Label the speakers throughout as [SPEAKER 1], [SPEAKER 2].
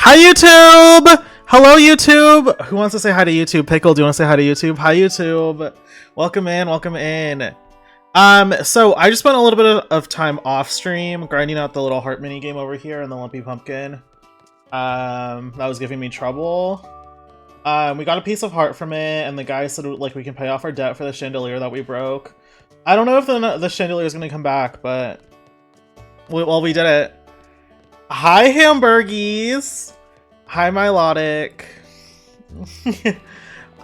[SPEAKER 1] Hi YouTube! Hello YouTube! Who wants to say hi to YouTube? Pickle, do you want to say hi to YouTube? Hi YouTube! Welcome in, welcome in. So I just spent a little bit of time off stream grinding out the little heart mini game over here and the lumpy pumpkin. That was giving me trouble. We got a piece of heart from it, and the guy said like we can pay off our debt for the chandelier that we broke. I don't know if the chandelier is gonna come back, but we did it. Hi Hamburgies! Hi Milotic!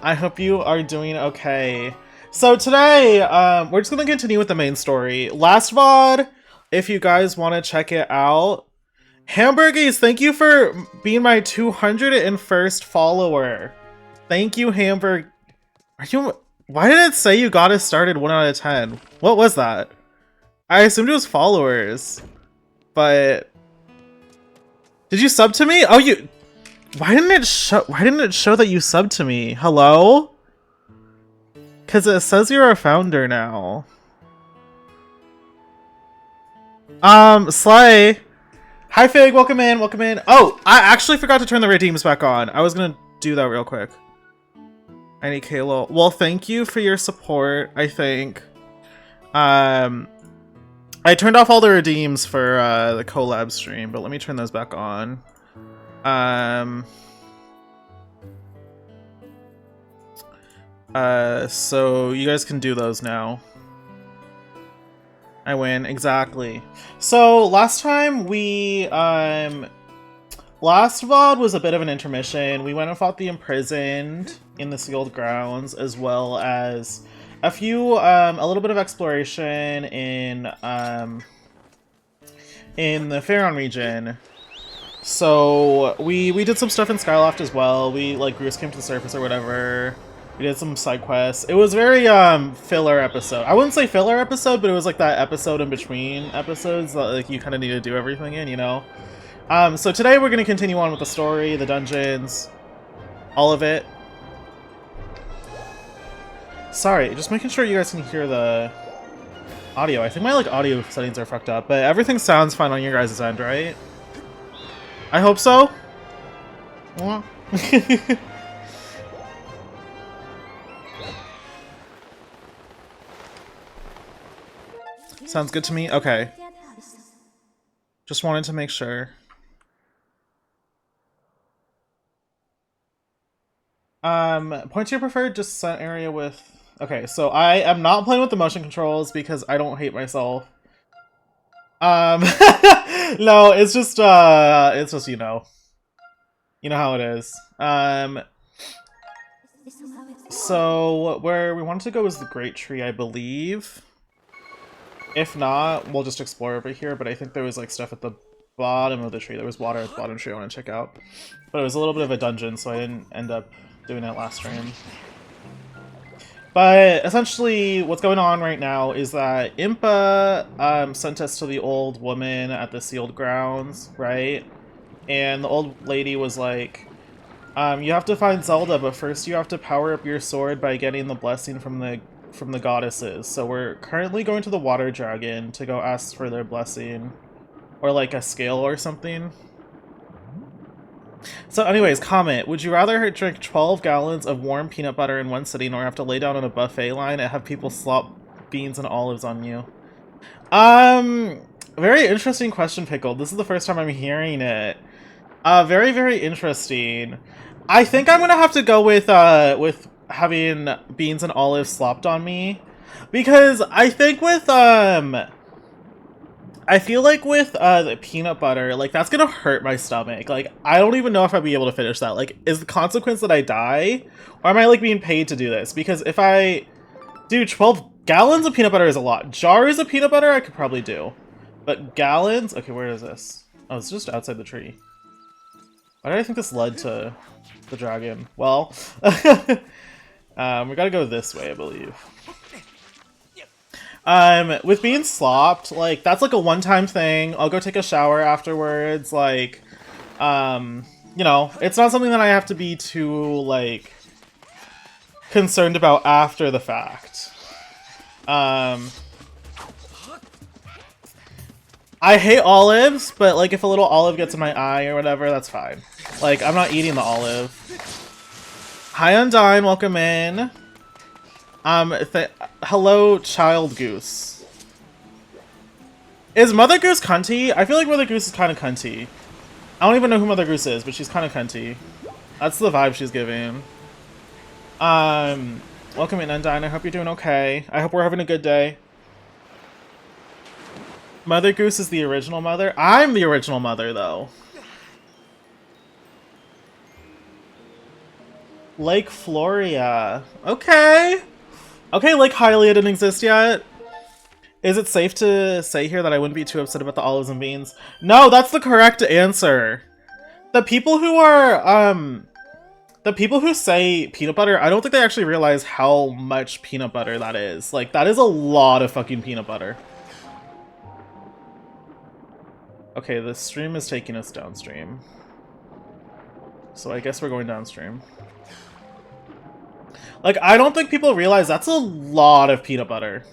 [SPEAKER 1] I hope you are doing okay. So today, we're just gonna continue with the main story. Last VOD, if you guys want to check it out. Hamburgies, thank you for being my 201st follower. Thank you, Hamburg. Why did it say you got us started 1 out of 10? What was that? I assumed it was followers. But did you sub to me? Oh, you. Why didn't it show that you subbed to me? Hello? Cause it says you're a founder now. Slay. Hi Fig, welcome in, welcome in. Oh, I actually forgot to turn the redeems back on. I was gonna do that real quick. I need Kalo. Well, thank you for your support, I think. I turned off all the redeems for the collab stream, but let me turn those back on. So you guys can do those now. I win, exactly. So last time we, last VOD was a bit of an intermission. We went and fought the imprisoned in the sealed grounds, as well as a little bit of exploration in the Faron region. So we did some stuff in Skyloft as well. We like Bruce came to the surface or whatever. We did some side quests. It was very filler episode. I wouldn't say filler episode, but it was like that episode in between episodes that like you kind of need to do everything in, you know. So today we're gonna continue on with the story, the dungeons, all of it. Sorry, just making sure you guys can hear the audio. I think my like audio settings are fucked up, but everything sounds fine on your guys' end, right? I hope so. Sounds good to me. Okay. Just wanted to make sure. Point to your preferred descent area with. Okay, so I am not playing with the motion controls because I don't hate myself. No, it's just you know how it is. So where we wanted to go is the Great Tree, I believe. If not, we'll just explore over here, but I think there was like stuff at the bottom of the tree. There was water at the bottom tree I want to check out. But it was a little bit of a dungeon, so I didn't end up doing it last stream. But essentially, what's going on right now is that Impa sent us to the old woman at the sealed grounds, right? And the old lady was like, you have to find Zelda, but first you have to power up your sword by getting the blessing from the goddesses. So we're currently going to the water dragon to go ask for their blessing. Or like a scale or something. So anyways, comment. Would you rather drink 12 gallons of warm peanut butter in one sitting or have to lay down on a buffet line and have people slop beans and olives on you? Very interesting question, Pickle. This is the first time I'm hearing it. Very, very interesting. I think I'm gonna have to go with having beans and olives slopped on me. Because I think with, I feel like with the peanut butter, like that's gonna hurt my stomach. Like I don't even know if I'll be able to finish that. Like, is the consequence that I die, or am I like being paid to do this? Because if I do 12 gallons of peanut butter is a lot. Jars of peanut butter I could probably do, but gallons. Okay, where is this? Oh, it's just outside the tree. Why did I think this led to the dragon? Well, we gotta go this way, I believe. With being slopped, like, that's like a one-time thing. I'll go take a shower afterwards, like, you know, it's not something that I have to be too, like, concerned about after the fact. I hate olives, but like if a little olive gets in my eye or whatever, that's fine. Like, I'm not eating the olive. Hi, Undyne. Welcome in. Hello, Child Goose. Is Mother Goose cunty? I feel like Mother Goose is kind of cunty. I don't even know who Mother Goose is, but she's kind of cunty. That's the vibe she's giving. Welcome in, Undyne. I hope you're doing okay. I hope we're having a good day. Mother Goose is the original mother? I'm the original mother, though. Lake Floria. Okay. Okay, Lake Hylia didn't exist yet. Is it safe to say here that I wouldn't be too upset about the olives and beans? No, that's the correct answer. The people who are, the people who say peanut butter, I don't think they actually realize how much peanut butter that is. Like, that is a lot of fucking peanut butter. Okay, the stream is taking us downstream. So I guess we're going downstream. Like, I don't think people realize that's a lot of peanut butter.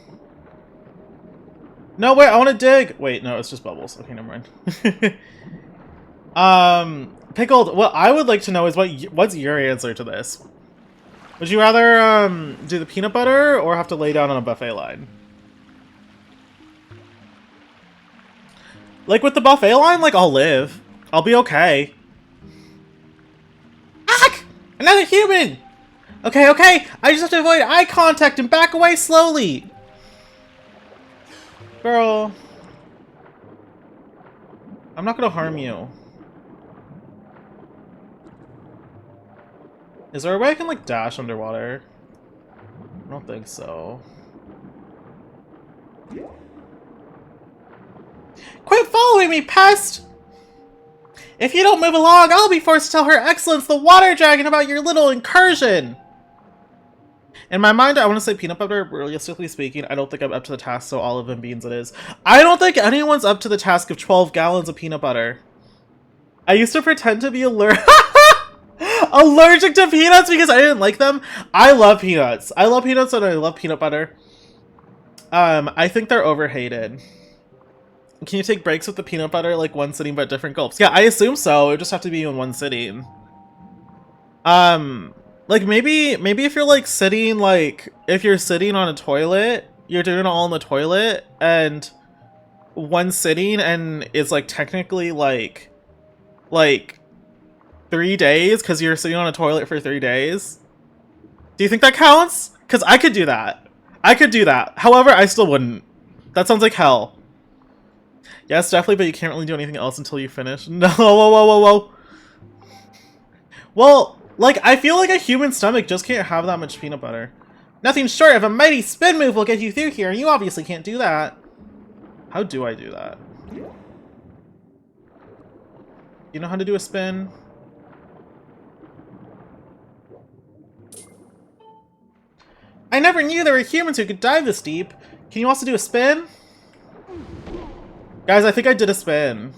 [SPEAKER 1] No, wait, I want to dig! Wait, no, it's just bubbles. Okay, never mind. Pickled, what I would like to know is what's your answer to this? Would you rather, do the peanut butter or have to lay down on a buffet line? Like, with the buffet line, like, I'll live. I'll be okay. Ack! Another human! Okay, okay, I just have to avoid eye contact and back away slowly! Girl. I'm not gonna harm you. Is there a way I can, like, dash underwater? I don't think so. Quit following me, pest! If you don't move along, I'll be forced to tell Her Excellence the Water Dragon about your little incursion! In my mind, I want to say peanut butter, realistically speaking. I don't think I'm up to the task, so olive and beans it is. I don't think anyone's up to the task of 12 gallons of peanut butter. I used to pretend to be allergic to peanuts because I didn't like them. I love peanuts. I love peanuts and I love peanut butter. I think they're overhated. Can you take breaks with the peanut butter, like one sitting but different gulps? Yeah, I assume so. It would just have to be in one sitting. Like maybe if you're like sitting, like if you're sitting on a toilet, you're doing it all in the toilet and one sitting and it's like technically like 3 days because you're sitting on a toilet for 3 days. Do you think that counts? Because I could do that. I could do that. However, I still wouldn't. That sounds like hell. Yes, definitely, but you can't really do anything else until you finish. No, whoa. Well, like, I feel like a human stomach just can't have that much peanut butter. Nothing short of a mighty spin move will get you through here, and you obviously can't do that. How do I do that? You know how to do a spin? I never knew there were humans who could dive this deep. Can you also do a spin? Guys, I think I did a spin.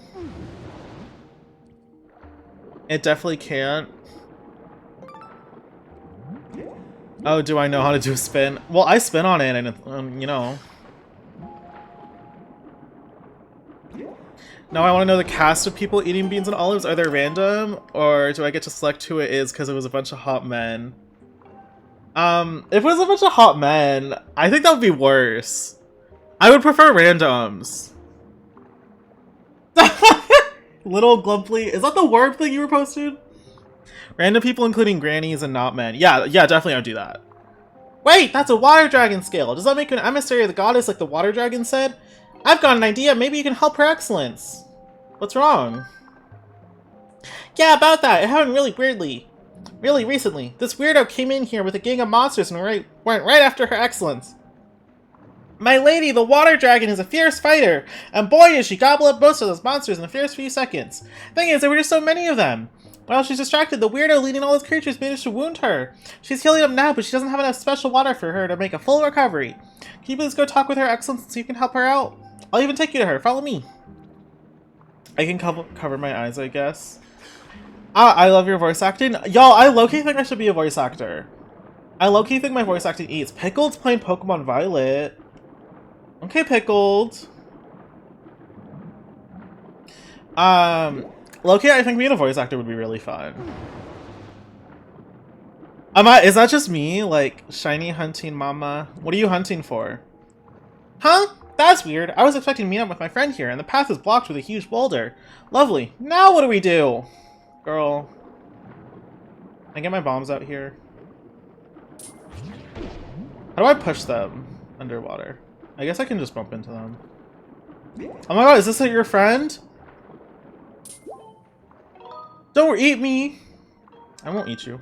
[SPEAKER 1] It definitely can't. Oh, do I know how to do a spin? Well, I spin on it and, you know. Now I want to know the cast of people eating beans and olives. Are they random? Or do I get to select who it is because it was a bunch of hot men? If it was a bunch of hot men, I think that would be worse. I would prefer randoms. Little Glumply. Is that the word thing you were posted? Random people including grannies and not men. Yeah, definitely I'd do that. Wait, that's a water dragon scale. Does that make you an emissary of the goddess like the water dragon said? I've got an idea. Maybe you can help Her Excellence. What's wrong? Yeah, about that. It happened really recently. This weirdo came in here with a gang of monsters and went right after Her Excellence. My lady, the water dragon, is a fierce fighter, and boy is she gobble up most of those monsters in a fierce few seconds. Thing is, there were just so many of them. While she's distracted, the weirdo leading all those creatures managed to wound her. She's healing up now, but she doesn't have enough special water for her to make a full recovery. Can you please go talk with Her Excellence so you can help her out? I'll even take you to her. Follow me. I can cover my eyes, I guess. Ah, I love your voice acting. Y'all, I low-key think I should be a voice actor. I low-key think my voice acting eats. Pickled's playing Pokemon Violet. Okay, Pickled. Loki, I think being a voice actor would be really fun. Is that just me? Like, shiny hunting mama? What are you hunting for? Huh? That's weird. I was expecting to meet up with my friend here, and the path is blocked with a huge boulder. Lovely. Now what do we do? Girl. Can I get my bombs out here? How do I push them underwater? I guess I can just bump into them. Oh my god, is this your friend? Don't eat me! I won't eat you.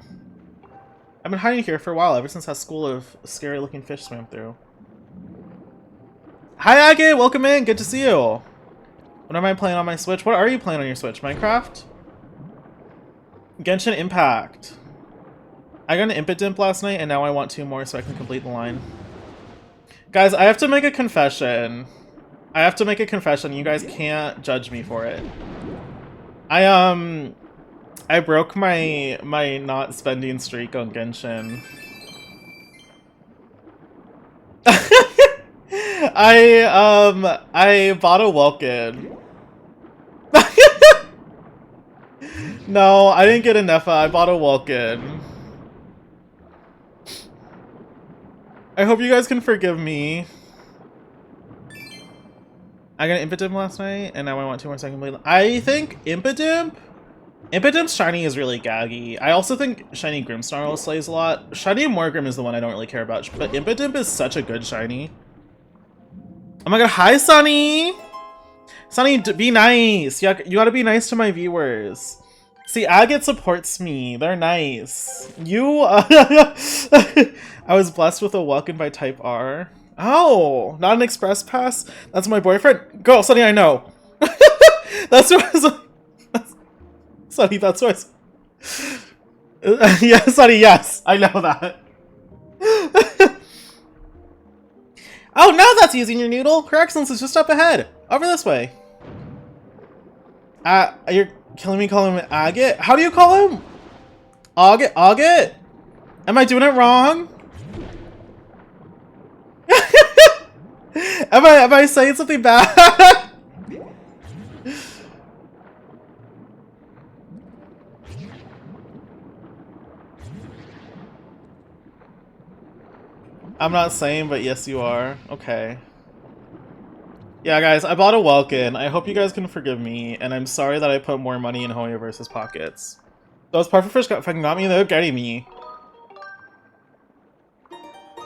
[SPEAKER 1] I've been hiding here for a while, ever since that school of scary looking fish swam through. Hi Agate, welcome in, good to see you. What am I playing on my Switch? What are you playing on your Switch? Minecraft? Genshin Impact. I got an Impet Dimp last night and now I want 2 more so I can complete the line. Guys, I have to make a confession. You guys can't judge me for it. I broke my not spending streak on Genshin. I bought a Welkin. No, I didn't get a Neffa, I bought a Welkin. I hope you guys can forgive me. I got an Impet Dimp last night, and now I want 2 more so I can complete. I think Impet Dimp's shiny is really gaggy. I also think shiny Grimmsnarl slays a lot. Shiny Morgrim is the one I don't really care about, but Impet Dimp is such a good shiny. Oh my god, hi Sunny! Sunny, be nice! You gotta be nice to my viewers. See, Agate supports me. They're nice. I was blessed with a welcome by Type R. Oh, not an express pass? That's my boyfriend? Go, Sunny, I know. That's what I was... Sunny, that's what I was... Yeah, Sunny, yes. I know that. Oh, now that's using your noodle. Her Excellence is just up ahead. Over this way. You're killing me calling him Agate? How do you call him? Agate? Am I doing it wrong? Am I saying something bad? I'm not saying, but yes you are. Okay. Yeah guys, I bought a Welkin. I hope you guys can forgive me, and I'm sorry that I put more money in Hoyoverse's pockets. Those pufferfish fucking got me, they're getting me.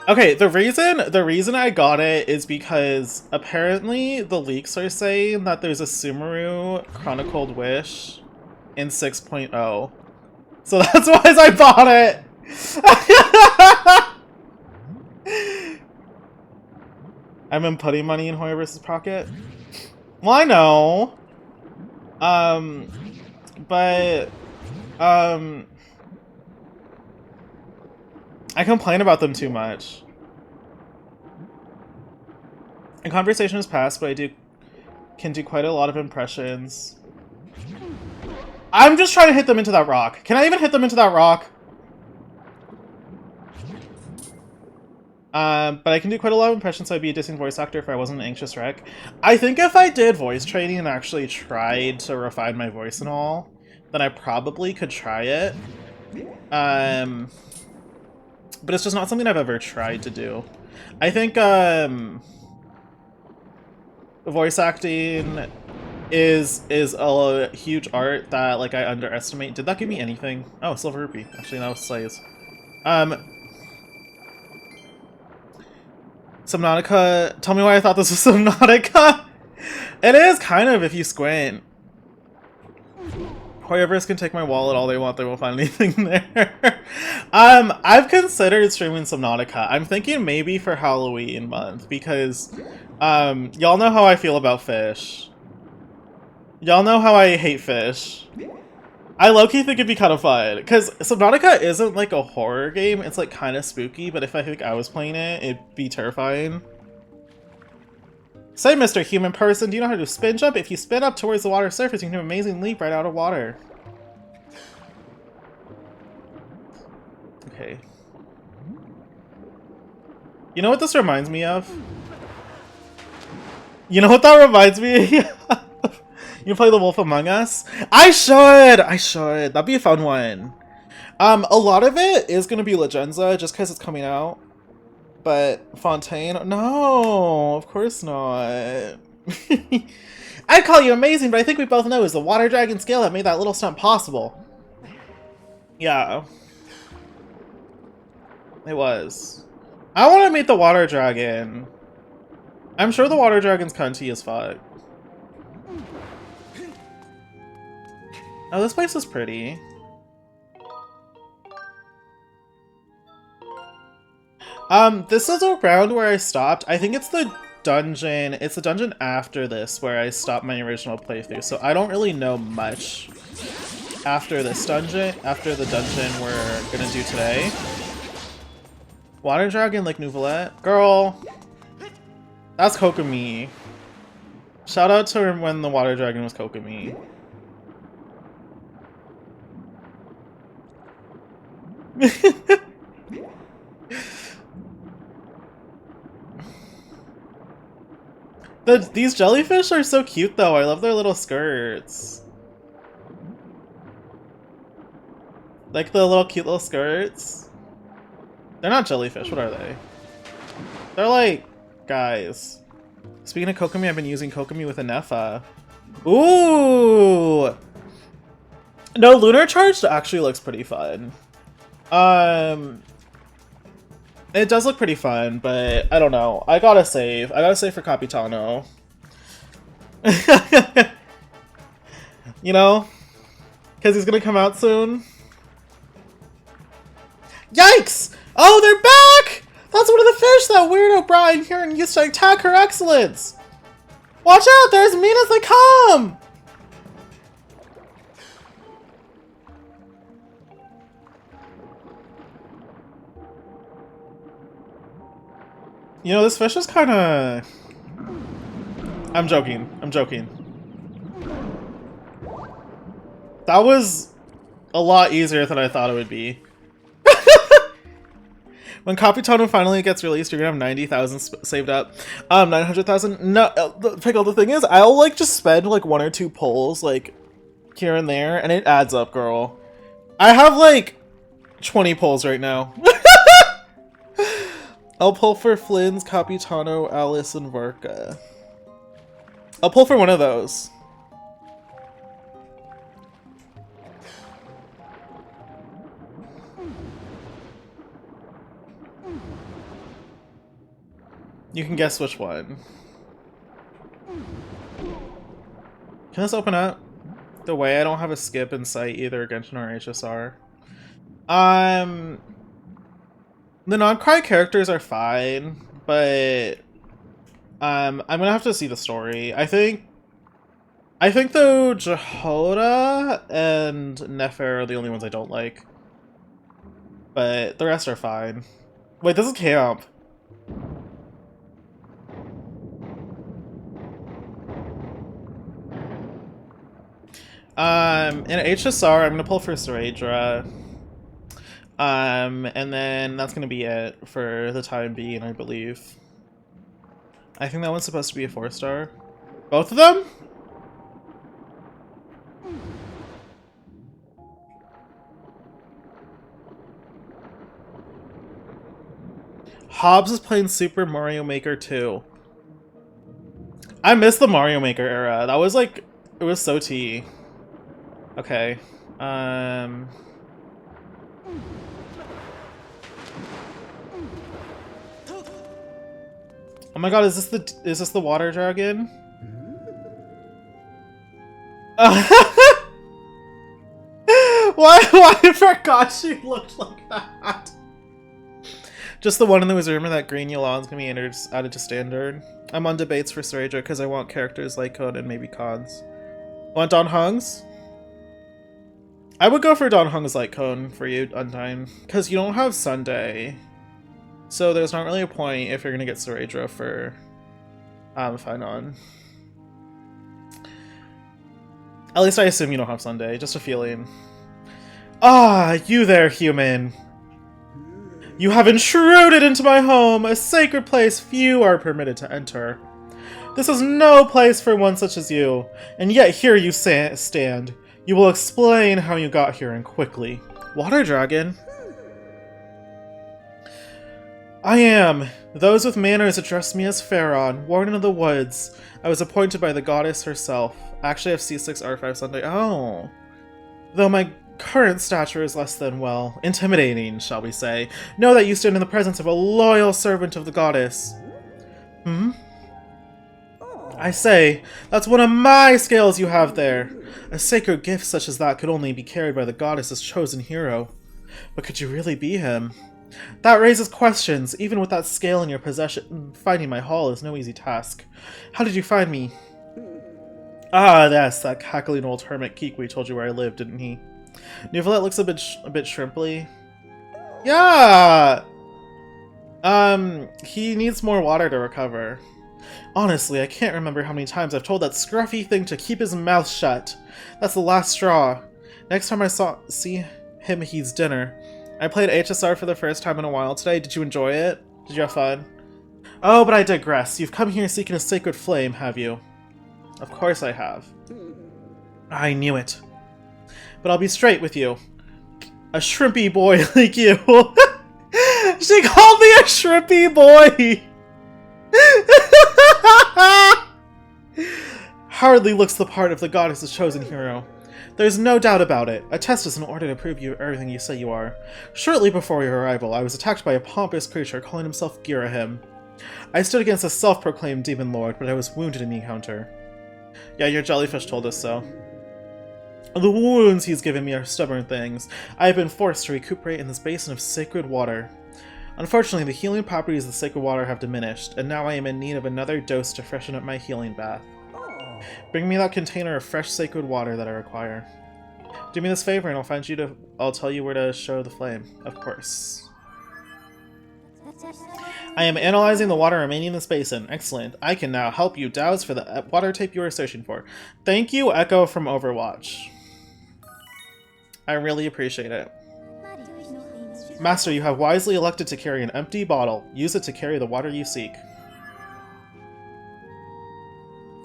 [SPEAKER 1] Okay, the reason I got it is because apparently the leaks are saying that there's a Sumeru Chronicled Wish in 6.0. So that's why I bought it! I've been putting money in Hoyoverse's pocket. Well, I know. But I complain about them too much. A conversation has passed, but I can do quite a lot of impressions. I'm just trying to hit them into that rock. Can I even hit them into that rock? But I can do quite a lot of impressions, so I'd be a decent voice actor if I wasn't an anxious wreck. I think if I did voice training and actually tried to refine my voice and all, then I probably could try it. But it's just not something I've ever tried to do. I think, voice acting is a huge art that, like, I underestimate. Did that give me anything? Oh, Silver Rupee. Actually, that was Slays. Subnautica. Tell me why I thought this was Subnautica. It is kind of if you squint. Hoyoverse can take my wallet all they want, they won't find anything there. I've considered streaming Subnautica. I'm thinking maybe for Halloween month because y'all know how I feel about fish. Y'all know how I hate fish. I low-key think it'd be kind of fun, because Subnautica isn't like a horror game, it's like kind of spooky, but if I think I was playing it, it'd be terrifying. Say, Mr. Human Person, do you know how to spin jump? If you spin up towards the water surface, you can do an amazing leap right out of water. Okay. You know what this reminds me of? You know what that reminds me of? You You play The Wolf Among Us? I should! I should. That'd be a fun one. A lot of it is gonna be Legenza, just because it's coming out. But Fontaine? No, of course not. I'd call you amazing, but I think we both know it was the water dragon scale that made that little stunt possible. Yeah. It was. I want to meet the water dragon. I'm sure the water dragon's cunty as fuck. Oh, this place is pretty. This is around where I stopped. I think it's the dungeon. It's the dungeon after this where I stopped my original playthrough. So I don't really know much after this dungeon, after the dungeon we're gonna do today. Water dragon like Nouvellette? Girl, that's Kokomi. Shout out to her when the water dragon was Kokomi. These jellyfish are so cute though. I love their little skirts. Like the little cute little skirts. They're not jellyfish, what are they? They're like guys. Speaking of Kokomi, I've been using Kokomi with Anefa. Ooh! No, Lunar Charged actually looks pretty fun. It does look pretty fun, but I don't know. I gotta save. I gotta save for Capitano. You know? Because he's gonna come out soon. Yikes! Oh, they're back! That's one of the fish that weirdo Brian here used to attack Her Excellence! Watch out! They're as mean as they come! You know, this fish is kinda... I'm joking. I'm joking. That was a lot easier than I thought it would be. When Capitano finally gets released, you're gonna have 90,000 saved up. 900,000? No, Pickle, the thing is, I'll like just spend like 1 or 2 pulls like here and there, and it adds up, girl. I have like 20 pulls right now. I'll pull for Flynn's, Capitano, Alice, and Varka. I'll pull for one of those. You can guess which one. Can this open up? The way I don't have a skip in sight either Genshin or HSR. The non-cry characters are fine, but I'm gonna have to see the story. I think though Jehoda and Nefer are the only ones I don't like. But the rest are fine. Wait, this is camp. In HSR, I'm gonna pull for Saradra. And then that's gonna be it for the time being, I believe. I think that one's supposed to be a 4-star. Both of them? Hobbs is playing Super Mario Maker 2. I miss the Mario Maker era. That was like, it was so tea. Okay. Oh my god, is this the water dragon? Why I forgot she looked like that. Just the one in the Wizardmer, that green Yolan's gonna be added to standard. I'm on debates for Saradra because I want characters like Code and maybe Cons. Want Don Hung's? I would go for Don Hung's Light Cone for you, Undyne, because you don't have Sunday. So there's not really a point if you're gonna get Saradra for Finon. At least I assume you don't have Sunday, just a feeling. Ah, you there, human. You have intruded into my home, a sacred place few are permitted to enter. This is no place for one such as you, and yet here you stand. You will explain how you got here and quickly. Water dragon? I am. Those with manners address me as Pharaon, warden of the woods. I was appointed by the goddess herself. I actually have C6 R5 Sunday. Oh. Though my current stature is less than, well, intimidating, shall we say. Know that you stand in the presence of a loyal servant of the goddess. Hmm? I say, that's one of my scales you have there. A sacred gift such as that could only be carried by the goddess's chosen hero. But could you really be him? That raises questions. Even with that scale in your possession, finding my hall is no easy task. How did you find me? Ah, yes, that cackling old hermit Kikwi told you where I lived, didn't he? Nuvalet looks a bit shrimply. Yeah! He needs more water to recover. Honestly, I can't remember how many times I've told that scruffy thing to keep his mouth shut. That's the last straw. Next time I see him, he's dinner. I played HSR for the first time in a while today. Did you enjoy it? Did you have fun? Oh, but I digress. You've come here seeking a sacred flame, have you? Of course I have. I knew it. But I'll be straight with you. A shrimpy boy like you. She called me a shrimpy boy! Hardly looks the part of the goddess's chosen hero. There's no doubt about it. A test is in order to prove you everything you say you are. Shortly before your arrival, I was attacked by a pompous creature calling himself Girahim. I stood against a self-proclaimed demon lord, but I was wounded in the encounter. Yeah, your jellyfish told us so. The wounds he's given me are stubborn things. I have been forced to recuperate in this basin of sacred water. Unfortunately, the healing properties of the sacred water have diminished, and now I am in need of another dose to freshen up my healing bath. Bring me that container of fresh sacred water that I require. Do me this favor and I'll tell you where to show the flame. Of course. I am analyzing the water remaining in this basin. Excellent. I can now help you douse for the water type you are searching for. Thank you, Echo from Overwatch. I really appreciate it. Master, you have wisely elected to carry an empty bottle. Use it to carry the water you seek.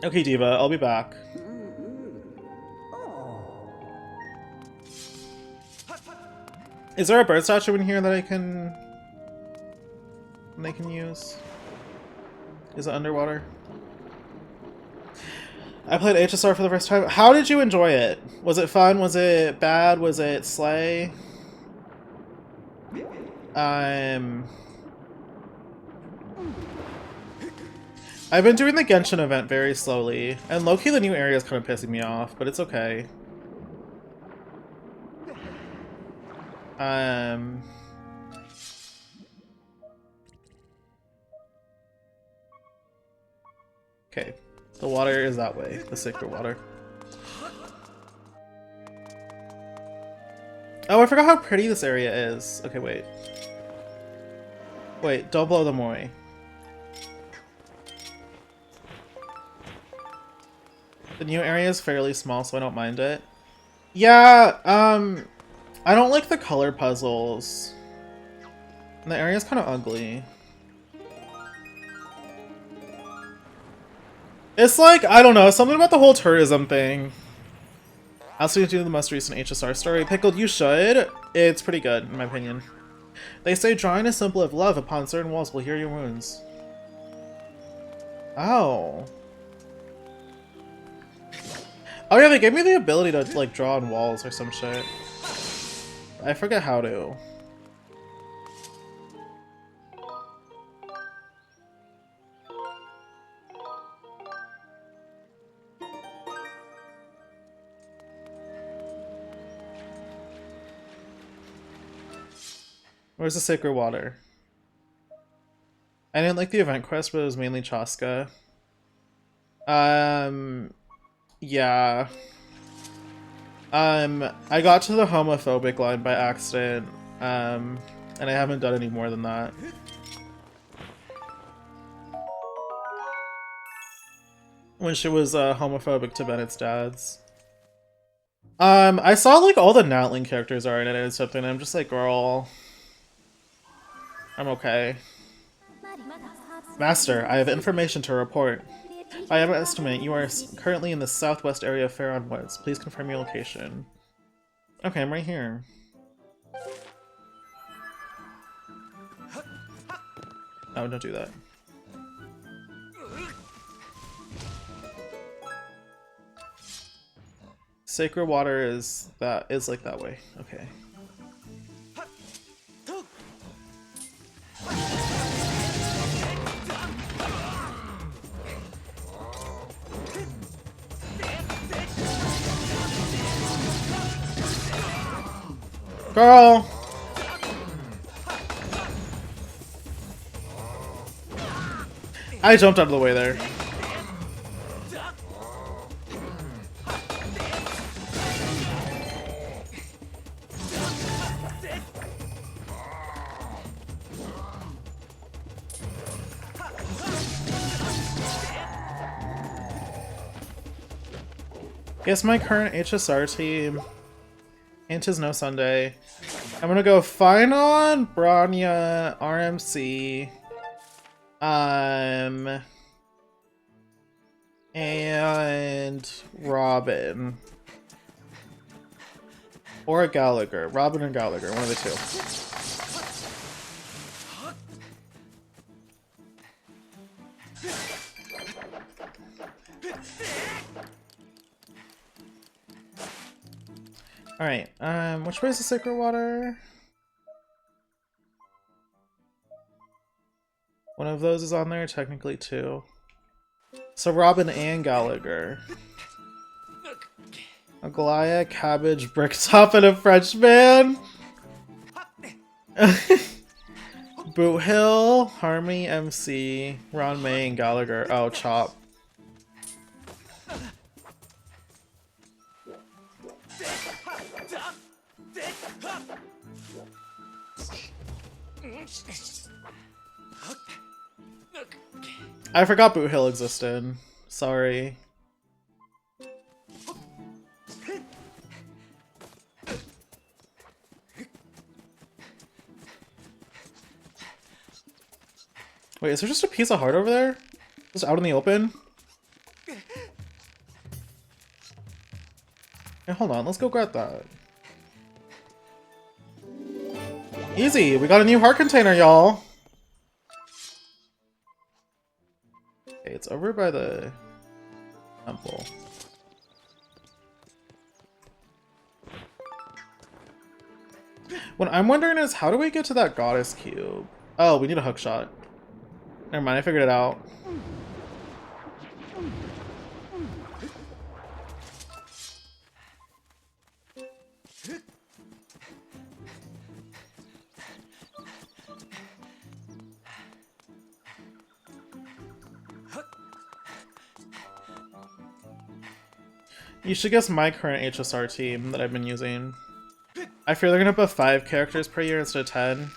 [SPEAKER 1] Okay, Diva, I'll be back. Is there a bird statue in here that I can use? Is it underwater? I played HSR for the first time. How did you enjoy it? Was it fun? Was it bad? Was it slay? I've been doing the Genshin event very slowly, and low-key the new area is kind of pissing me off, but it's okay. Okay, the water is that way, the sacred water. Oh, I forgot how pretty this area is. Okay, wait. Wait, don't blow the Moi. The new area is fairly small, so I don't mind it. Yeah, I don't like the color puzzles. And the area's kind of ugly. It's like, I don't know, something about the whole tourism thing. I also need to do the most recent HSR story. Pickled, you should. It's pretty good, in my opinion. They say drawing a symbol of love upon certain walls will heal your wounds. Oh. Oh yeah, they gave me the ability to, like, draw on walls or some shit. I forget how to. Where's the sacred water? I didn't like the event quest, but it was mainly Chaska. Yeah. I got to the homophobic line by accident, and I haven't done any more than that. When she was homophobic to Bennett's dad's. I saw like all the Natling characters are in it and something, and I'm just like, girl, I'm okay. Master, I have information to report. I have an estimate. You are currently in the southwest area of Faron Woods. Please confirm your location. Okay, I'm right here. Oh, don't do that. Sacred water is like that way. Okay. Girl! I jumped out of the way there. Yes, my current HSR team. And 'tis no Sunday. I'm gonna go Finon, Bronya, RMC, and Robin. Or a Gallagher. Robin and Gallagher, one of the two. Alright, which way is the Sacred Water? One of those is on there, technically two. So Robin and Gallagher. Aglaya, Cabbage, Bricktop, and a Frenchman? Boot Hill, Harmony, MC, Ron May, and Gallagher. Oh, Chop. I forgot Boot Hill existed. Sorry. Wait, is there just a piece of heart over there? Just out in the open? Hey, hold on, let's go grab that. Easy, we got a new heart container, y'all! Okay, it's over by the temple. What I'm wondering is, how do we get to that goddess cube? Oh, we need a hook shot. Never mind, I figured it out. You should guess my current HSR team that I've been using. I fear they're gonna put 5 characters per year instead of 10.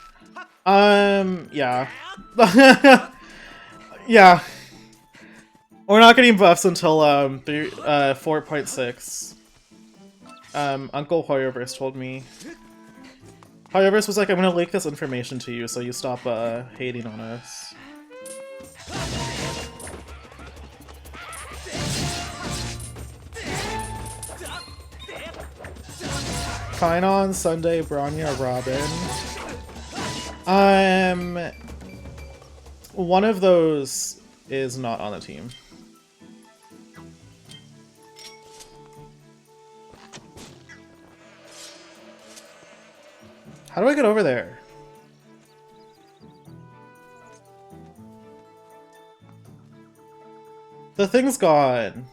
[SPEAKER 1] Yeah. Yeah. We're not getting buffs until 4.6. Uncle Hoyoverse told me. Hoyoverse was like, I'm gonna leak this information to you so you stop hating on us. Fine on Sunday, Bronya, Robin. One of those is not on the team. How do I get over there? The thing's gone.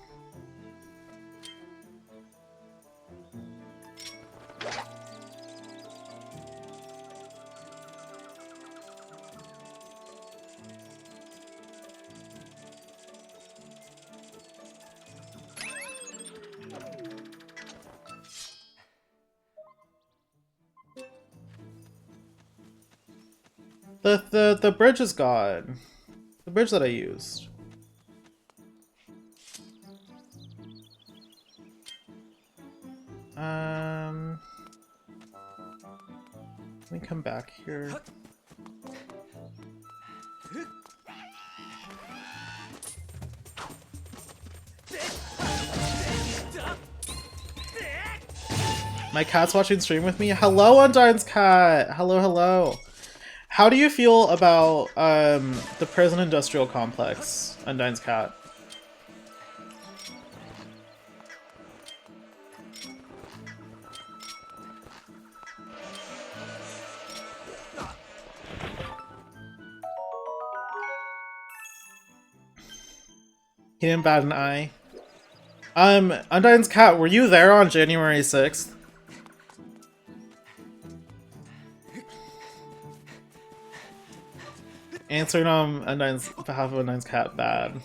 [SPEAKER 1] The bridge is gone. The bridge that I used. Let me come back here. My cat's watching stream with me. Hello, Undyne's cat. Hello, hello. How do you feel about the prison industrial complex, Undyne's cat? He didn't bat an eye. Undyne's cat, were you there on January 6th? Answering on Undyne's behalf of Undyne's cat, bad.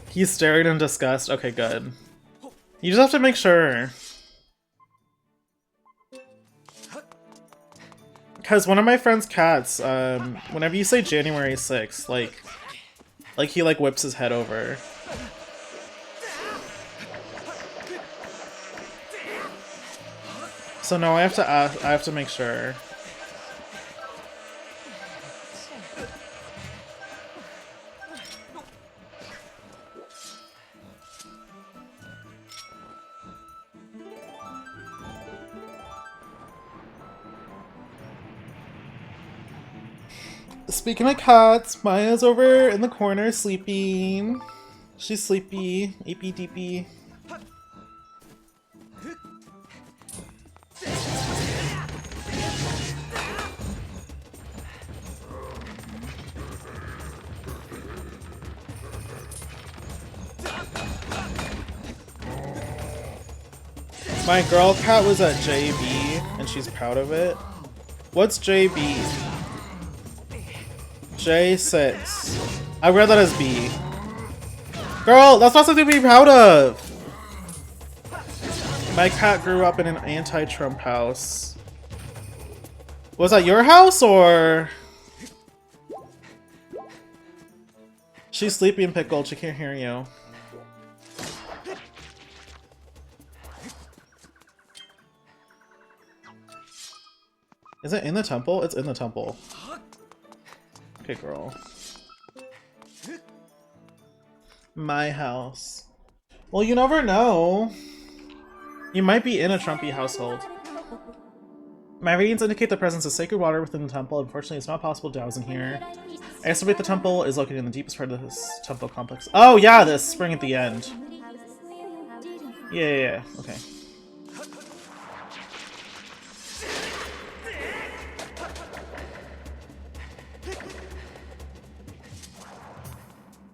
[SPEAKER 1] He's staring in disgust. Okay, good. You just have to make sure. Because one of my friend's cats, whenever you say January 6th, like he like whips his head over. So no, I have to make sure. Speaking of cats, Maya's over in the corner sleeping. She's sleepy, eepy deepy. My girl cat was at JB and she's proud of it. What's JB? J6. I read that as B. Girl, that's not something to be proud of! My cat grew up in an anti-Trump house. Was that your house, or...? She's sleepy and pickled, she can't hear you. Is it in the temple? It's in the temple. Okay, girl. My house. Well, you never know. You might be in a Trumpy household. My readings indicate the presence of sacred water within the temple. Unfortunately, it's not possible to douse in here. I estimate the temple is located in the deepest part of this temple complex. Oh, yeah, this spring at the end. Yeah, okay.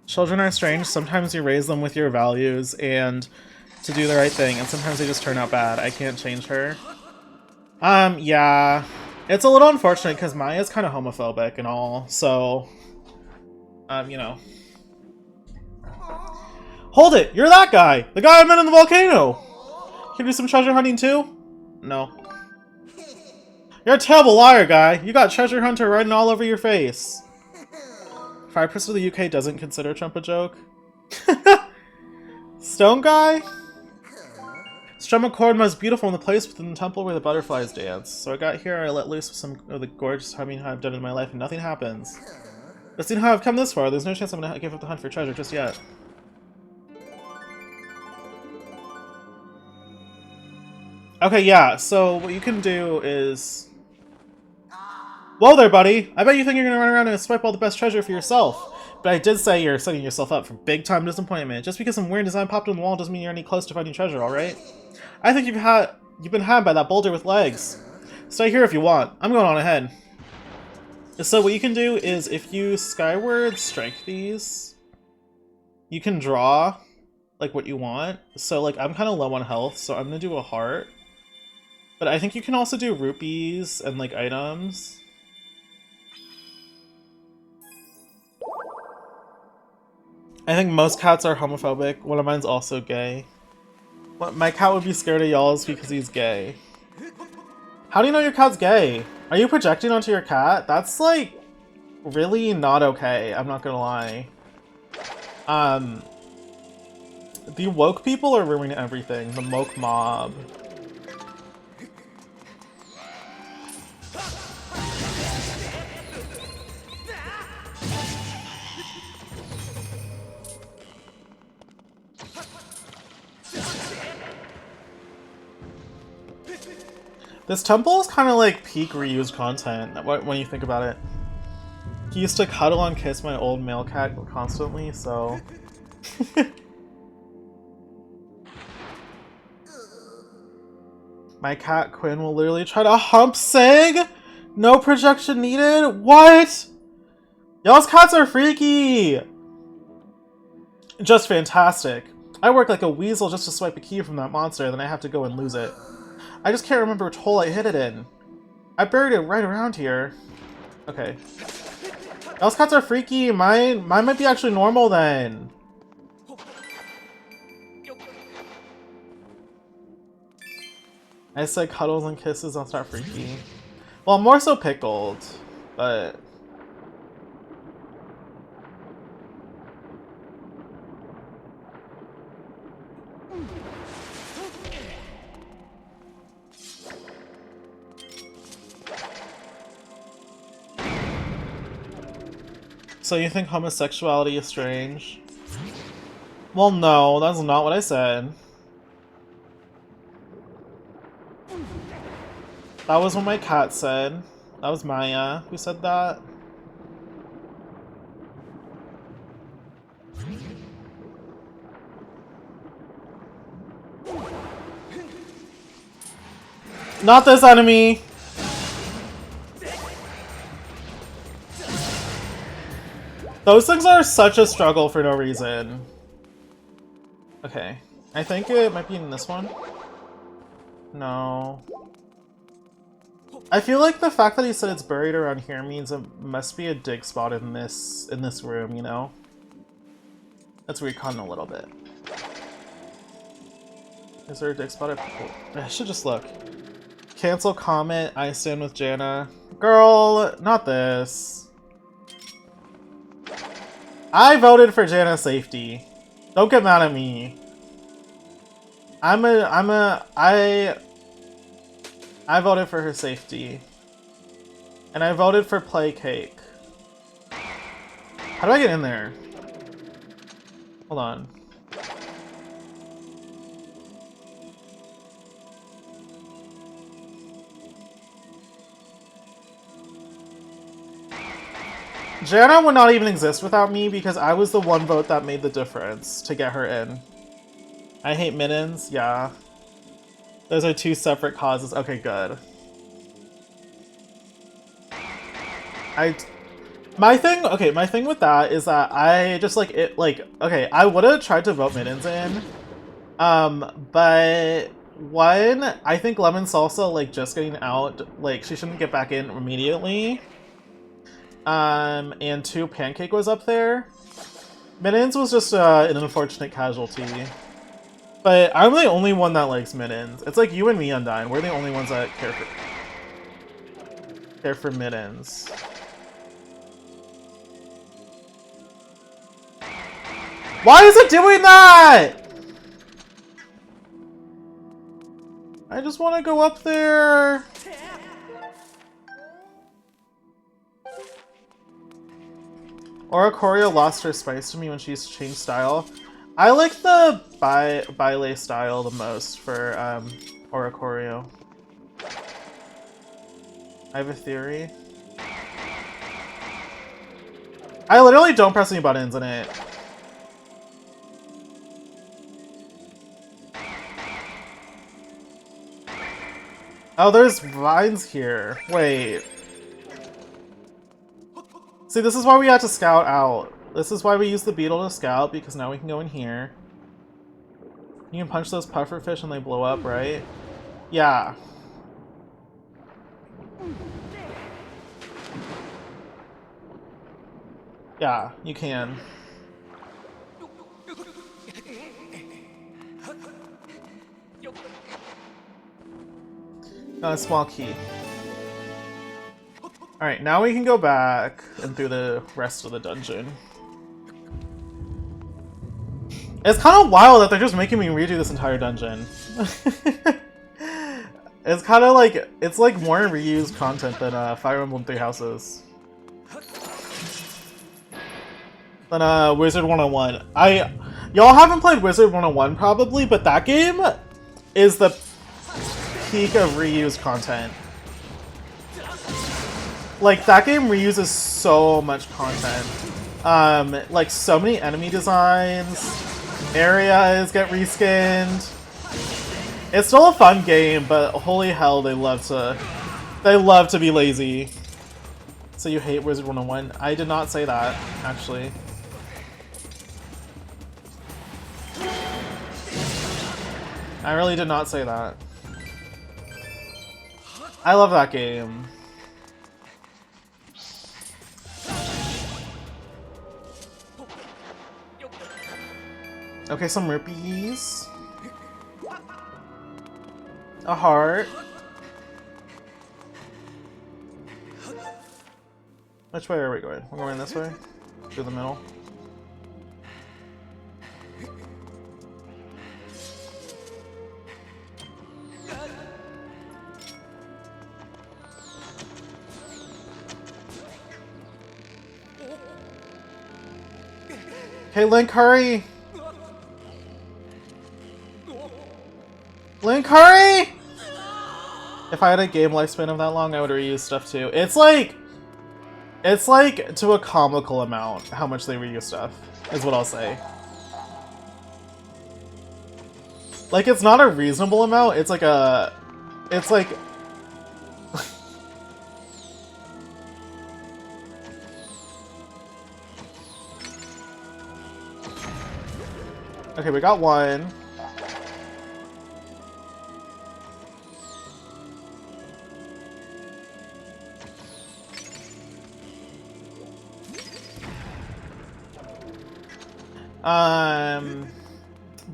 [SPEAKER 1] Children are strange. Sometimes you raise them with your values and to do the right thing, and sometimes they just turn out bad. I can't change her. Yeah. It's a little unfortunate because Maya's kind of homophobic and all, so... you know. Hold it! You're that guy! The guy I met in the volcano! Can you do some treasure hunting too? No. You're a terrible liar, guy! You got treasure hunter writing all over your face. 5% of the UK doesn't consider Trump a joke. Stone guy? Strum a chord most beautiful in the place within the temple where the butterflies dance. So I got here, I let loose with some of the gorgeous humming I've done in my life, and nothing happens. But seeing how I've come this far, there's no chance I'm gonna give up the hunt for treasure just yet. Okay, yeah, so what you can do is... Whoa there, buddy! I bet you think you're gonna run around and swipe all the best treasure for yourself. But I did say you're setting yourself up for big-time disappointment. Just because some weird design popped on the wall doesn't mean you're any close to finding treasure, alright? I think you've been had by that boulder with legs. Stay here if you want. I'm going on ahead. So what you can do is, if you skyward strike these, you can draw, like, what you want. So, like, I'm kind of low on health, so I'm gonna do a heart. But I think you can also do rupees and, like, items. I think most cats are homophobic. One of mine's also gay. My cat would be scared of y'all's because he's gay. How do you know your cat's gay? Are you projecting onto your cat? That's, like, really not okay. I'm not gonna lie. The woke people are ruining everything. The woke mob. This temple is kind of like peak reused content when you think about it. He used to cuddle and kiss my old male cat constantly, so... My cat Quinn will literally try to hump Sig? No projection needed? What? Y'all's cats are freaky! Just fantastic. I work like a weasel just to swipe a key from that monster, then I have to go and lose it. I just can't remember which hole I hid it in. I buried it right around here. Okay. Y'all's cats are freaky. Mine might be actually normal then. I said cuddles and kisses, that's not freaky. Well, more so pickled, but... So you think homosexuality is strange? Well, no, that's not what I said. That was what my cat said. That was Maya who said that. Not this enemy! Those things are such a struggle for no reason. Okay. I think it might be in this one. No. I feel like the fact that he said it's buried around here means it must be a dig spot in this room, you know? Let's recon a little bit. Is there a dig spot? I should just look. Cancel comment, I stand with Jana. Girl, not this. I voted for Jana's safety. Don't get mad at me. I voted for her safety. And I voted for Play Cake. How do I get in there? Hold on. Jana would not even exist without me because I was the one vote that made the difference to get her in. I hate mittens, yeah. Those are two separate causes. Okay, good. My thing with that is that I just like it, like, okay, I would have tried to vote mittens in. But one, I think Lemon Salsa, like, just getting out, like, she shouldn't get back in immediately. And two, Pancake was up there. Mittens was just an unfortunate casualty. But I'm the only one that likes mittens. It's like you and me, Undyne. We're the only ones that care for mittens. Why is it doing that? I just want to go up there. Oricorio lost her spice to me when she's changed style. I like the baile style the most for Oricorio. I have a theory. I literally don't press any buttons in it. Oh, there's vines here. Wait. See, this is why we had to scout out. This is why we use the beetle to scout, because now we can go in here. You can punch those pufferfish and they blow up, right? Yeah. Yeah, you can. A small key. Alright, now we can go back and through the rest of the dungeon. It's kind of wild that they're just making me redo this entire dungeon. It's kind of like, it's like more reused content than Fire Emblem Three Houses. Than Wizard 101. Y'all haven't played Wizard 101 probably, but that game is the peak of reused content. Like, that game reuses so much content. Like, so many enemy designs, areas get reskinned. It's still a fun game, but holy hell, they love to be lazy. So you hate Wizard 101? I did not say that, actually. I really did not say that. I love that game. Okay, some rupees. A heart. Which way are we going? We're going this way? Through the middle. Hey, Link, hurry! Link, hurry! If I had a game lifespan of that long, I would reuse stuff too. It's like to a comical amount how much they reuse stuff, is what I'll say. Like, it's not a reasonable amount, it's like a... It's like... Okay, we got one.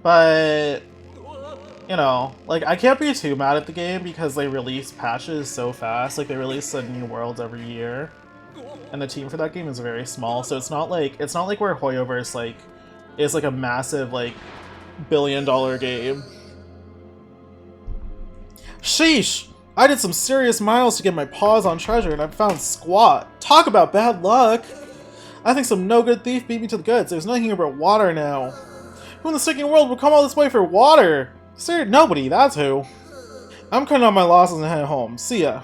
[SPEAKER 1] But, you know, like, I can't be too mad at the game because they release patches so fast. Like, they release new worlds every year. And the team for that game is very small, so it's not like where Hoyoverse, like, is like a massive, like, billion-dollar game. Sheesh! I did some serious miles to get my paws on treasure and I found squat. Talk about bad luck! I think some no-good thief beat me to the goods. There's nothing here but water now. Who in the stinking world would come all this way for water? Sir, nobody, that's who. I'm cutting out my losses and heading home. See ya.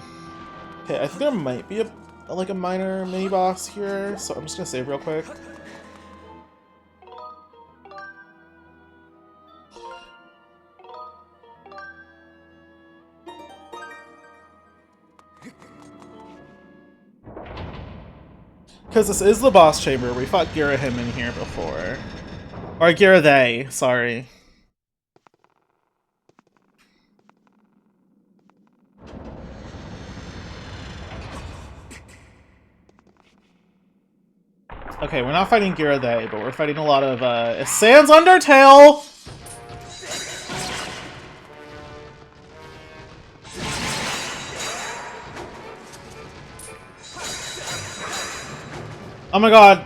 [SPEAKER 1] Okay, I think there might be a minor mini-boss here, so I'm just gonna save real quick. Because this is the boss chamber. We fought Girahim in here before. Or Girathe, sorry. Okay, we're not fighting Girathe, but we're fighting a lot of, Sans Undertale! Oh my god.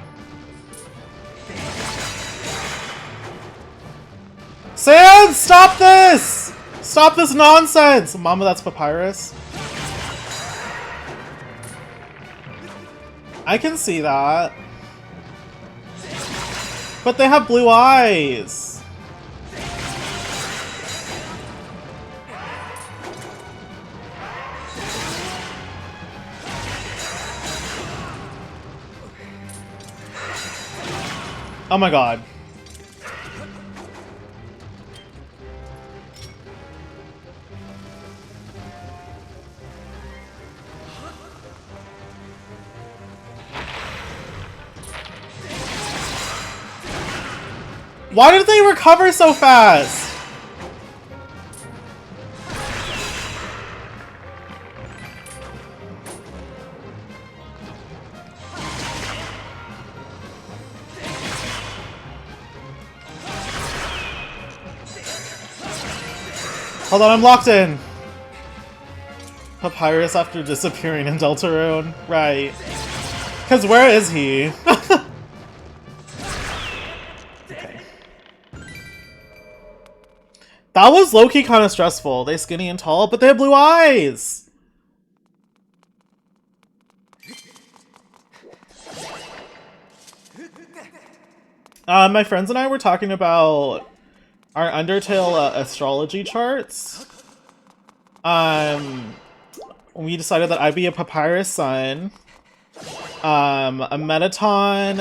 [SPEAKER 1] Sans, stop this! Stop this nonsense! Mama, that's Papyrus. I can see that. But they have blue eyes. Oh my god. Why did they recover so fast? Hold on, I'm locked in. Papyrus after disappearing in Deltarune. Right. Because where is he? Okay. That was low-key kind of stressful. They skinny and tall, but they have blue eyes! My friends and I were talking about our Undertale astrology charts. We decided that I'd be a Papyrus Sun, a Metaton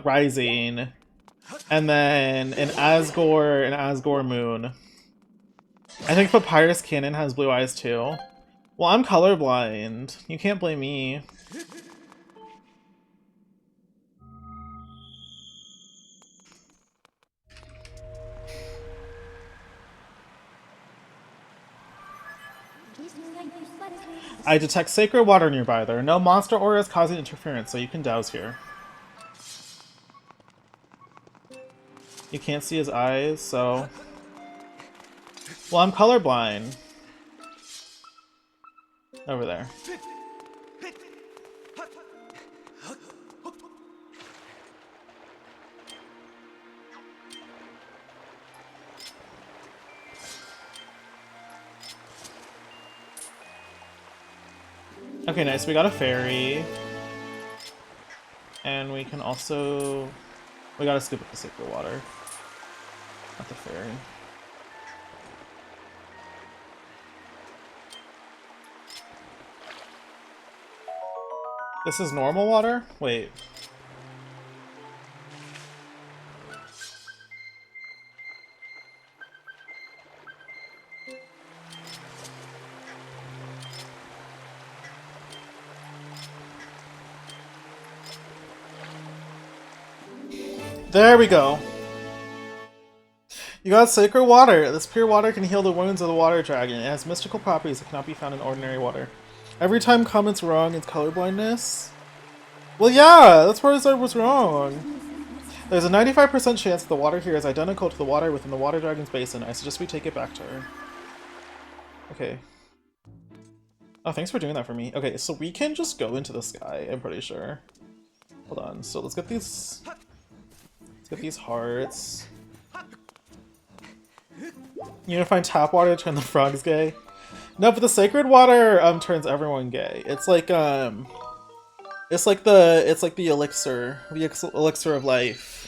[SPEAKER 1] Rising, and then an Asgore Moon. I think Papyrus Canon has blue eyes too. Well, I'm colorblind. You can't blame me. I detect sacred water nearby. There are no monster auras causing interference, so you can douse here. You can't see his eyes, so... Well, I'm colorblind. Over there. Okay, nice. We got a fairy. And we can also... We gotta scoop up the sacred water. Not the fairy. This is normal water? Wait. There we go. You got sacred water. This pure water can heal the wounds of the water dragon. It has mystical properties that cannot be found in ordinary water. Every time comments wrong, it's colorblindness. Well, yeah, that's where I was wrong. There's a 95% chance that the water here is identical to the water within the water dragon's basin. I suggest we take it back to her. Okay. Oh, thanks for doing that for me. Okay, so we can just go into the sky, I'm pretty sure. Hold on, so let's get these... Let's get these hearts. You gonna find tap water to turn the frogs gay? No, but the sacred water turns everyone gay. It's like the elixir, the elixir of life.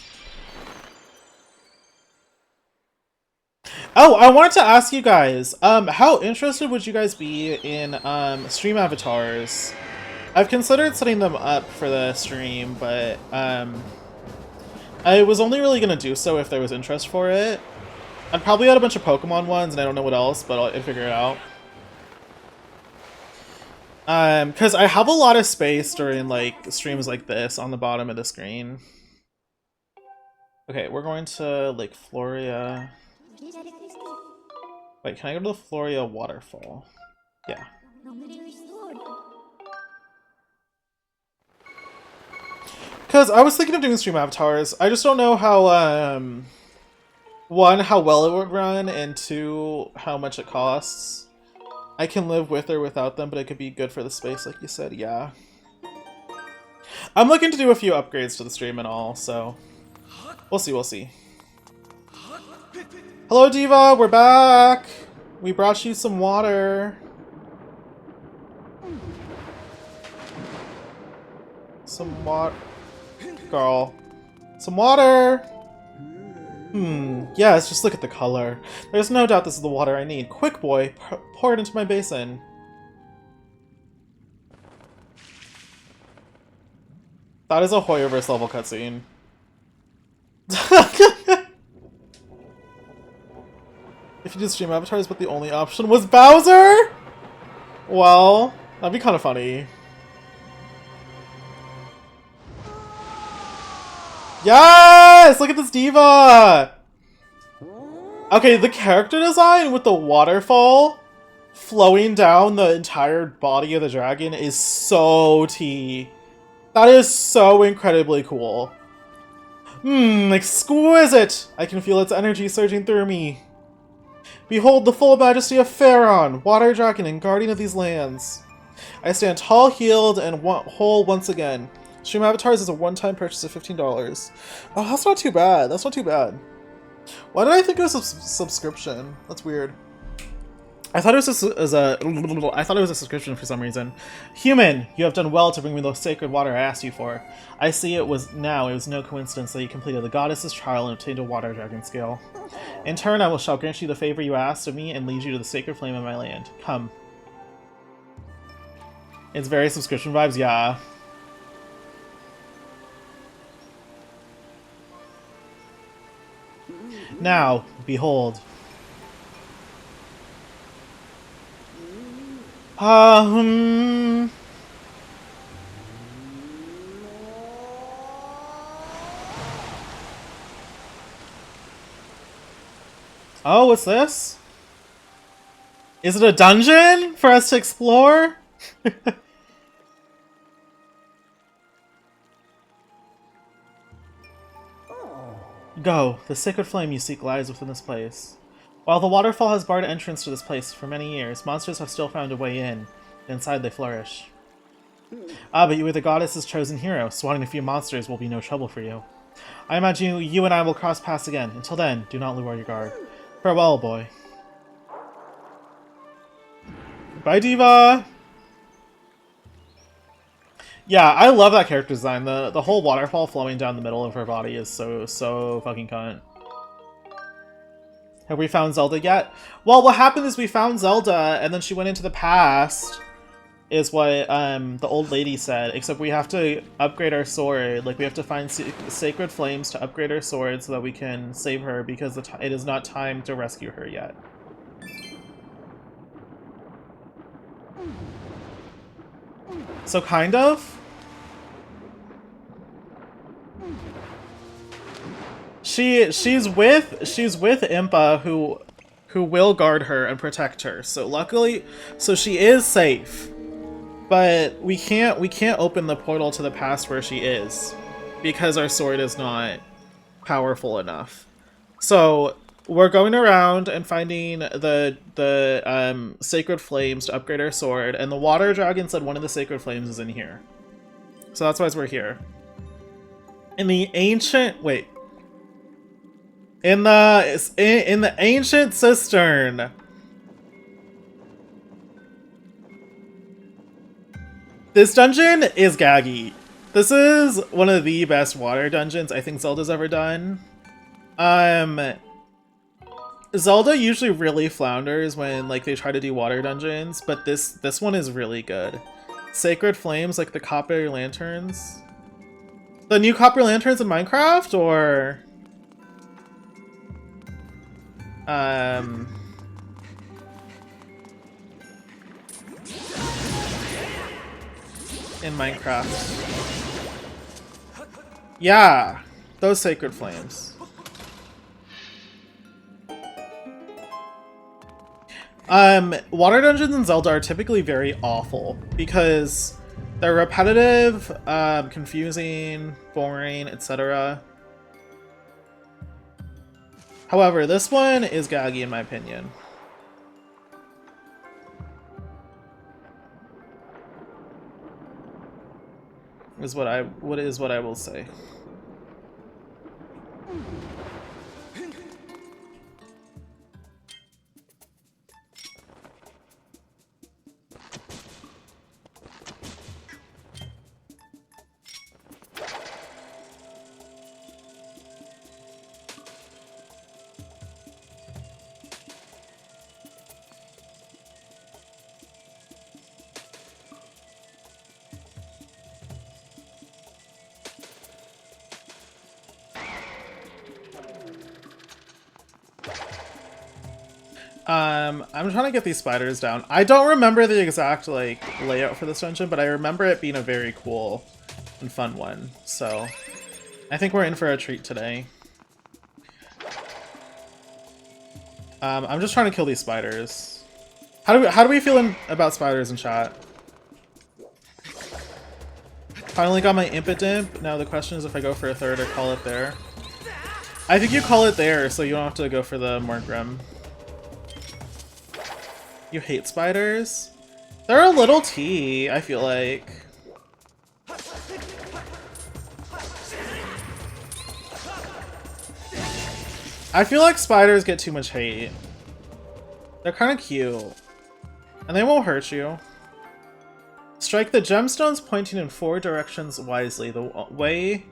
[SPEAKER 1] Oh, I wanted to ask you guys, how interested would you guys be in stream avatars? I've considered setting them up for the stream, but I was only really gonna do so if there was interest for it. I'd probably add a bunch of Pokemon ones, and I don't know what else, but I'll figure it out. Because I have a lot of space during, like, streams like this on the bottom of the screen. Okay, we're going to Lake Floria. Wait, can I go to the Floria waterfall? Yeah. Because I was thinking of doing stream avatars. I just don't know how, one, how well it would run, and two, how much it costs. I can live with or without them, but it could be good for the space, like you said, yeah. I'm looking to do a few upgrades to the stream and all, so... We'll see, we'll see. Hello, Diva! We're back! We brought you some water. Some water... Girl. Some water! Yes, just look at the color. There's no doubt this is the water I need. Quick, boy, pour it into my basin. That is a Hoyoverse level cutscene. If you did stream avatars, but the only option was Bowser? Well, that'd be kind of funny. Yes! Look at this diva! Okay, the character design with the waterfall flowing down the entire body of the dragon is so tea. That is so incredibly cool. Exquisite! I can feel its energy surging through me. Behold the full majesty of Pharaon, water dragon and guardian of these lands. I stand tall, healed, and whole once again. Stream avatars is a one-time purchase of $15. Oh, that's not too bad. That's not too bad. Why did I think it was a subscription? That's weird. I thought it was I thought it was a subscription for some reason. Human, you have done well to bring me the sacred water I asked you for. I see it was no coincidence that you completed the goddess's trial and obtained a water dragon scale. In turn, I shall grant you the favor you asked of me and lead you to the sacred flame of my land. Come. It's very subscription vibes, yeah. Now, behold. Oh, what's this? Is it a dungeon for us to explore? Go. The sacred flame you seek lies within this place. While the waterfall has barred entrance to this place for many years, monsters have still found a way in. Inside they flourish. Ah, but you are the goddess's chosen hero. Swatting a few monsters will be no trouble for you. I imagine you and I will cross paths again. Until then, do not lower your guard. Farewell, boy. Bye, Diva! Yeah, I love that character design. The whole waterfall flowing down the middle of her body is so fucking cunt. Have we found Zelda yet? Well, what happened is we found Zelda, and then she went into the past, is what the old lady said, except we have to upgrade our sword. Like, we have to find sacred flames to upgrade our sword so that we can save her, because it is not time to rescue her yet. So, kind of? She's with Impa, who will guard her and protect her. So luckily, she is safe. But we can't open the portal to the past where she is, because our sword is not powerful enough. So we're going around and finding the sacred flames to upgrade our sword, and the water dragon said one of the sacred flames is in here. So that's why we're here. In the ancient in the ancient cistern. This dungeon is gaggy. This is one of the best water dungeons I think Zelda's ever done. Zelda usually really flounders when like they try to do water dungeons, but this one is really good. Sacred flames, like the copper lanterns. The new copper lanterns in Minecraft, or in Minecraft. Yeah, those sacred flames. Water dungeons in Zelda are typically very awful because they're repetitive, confusing, boring, etc. However, this one is gaggy in my opinion. Is what I will say. I'm trying to get these spiders down. I don't remember the exact like layout for this dungeon, but I remember it being a very cool and fun one. So I think we're in for a treat today. I'm just trying to kill these spiders. How do we feel about spiders in chat? Finally got my impidimp. Now the question is if I go for a third or call it there. I think you call it there, so you don't have to go for the more grim. You hate spiders? They're a little tea, I feel like. I feel like spiders get too much hate. They're kind of cute. And they won't hurt you. Strike the gemstones pointing in 4 directions wisely. The way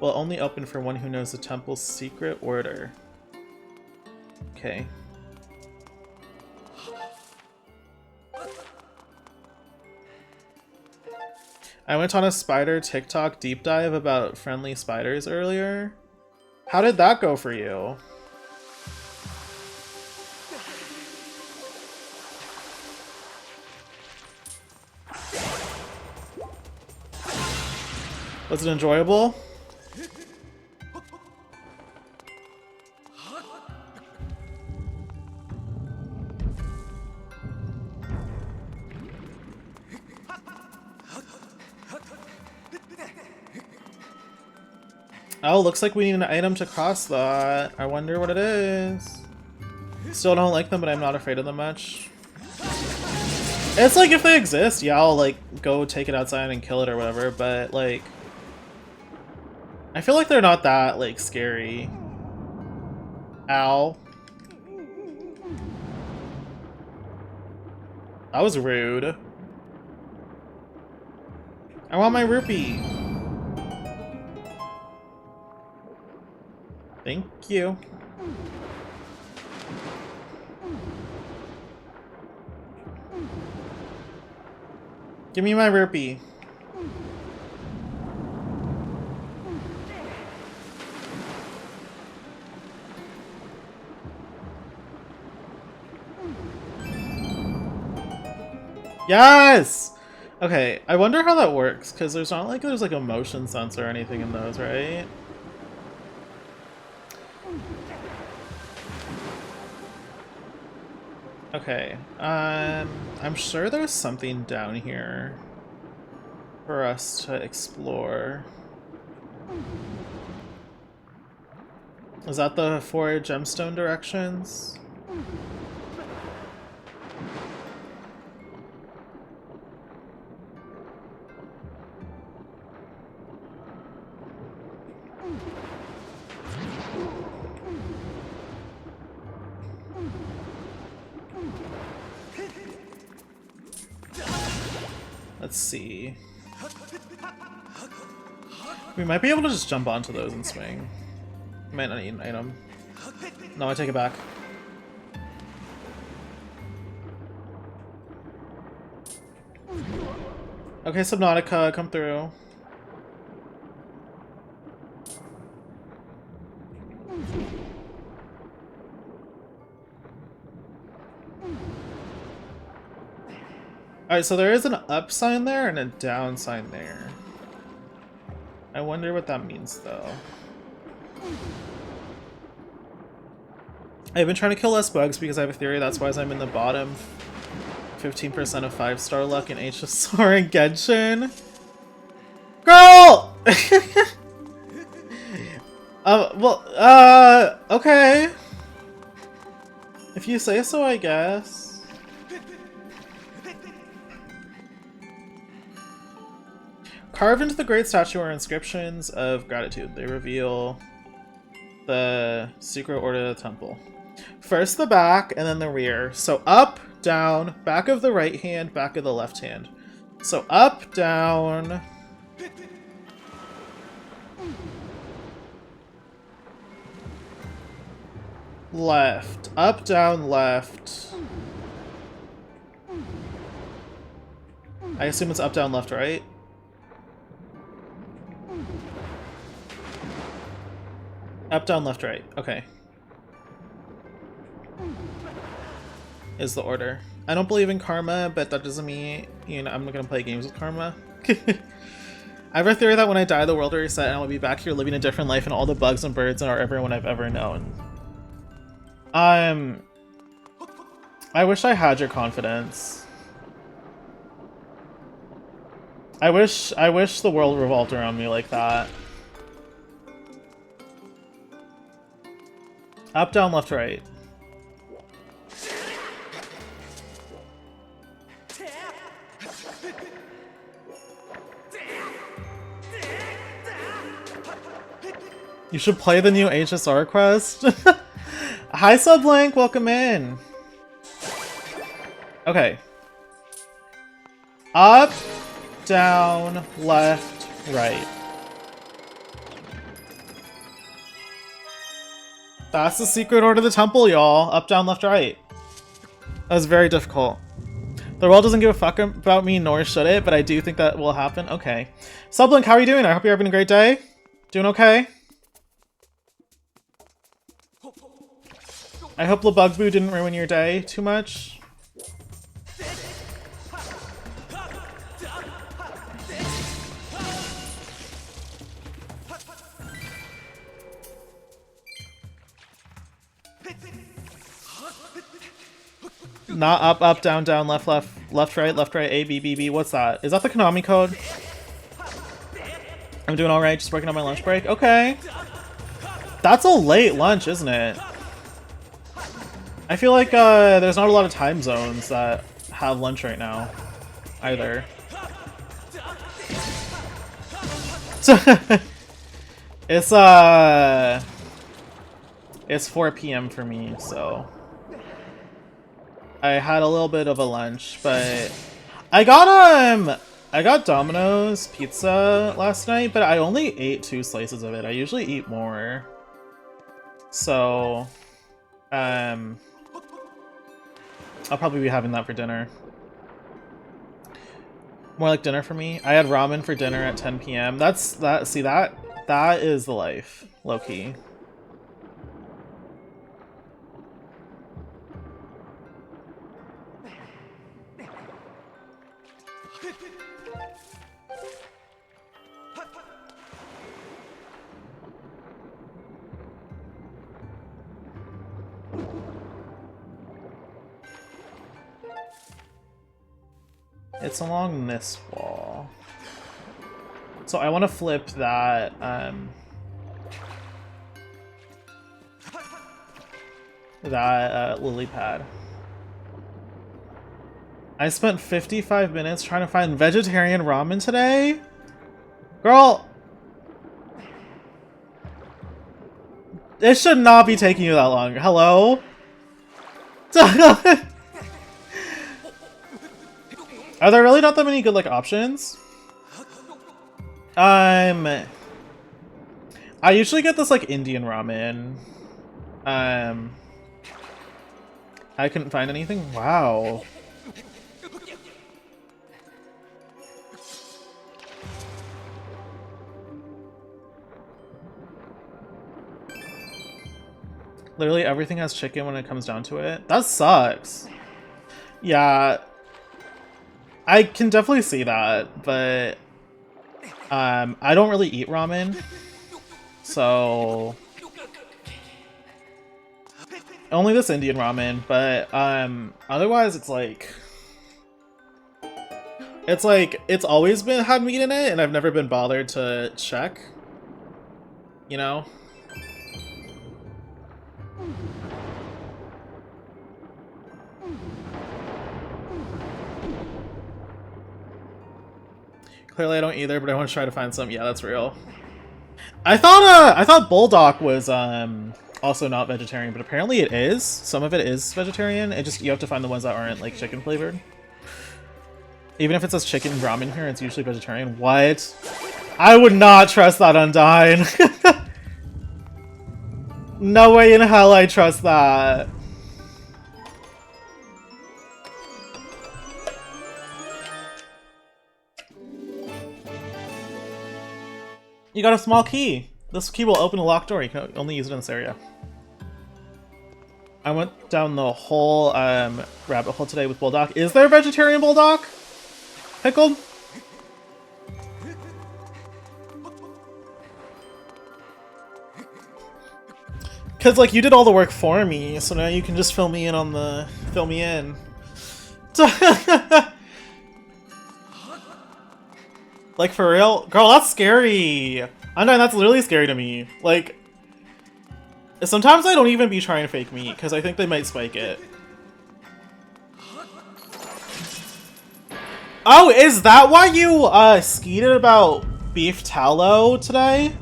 [SPEAKER 1] will only open for one who knows the temple's secret order. Okay. I went on a spider TikTok deep dive about friendly spiders earlier. How did that go for you? Was it enjoyable? Oh, looks like we need an item to cross that. I wonder what it is. Still don't like them, but I'm not afraid of them much. It's like if they exist, yeah, I'll like go take it outside and kill it or whatever, but like I feel like they're not that like scary. Ow. That was rude. I want my rupee. Thank you. Give me my rupee. Yes! Okay, I wonder how that works, because there's not like there's like a motion sensor or anything in those, right? Okay, I'm sure there's something down here for us to explore. Is that the 4 gemstone directions? Let's see. We might be able to just jump onto those and swing. Might not need an item. No, I take it back. Okay, Subnautica, come through. Alright, so there is an up sign there and a down sign there. I wonder what that means, though. I've been trying to kill less bugs because I have a theory that's why I'm in the bottom 15% of 5-star luck in HSR and Genshin. Girl! Okay. If you say so, I guess. Carved into the great statue are inscriptions of gratitude. They reveal the secret order of the temple. First the back, and then the rear. So up, down, back of the right hand, back of the left hand. So up, down. Left. Up, down, left. I assume it's up, down, left, right? Up, down, left, right. Okay. Is the order. I don't believe in karma, but that doesn't mean, you know, I'm not gonna play games with karma. I have a theory that when I die, the world will reset and I'll be back here living a different life and all the bugs and birds are everyone I've ever known. I wish I had your confidence. I wish the world revolved around me like that. Up, down, left, right. You should play the new HSR quest. Hi, Sublink. Welcome in. Okay. Up, down, left, right. That's the secret order of the temple, y'all. Up, down, left, right. That was very difficult. The world doesn't give a fuck about me, nor should it, but I do think that will happen. Okay. Sublink, how are you doing? I hope you're having a great day. Doing okay? I hope the Bugboo didn't ruin your day too much. Not up, up, down, down, left, left, left, right, A, B, B, B. What's that? Is that the Konami code? I'm doing alright, just working on my lunch break. Okay. That's a late lunch, isn't it? I feel like there's not a lot of time zones that have lunch right now, either. It's 4 p.m. for me, so I had a little bit of a lunch, but I got Domino's pizza last night, but I only ate 2 slices of it. I usually eat more. So, I'll probably be having that for dinner. More like dinner for me. I had ramen for dinner at 10 p.m. That is the life, low-key. It's along this wall. So I want to flip that, lily pad. I spent 55 minutes trying to find vegetarian ramen today? Girl! It should not be taking you that long. Hello? Are there really not that many good, like, options? I usually get this, like, Indian ramen. I couldn't find anything? Wow. Literally everything has chicken when it comes down to it. That sucks. Yeah. I can definitely see that, but I don't really eat ramen, so only this Indian ramen, but otherwise it's always been had meat in it, and I've never been bothered to check, you know? Clearly I don't either, but I want to try to find some. Yeah, that's real. I thought Bulldog was also not vegetarian, but apparently it is. Some of it is vegetarian. It just, you have to find the ones that aren't like chicken flavored. Even if it says chicken ramen here, it's usually vegetarian. What? I would not trust that Undyne. No way in hell I trust that. You got a small key. This key will open a locked door. You can only use it in this area. I went down the whole rabbit hole today with Bulldog. Is there a vegetarian Bulldog? Pickled? Cause like you did all the work for me, so now you can just fill me in on the fill me in. Like, for real? Girl, that's scary! Undyne, that's literally scary to me. Like, sometimes I don't even be trying to fake meat, because I think they might spike it. Oh, is that why you, skeeted about beef tallow today?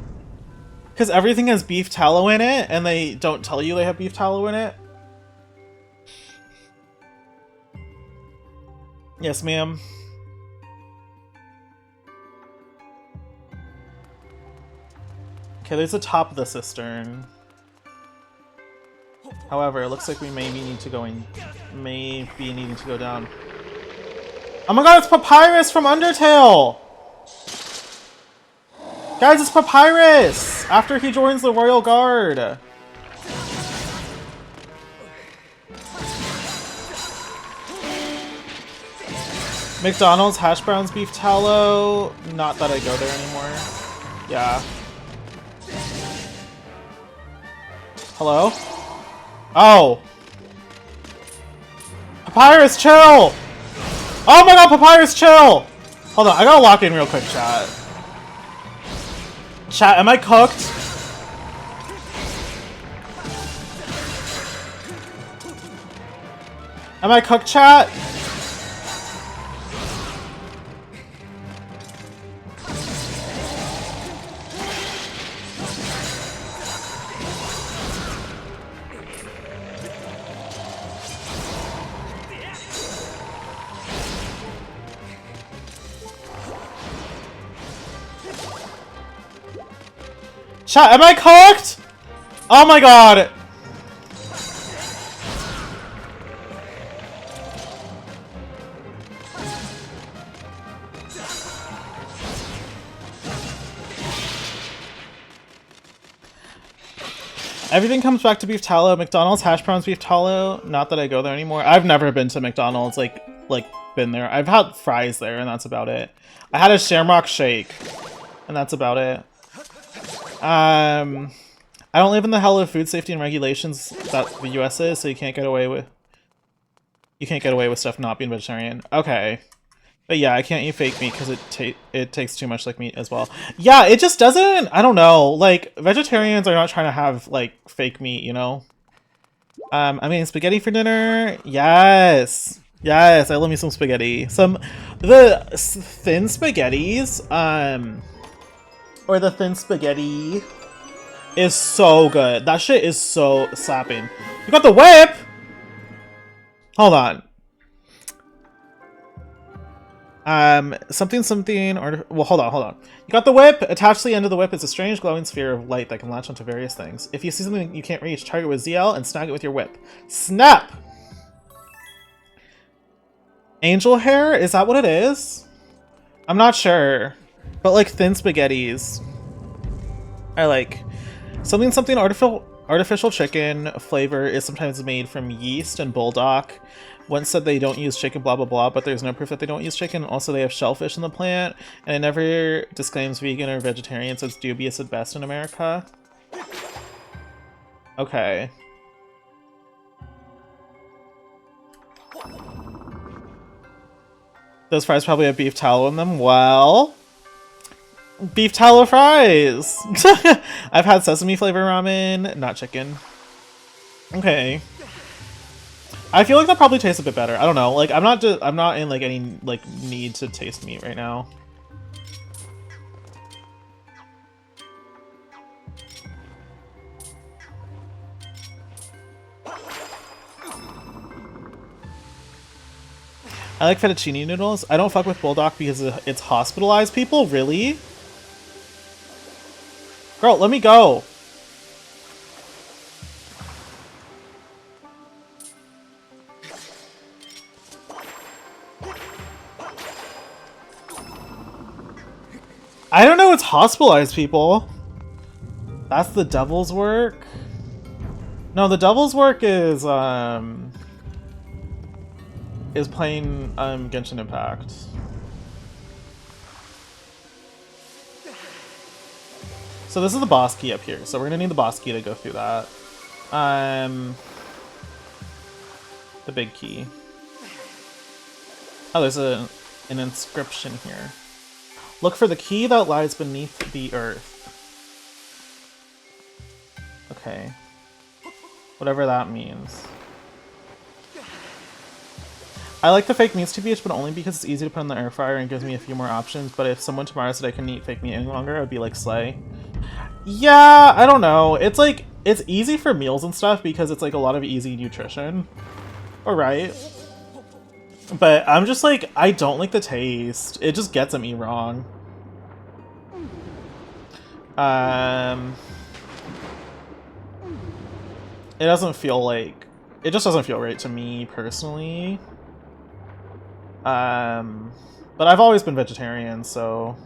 [SPEAKER 1] Because everything has beef tallow in it, and they don't tell you they have beef tallow in it. Yes, ma'am. Okay, there's the top of the cistern. However, it looks like we maybe need to go in. Maybe needing to go down. Oh my god, it's Papyrus from Undertale! Guys, it's Papyrus! After he joins the Royal Guard. McDonald's hash browns beef tallow. Not that I go there anymore. Yeah. Hello? Oh. Papyrus, chill! Oh my god, Papyrus, chill! Hold on, I gotta lock in real quick, chat. Chat, am I cooked? Am I cooked, chat? Chat, am I cooked? Oh my god! Everything comes back to beef tallow. McDonald's hash browns beef tallow. Not that I go there anymore. I've never been to McDonald's, like been there. I've had fries there, and that's about it. I had a Shamrock Shake, and that's about it. I don't live in the hell of food safety and regulations that the US is, so you can't get away with stuff not being vegetarian. Okay. But yeah, I can't eat fake meat because it takes too much like meat as well. Yeah, it just doesn't, I don't know, like vegetarians are not trying to have like fake meat, you know? I mean spaghetti for dinner. Yes. Yes, I love me some spaghetti. The thin spaghettis, or the thin spaghetti is so good. That shit is so slapping. You got the whip? Hold on. Something, or, well, hold on. You got the whip. Attached to the end of the whip is a strange glowing sphere of light that can latch onto various things. If you see something you can't reach, target with ZL and snag it with your whip. Snap! Angel hair? Is that what it is? I'm not sure. But like thin spaghettis. I like. Something artificial chicken flavor is sometimes made from yeast and bulldog. Once said they don't use chicken, blah blah blah, but there's no proof that they don't use chicken. Also, they have shellfish in the plant, and it never disclaims vegan or vegetarian, so it's dubious at best in America. Okay. Those fries probably have beef tallow in them. Well, beef tallow fries! I've had sesame flavor ramen, not chicken. Okay. I feel like that probably tastes a bit better. I don't know. Like, I'm not in like any like need to taste meat right now. I like fettuccine noodles. I don't fuck with bulldog because it's hospitalized people. Really? Girl, let me go. I don't know, it's hospitalized people. That's the devil's work? No, the devil's work is playing Genshin Impact. So this is the boss key up here, so we're gonna need the boss key to go through that. The big key. Oh, there's an inscription here. Look for the key that lies beneath the earth. Okay. Whatever that means. I like the fake meats TBH, but only because it's easy to put in the air fryer and gives me a few more options. But if someone tomorrow said I couldn't eat fake meat any longer, I'd be like, slay. Yeah, I don't know. It's like, it's easy for meals and stuff because it's like a lot of easy nutrition. Alright. But I'm just like, I don't like the taste. It just gets at me wrong. It doesn't feel like, it just doesn't feel right to me personally. But I've always been vegetarian, so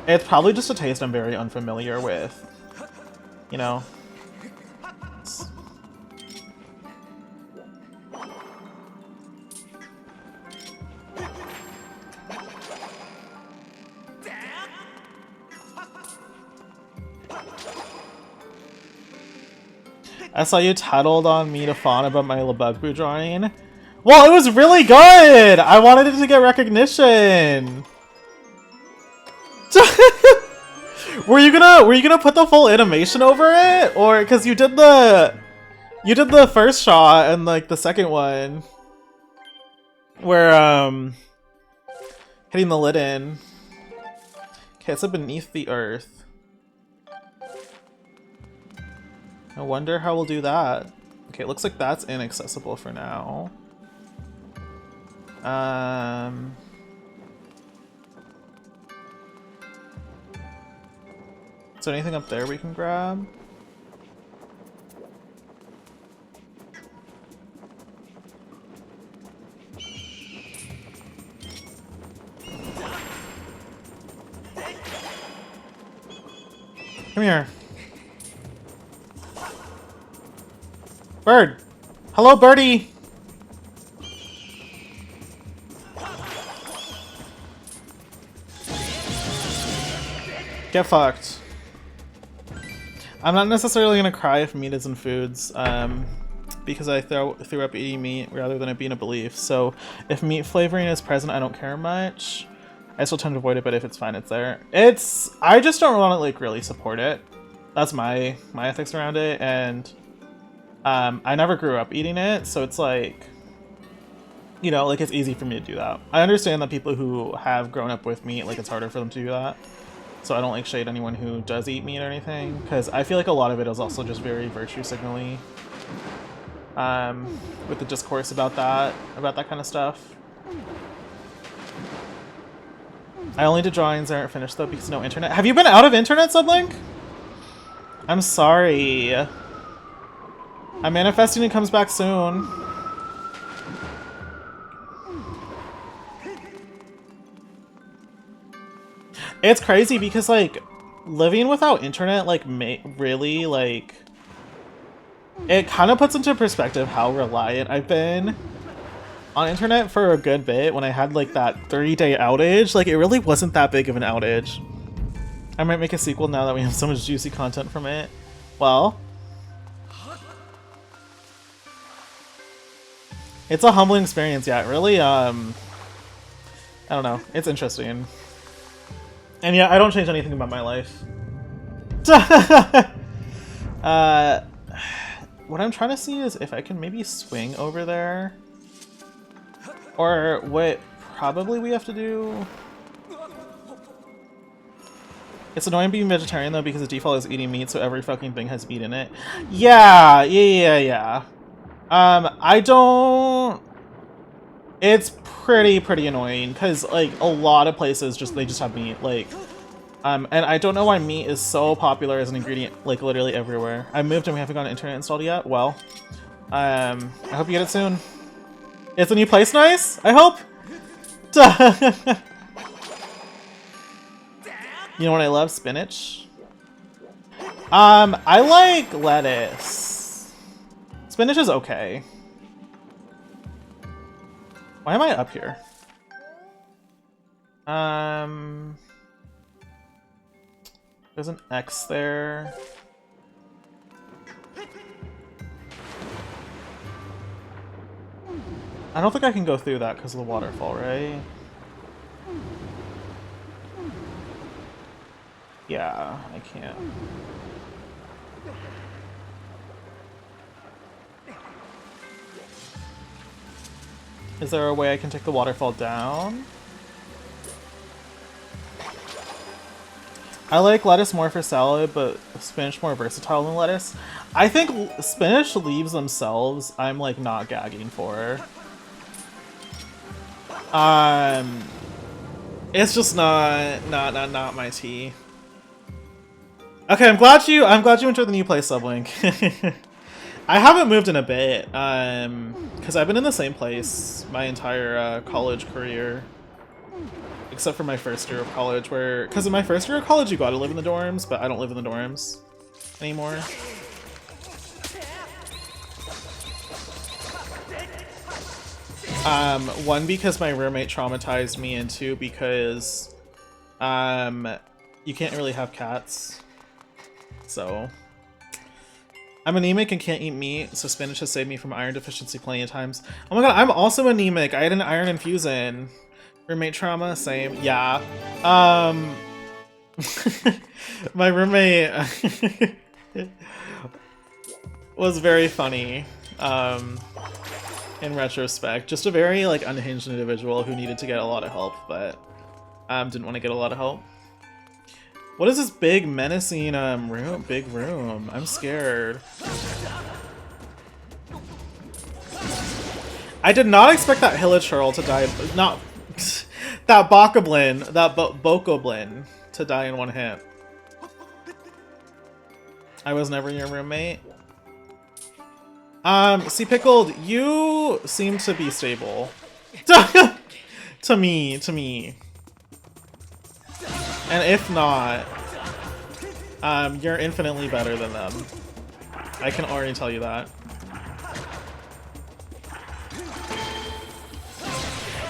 [SPEAKER 1] it's probably just a taste I'm very unfamiliar with, you know? I saw you tattled on me to fawn about my Lebugbu drawing. Well, it was really good! I wanted it to get recognition! Were you gonna put the full animation over it? Or, cause you did the first shot and like the second one. Where, hitting the lid in. Okay, it's beneath the earth. I wonder how we'll do that. Okay, it looks like that's inaccessible for now. Is there anything up there we can grab? Come here. Bird! Hello, birdie! Get fucked. I'm not necessarily gonna cry if meat isn't foods, because I threw up eating meat rather than it being a belief. So if meat flavoring is present, I don't care much. I still tend to avoid it, but if it's fine, it's there. I just don't want to like really support it. That's my ethics around it, and I never grew up eating it, so it's like, you know, like it's easy for me to do that. I understand that people who have grown up with meat, like it's harder for them to do that. So I don't like shade anyone who does eat meat or anything, because I feel like a lot of it is also just very virtue signaling. With the discourse about that kind of stuff. I only did drawings that aren't finished though because no internet. Have you been out of internet, Sublink? I'm sorry. I'm manifesting it comes back soon. It's crazy because like living without internet like really like it kind of puts into perspective how reliant I've been on internet for a good bit. When I had like that 30-day outage, like it really wasn't that big of an outage. I might make a sequel now that we have so much juicy content from it. Well, it's a humbling experience. Yeah, it really I don't know, it's interesting. And yeah, I don't change anything about my life. What I'm trying to see is if I can maybe swing over there. Or what probably we have to do... It's annoying being vegetarian though because the default is eating meat, so every fucking thing has meat in it. Yeah. I don't... It's pretty annoying because like a lot of places they just have meat, like and I don't know why meat is so popular as an ingredient like literally everywhere. I moved and we haven't gotten internet installed yet. Well, I hope you get it soon. Is the new place nice? I hope. You know what I love? Spinach. I like lettuce. Spinach is okay. Why am I up here? There's an X there. I don't think I can go through that because of the waterfall, right? Yeah, I can't. Is there a way I can take the waterfall down? I like lettuce more for salad, but spinach more versatile than lettuce. I think spinach leaves themselves, I'm like not gagging for. It's just not my tea. Okay, I'm glad you enjoyed the new place, Sublink. I haven't moved in a bit, because I've been in the same place my entire college career. Except for my first year of college, because in my first year of college you gotta live in the dorms, but I don't live in the dorms anymore. One, because my roommate traumatized me, and two, because you can't really have cats. So I'm anemic and can't eat meat, so spinach has saved me from iron deficiency plenty of times. Oh my god, I'm also anemic. I had an iron infusion. Roommate trauma, same. Yeah. My roommate was very funny. In retrospect, just a very like unhinged individual who needed to get a lot of help, but didn't want to get a lot of help. What is this big menacing room? Big room. I'm scared. I did not expect that Hilichurl to die. Not that Bokoblin, that Bokoblin to die in one hit. I was never your roommate. See, Pickled, you seem to be stable. to me. And if not, you're infinitely better than them. I can already tell you that.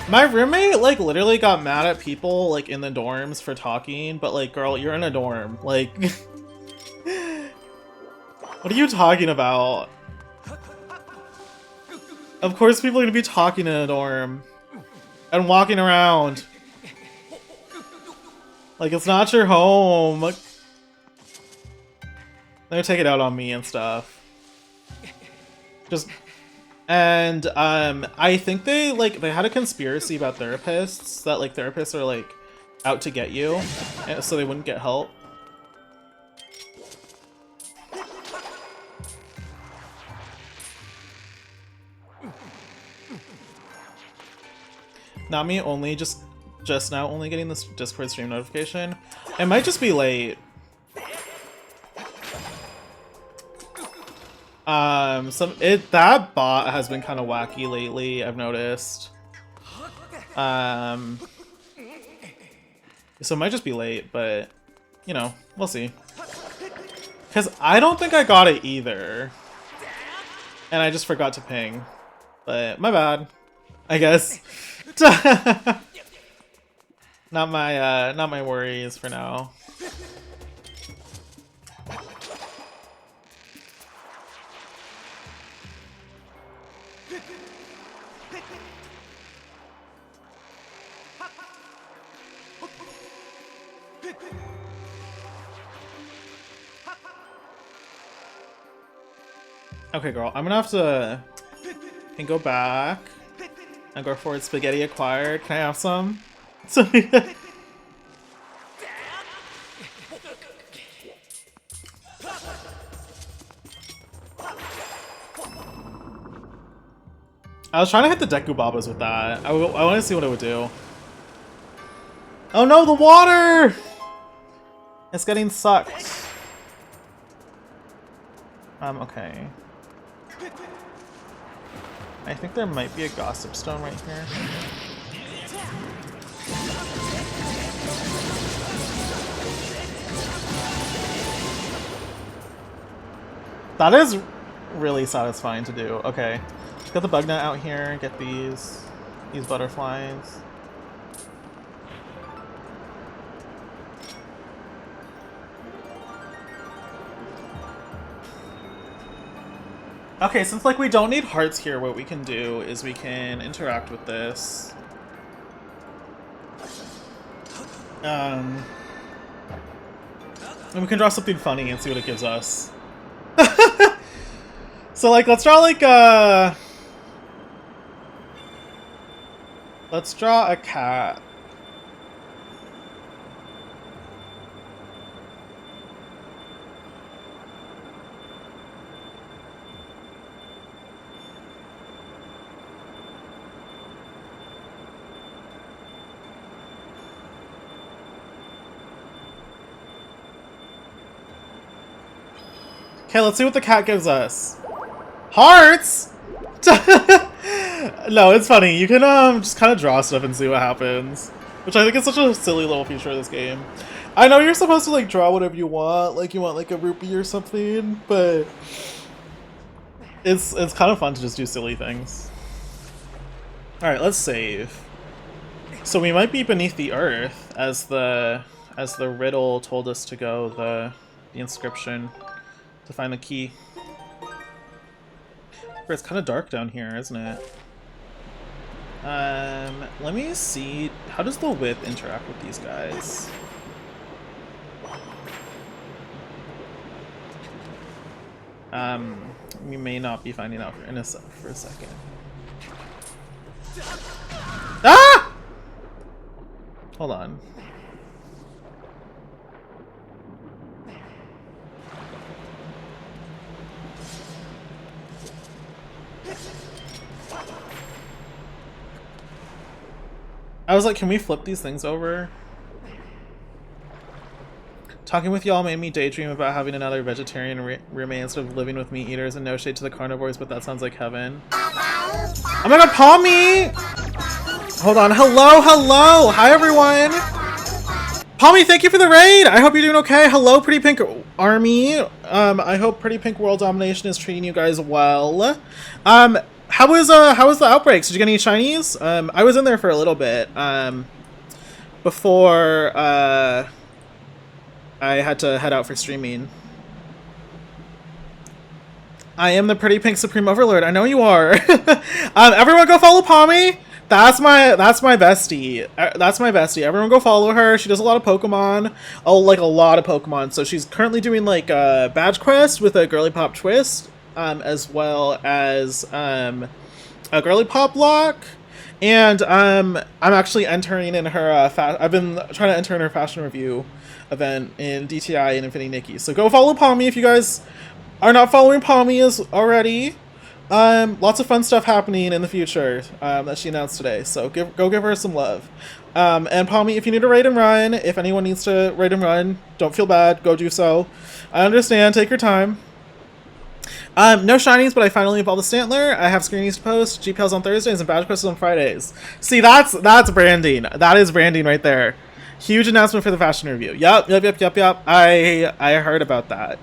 [SPEAKER 1] My roommate, like, literally got mad at people, like, in the dorms for talking, but, like, girl, you're in a dorm. Like, what are you talking about? Of course people are gonna be talking in a dorm. And walking around. Like, it's not your home. They're taking it out on me and stuff. Just... And, I think they had a conspiracy about therapists, that, like, therapists are, like, out to get you, so they wouldn't get help. Not me, only just now only getting this Discord stream notification. It might just be late. That bot has been kind of wacky lately, I've noticed. So it might just be late, but, you know, we'll see. Because I don't think I got it either. And I just forgot to ping. But, my bad, I guess. Not my worries for now. Okay, girl, I'm gonna have to go back and go forward. Spaghetti acquired. Can I have some? I was trying to hit the Deku Babas with that. I want to see what it would do. Oh no, the water! It's getting sucked. Okay. I think there might be a Gossip Stone right here. That is really satisfying to do. Okay. Got the bug net out here, get these butterflies. Okay, since like we don't need hearts here, what we can do is we can interact with this. And we can draw something funny and see what it gives us. So like, let's draw like let's draw a cat. Okay, let's see what the cat gives us. Hearts? No, it's funny. You can just kind of draw stuff and see what happens. Which I think is such a silly little feature of this game. I know you're supposed to like draw whatever you want, like you want like a rupee or something, but it's kind of fun to just do silly things. Alright, let's save. So we might be beneath the earth as the riddle told us to go, the inscription. To find the key. It's kind of dark down here, isn't it? Let me see. How does the whip interact with these guys? We may not be finding out for a second. Ah! Hold on. I was like, can we flip these things over? Talking with y'all made me daydream about having another vegetarian roommate instead of living with meat eaters, and no shade to the carnivores, but that sounds like heaven. Oh my god, Palmy! Hold on, hello! Hi everyone! Palmy, thank you for the raid! I hope you're doing okay. Hello, Pretty Pink Army. I hope Pretty Pink World Domination is treating you guys well. How was the outbreaks? Did you get any shinies? I was in there for a little bit. Before I had to head out for streaming. I am the Pretty Pink Supreme Overlord. I know you are. Everyone go follow Palmy. That's my bestie. That's my bestie. Everyone go follow her. She does a lot of Pokemon. Oh, like a lot of Pokemon. So she's currently doing like a badge quest with a girly pop twist. As well as a girly pop block, and I'm actually entering in her I've been trying to enter in her fashion review event in DTI and Infinity Nikki. So go follow Palmy if you guys are not following Palmy as already. Lots of fun stuff happening in the future that she announced today. So go give her some love. And Palmy, if you need to raid and run, if anyone needs to raid and run, don't feel bad. Go do so. I understand. Take your time. No shinies, but I finally evolved the Stantler. I have screenies to post, GPLs on Thursdays, and badge quests on Fridays. See, that's branding. That is branding right there. Huge announcement for the fashion review. Yep. I heard about that.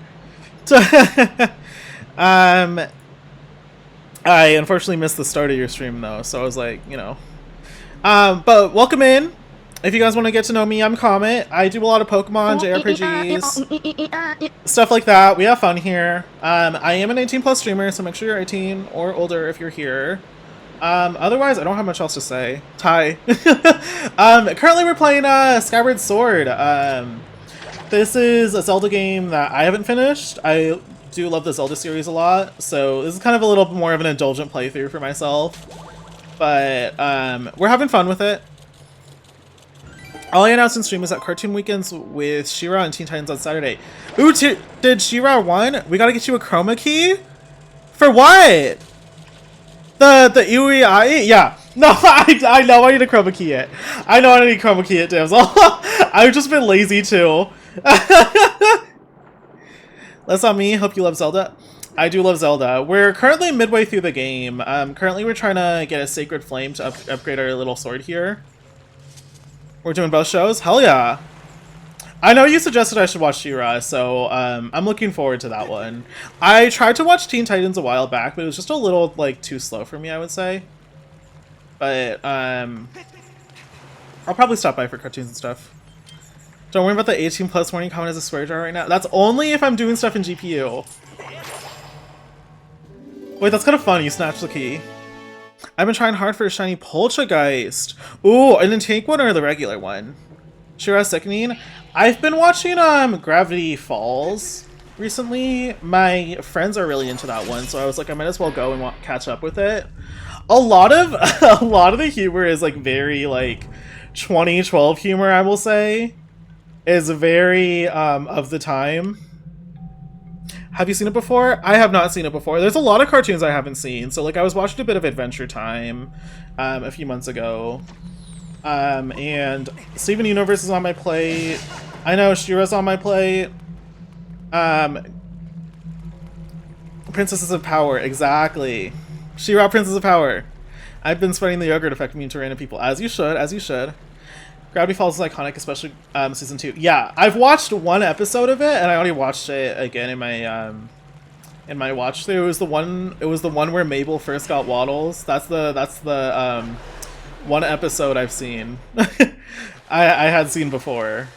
[SPEAKER 1] I unfortunately missed the start of your stream though, so I was like, you know. But welcome in. If you guys want to get to know me, I'm Comet. I do a lot of Pokemon, JRPGs, stuff like that. We have fun here. I am an 18+ streamer, so make sure you're 18 or older if you're here. Otherwise, I don't have much else to say. Ty. Currently we're playing Skyward Sword. This is a Zelda game that I haven't finished. I do love the Zelda series a lot, so this is kind of a little more of an indulgent playthrough for myself. But we're having fun with it. All I announced in stream is that Cartoon Weekends with She-Ra and Teen Titans on Saturday. Ooh, did She-Ra won? We gotta get you a chroma key? For what? The UEI? Yeah. No, I know I need to chroma key it. I know I need to chroma key it, Damsel. I've just been lazy too. That's not me. Hope you love Zelda. I do love Zelda. We're currently midway through the game. Currently we're trying to get a Sacred Flame to upgrade our little sword here. We're doing both shows? Hell yeah. I know you suggested I should watch She-Ra, so I'm looking forward to that one. I tried to watch Teen Titans a while back, but it was just a little like too slow for me, I would say. But I'll probably stop by for cartoons and stuff. Don't worry about the 18+ warning comment as a swear jar right now. That's only if I'm doing stuff in GPU. Wait, that's kind of fun. You snatched the key. I've been trying hard for a shiny Poltergeist. Ooh, an intake one or the regular one? She-Ra sickening. I've been watching Gravity Falls recently. My friends are really into that one, so I was like, I might as well go and catch up with it. A lot of the humor is like very like 2012 humor, I will say. Is very of the time. Have you seen it before? I have not seen it before. There's a lot of cartoons I haven't seen. So like I was watching a bit of Adventure Time a few months ago. And Steven Universe is on my plate. I know She-Ra's on my plate. Princesses of Power, exactly. She-Ra, Princess of Power. I've been spreading the yogurt effect immune to random people, as you should, as you should. Gravity Falls is iconic, especially season 2. Yeah, I've watched one episode of it, and I already watched it again in my watch through. It was the one where Mabel first got Waddles. That's the one episode I've seen. I had seen before.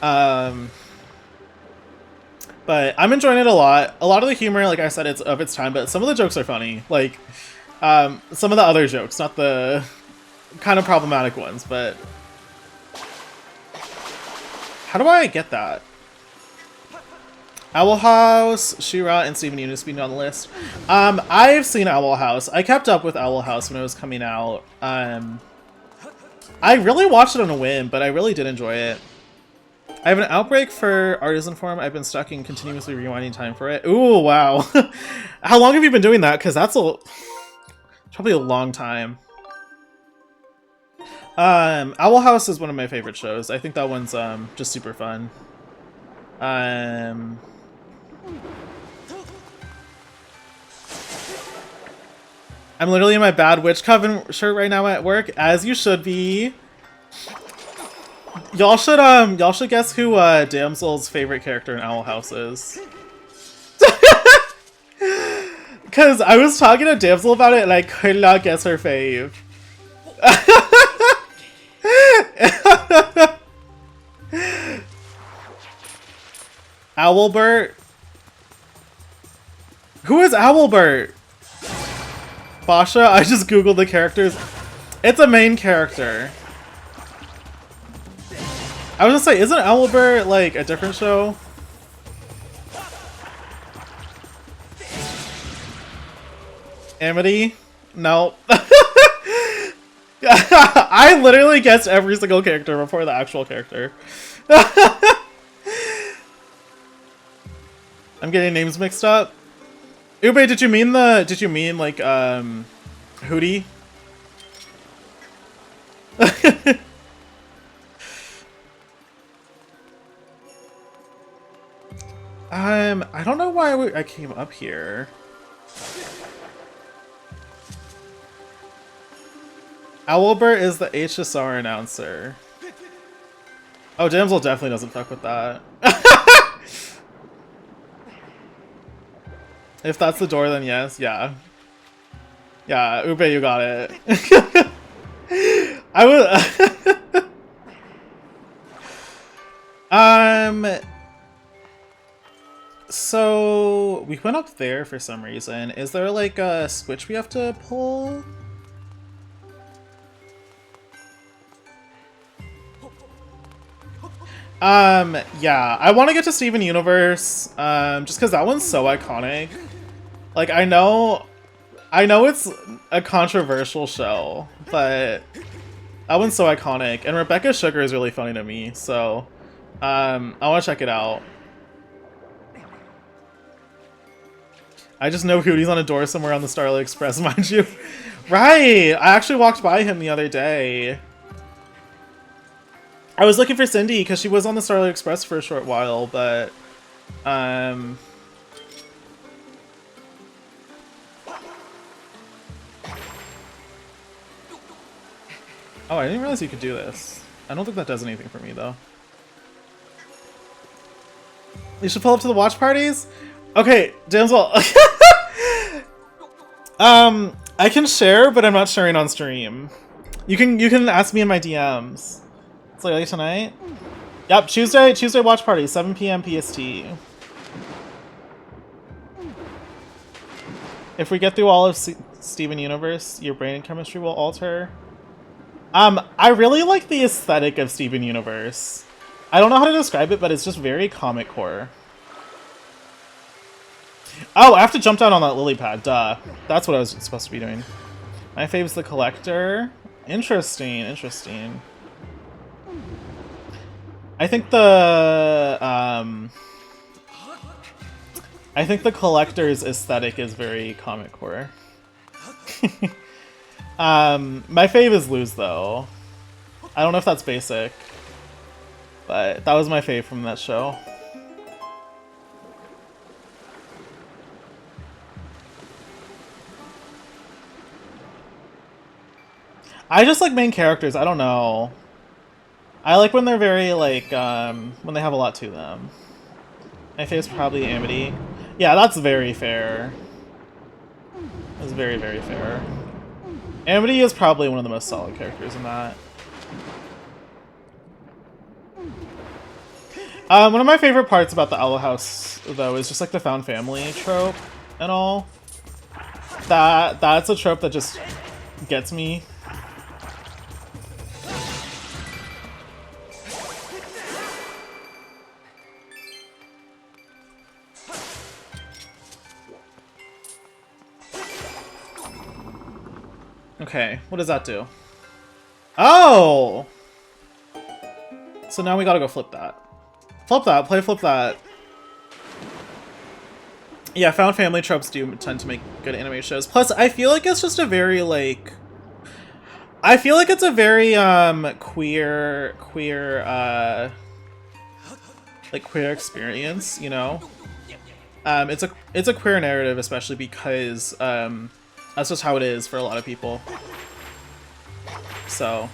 [SPEAKER 1] But I'm enjoying it a lot. A lot of the humor, like I said, it's of its time, but some of the jokes are funny. Like some of the other jokes, not the kind of problematic ones, but how do I get that? Owl House, She-Ra, and Steven Universe being on the list. I've seen Owl House. I kept up with Owl House when it was coming out. I really watched it on a whim, but I really did enjoy it. I have an outbreak for Artisan Form. I've been stuck in continuously rewinding time for it. Ooh, wow. How long have you been doing that? Because that's probably a long time. Owl House is one of my favorite shows. I think that one's just super fun. I'm literally in my Bad Witch Coven shirt right now at work, as you should be. Y'all should guess who Damsel's favorite character in Owl House is. Cause I was talking to Damsel about it and I could not guess her fave. Owlbert? Who is Owlbert? Basha? I just googled the characters. It's a main character. I was gonna say, isn't Owlbert like a different show? Amity? No. I literally guessed every single character before the actual character. I'm getting names mixed up. Ube, did you mean like Hootie? I don't know why I came up here. Owlbert is the HSR announcer. Oh, Damsel definitely doesn't fuck with that. If that's the door, then yes. Yeah. Yeah, Ube, you got it. I would... So, we went up there for some reason. Is there like a switch we have to pull? Yeah, I want to get to Steven Universe, just because that one's so iconic. Like, I know it's a controversial show, but that one's so iconic, and Rebecca Sugar is really funny to me, so, I want to check it out. I just know Hootie's on a door somewhere on the Starlight Express, mind you. Right! I actually walked by him the other day. I was looking for Cindy because she was on the Starlight Express for a short while, but oh, I didn't realize you could do this. I don't think that does anything for me though. You should pull up to the watch parties? Okay, Damsel. I can share, but I'm not sharing on stream. You can ask me in my DMs. It's like tonight? Yep, Tuesday watch party, 7 PM PST. If we get through all of Steven Universe, your brain and chemistry will alter. I really like the aesthetic of Steven Universe. I don't know how to describe it, but it's just very comic core. Oh, I have to jump down on that lily pad, duh. That's what I was supposed to be doing. My fave's the Collector. Interesting, interesting. I think the Collector's aesthetic is very comic core. My fave is Luz though. I don't know if that's basic, but that was my fave from that show. I just like main characters. I don't know. I like when they're very like when they have a lot to them. My favorite's probably Amity. Yeah, that's very fair. That's very, very fair. Amity is probably one of the most solid characters in that. One of my favorite parts about the Owl House, though, is just like the found family trope and all. That's a trope that just gets me. Okay, what does that do? Oh! So now we gotta go flip that. Flip that, flip that. Yeah, found family tropes do tend to make good anime shows. Plus, I feel like it's just a very, like... I feel like it's a very, queer experience, you know? It's a queer narrative, especially because, that's just how it is for a lot of people. So.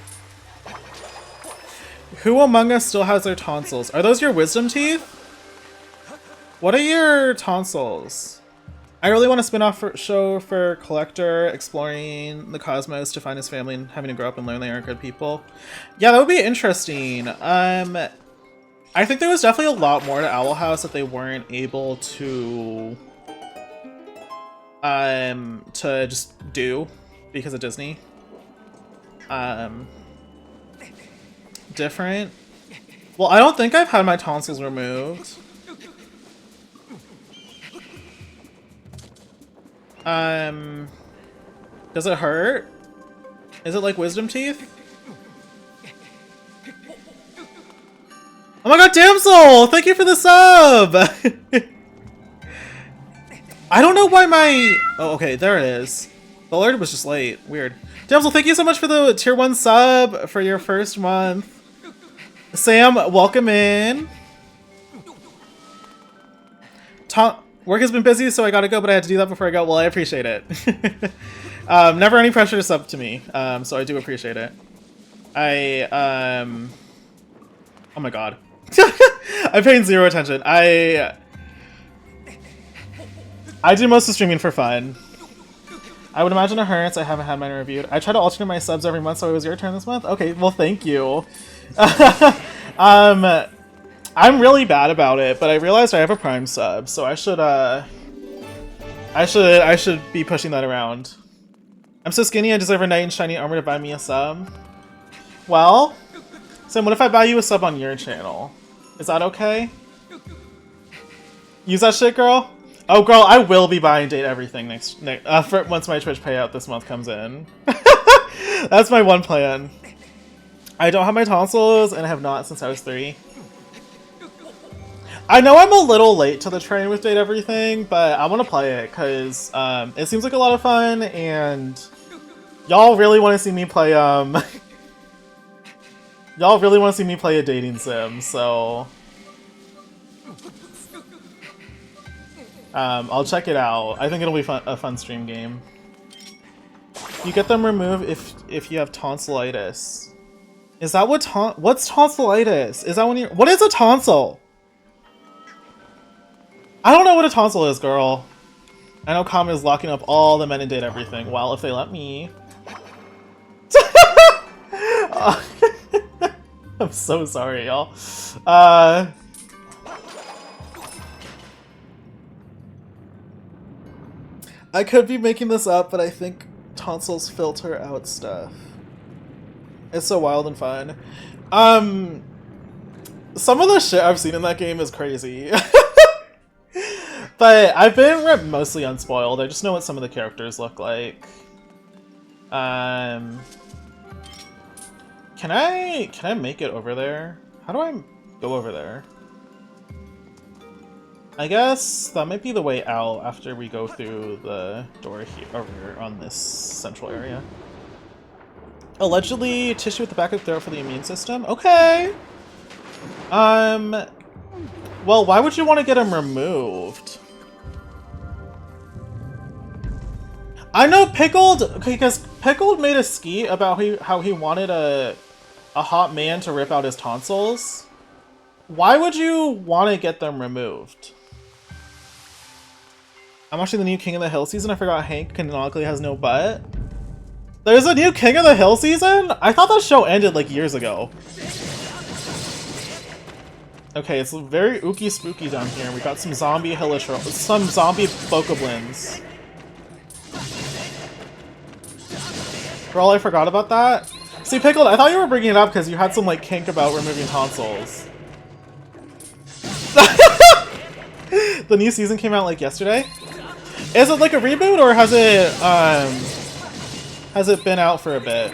[SPEAKER 1] Who among us still has their tonsils? Are those your wisdom teeth? What are your tonsils? I really want a spin-off show for Collector exploring the cosmos to find his family and having to grow up and learn they aren't good people. Yeah, that would be interesting. I think there was definitely a lot more to Owl House that they weren't able to just do because of Disney. Different. Well, I don't think I've had my tonsils removed. Does it hurt? Is it like wisdom teeth? Oh my god, Damsel! Thank you for the sub! I don't know why my... Oh, okay, there it is. The alert was just late. Weird. Damsel, thank you so much for the tier 1 sub for your first month. Sam, welcome in. Work has been busy, so I gotta go, but I had to do that before I go. Well, I appreciate it. Never any pressure to sub to me, so I do appreciate it. Oh my god. I'm paying zero attention. I do most of streaming for fun. I would imagine it hurts. I haven't had mine reviewed. I try to alternate my subs every month, so it was your turn this month? Okay, well, thank you. I'm really bad about it, but I realized I have a Prime sub, so I should be pushing that around. I'm so skinny, I deserve a knight in shiny armor to buy me a sub. Well, Sam, what if I buy you a sub on your channel? Is that okay? Use that shit, girl? Oh, girl, I will be buying Date Everything once my Twitch payout this month comes in. That's my one plan. I don't have my tonsils and have not since I was 3. I know I'm a little late to the train with Date Everything, but I want to play it because it seems like a lot of fun, and y'all really want to see me play y'all really want to see me play a dating sim, so I'll check it out. I think it'll be a fun stream game. You get them removed if you have tonsillitis. Is that what's tonsillitis? Is that when you... What is a tonsil? I don't know what a tonsil is, girl. I know Common is locking up all the men in Date Everything. Well, if they let me. I'm so sorry, y'all. I could be making this up, but I think tonsils filter out stuff. It's so wild and fun. Some of the shit I've seen in that game is crazy. But I've been mostly unspoiled. I just know what some of the characters look like. Can I make it over there? How do I go over there? I guess that might be the way out after we go through the door here over on this central area. Allegedly, tissue at the back of the throat for the immune system? Okay! Well, why would you want to get him removed? I know Pickled, because Pickled made a skeet about how he wanted a hot man to rip out his tonsils. Why would you want to get them removed? I'm watching the new King of the Hill season. I forgot Hank canonically has no butt. There's a new King of the Hill season? I thought that show ended like years ago. Okay, it's very ooky spooky down here. We got some zombie some zombie bokoblins. Girl, I forgot about that. See, Pickled, I thought you were bringing it up because you had some like kink about removing tonsils. The new season came out like yesterday. Is it like a reboot or has it been out for a bit?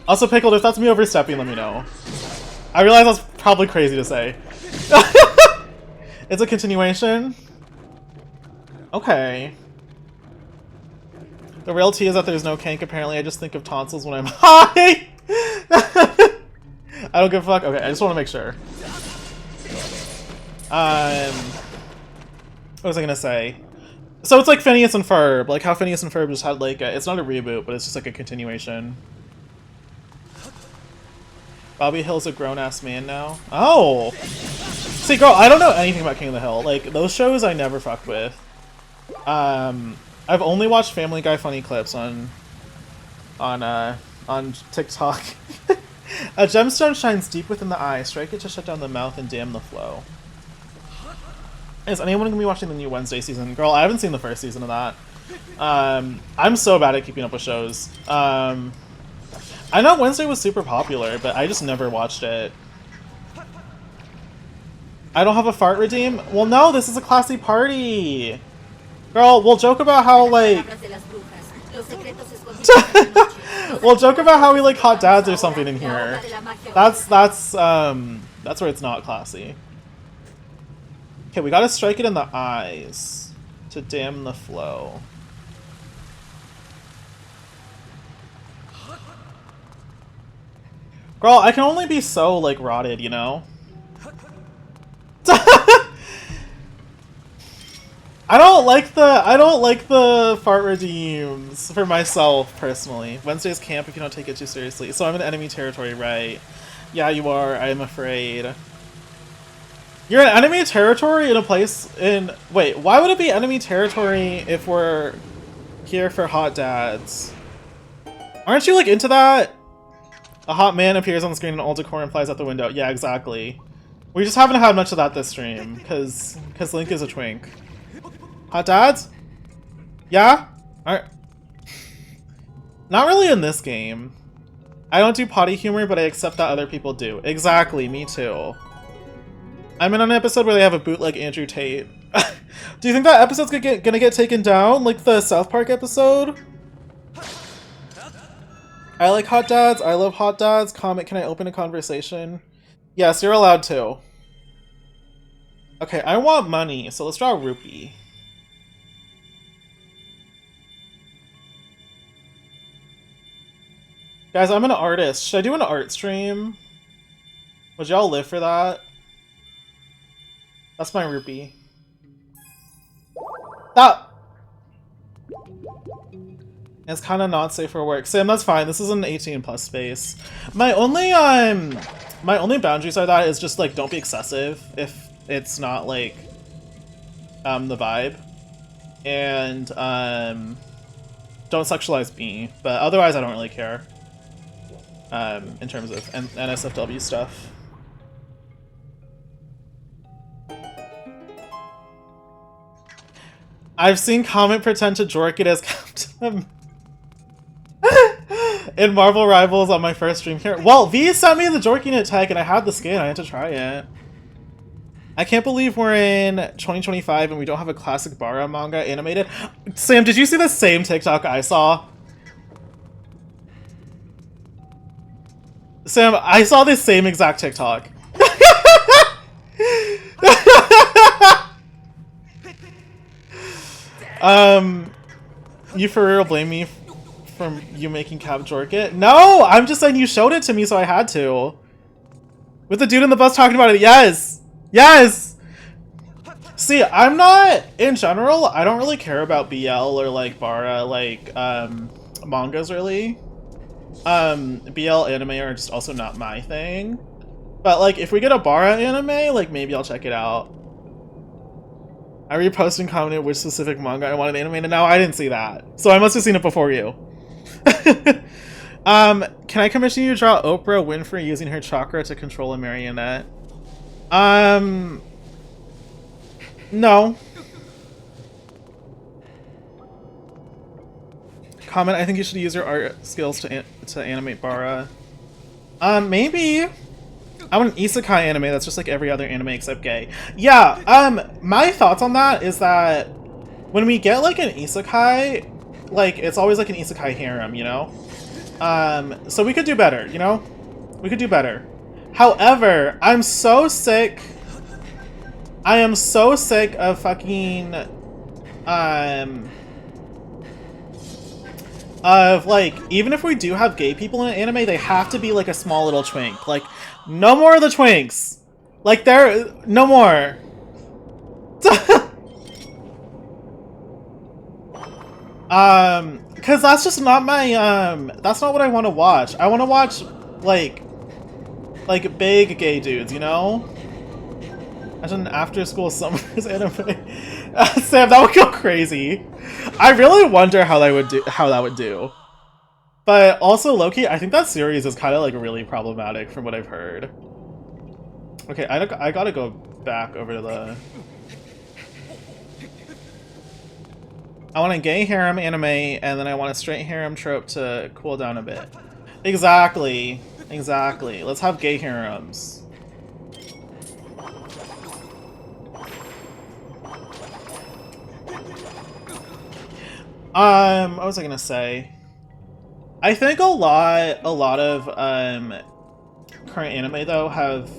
[SPEAKER 1] Also, Pickled, if that's me overstepping, let me know. I realize that's probably crazy to say. It's a continuation? Okay. The real tea is that there's no kink, apparently. I just think of tonsils when I'm high! I don't give a fuck? Okay, I just want to make sure. What was I gonna say? So it's like Phineas and Ferb, like how Phineas and Ferb just had like it's not a reboot, but it's just like a continuation. Bobby Hill's a grown-ass man now. Oh! See, girl, I don't know anything about King of the Hill. Like, those shows I never fucked with. I've only watched Family Guy funny clips on TikTok. A gemstone shines deep within the eye. Strike it to shut down the mouth and dam the flow. Is anyone gonna be watching the new Wednesday season? Girl, I haven't seen the first season of that. I'm so bad at keeping up with shows. I know Wednesday was super popular, but I just never watched it. I don't have a fart redeem? Well, no, this is a classy party! Girl, we'll joke about how, like... we'll joke about how we like hot dads or something in here. That's where it's not classy. Okay, we gotta strike it in the eyes to dam the flow. Girl, I can only be so, like, rotted, you know? I don't like the fart redeems for myself, personally. Wednesday's camp if you don't take it too seriously. So I'm in enemy territory, right? Yeah, you are. I am afraid. You're in enemy territory in a place in... Wait, why would it be enemy territory if we're here for hot dads? Aren't you, like, into that? A hot man appears on the screen and all decor and flies out the window. Yeah, exactly. We just haven't had much of that this stream, because Link is a twink. Hot dads? Yeah? Alright. Not really in this game. I don't do potty humor, but I accept that other people do. Exactly, me too. I'm in an episode where they have a bootleg Andrew Tate. Do you think that episode's gonna get taken down? Like the South Park episode? I like hot dads. I love hot dads. Comment, can I open a conversation? Yes, you're allowed to. Okay, I want money, so let's draw a rupee. Guys, I'm an artist. Should I do an art stream? Would y'all live for that? That's my rupee. That... It's kind of not safe for work. Sam, that's fine. This is an 18+ space. My only boundaries are that is just like don't be excessive if it's not like the vibe, and don't sexualize me. But otherwise, I don't really care. In terms of NSFW stuff. I've seen Comet pretend to jork it as Captain in Marvel Rivals on my first stream here. Well, V sent me the jorking it tag and I had the skin. I had to try it. I can't believe we're in 2025 and we don't have a classic Bara manga animated. Sam, did you see the same TikTok I saw? Sam, I saw this same exact TikTok. You for real blame me from you making Cap jork it? No! I'm just saying you showed it to me, so I had to. With the dude in the bus talking about it, yes! Yes! See, I'm not, in general, I don't really care about BL or like Bara, like mangas really. BL anime are just also not my thing. But like if we get a Bara anime, like maybe I'll check it out. I reposted and commented which specific manga I wanted animated. No, I didn't see that. So I must have seen it before you. Can I commission you to draw Oprah Winfrey using her chakra to control a marionette? No. Comment, I think you should use your art skills to animate Bara. Maybe. I want an isekai anime that's just like every other anime except gay. Yeah, my thoughts on that is that when we get like an isekai, like it's always like an isekai harem, you know? So we could do better, you know? We could do better. However, I'm so sick. I am so sick of fucking, of like, even if we do have gay people in an anime, they have to be like a small little twink. Like, no more of the twinks. Like, no more. Cause that's just not my, that's not what I want to watch. I want to watch, like big gay dudes, you know? Imagine after school summer's anime. Sam, that would go crazy. I really wonder how that would do. But also, low-key, I think that series is kind of like really problematic from what I've heard. Okay, I gotta go back over to the... I want a gay harem anime, and then I want a straight harem trope to cool down a bit. Exactly. Exactly. Let's have gay harems. What was I gonna say? I think a lot of current anime though have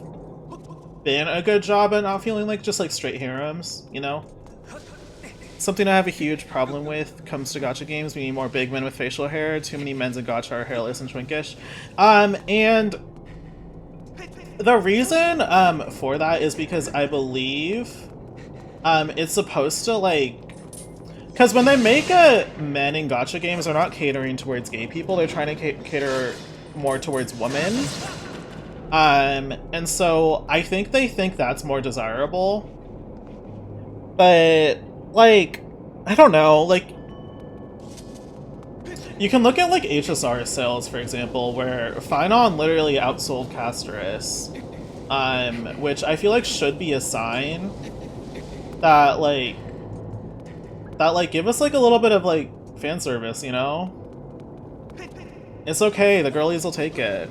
[SPEAKER 1] been a good job at not feeling like just like straight harems, you know? Something I have a huge problem with comes to gacha games. We need more big men with facial hair. Too many men's in gacha are hairless and twinkish. And the reason for that is because I believe it's supposed to like, because when they make men in gacha games, they're not catering towards gay people. They're trying to cater more towards women. And so I think they think that's more desirable. But like, I don't know, like, you can look at like HSR sales, for example, where Finon literally outsold Castris, which I feel like should be a sign that like give us like a little bit of like fan service, you know? It's okay, the girlies will take it.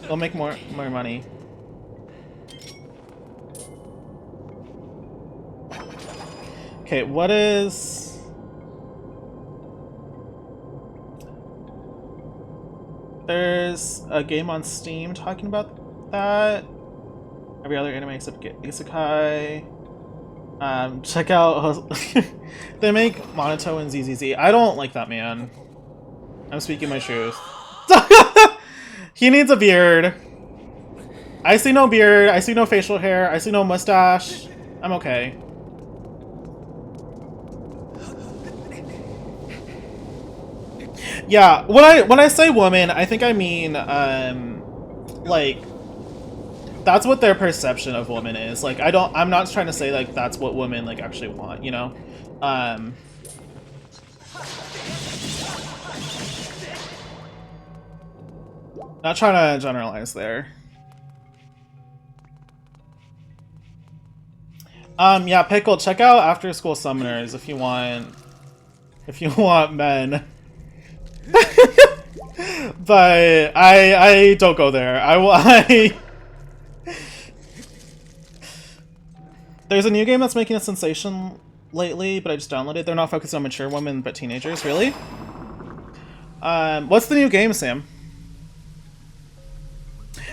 [SPEAKER 1] They'll make more money. Okay, what is... There's a game on Steam talking about that. Every other anime except Isekai. Check out... They make Monoto and ZZZ. I don't like that man. I'm speaking my truth. He needs a beard. I see no beard. I see no facial hair. I see no mustache. I'm okay. Yeah, when I say woman, I think I mean like that's what their perception of woman is. Like I'm not trying to say like that's what women like actually want, you know? Not trying to generalize there. Yeah, Pickle, check out After School Summoners if you want men. But I don't go there. There's a new game that's making a sensation lately, but I just downloaded it. They're not focused on mature women, but teenagers. Really? What's the new game, Sam?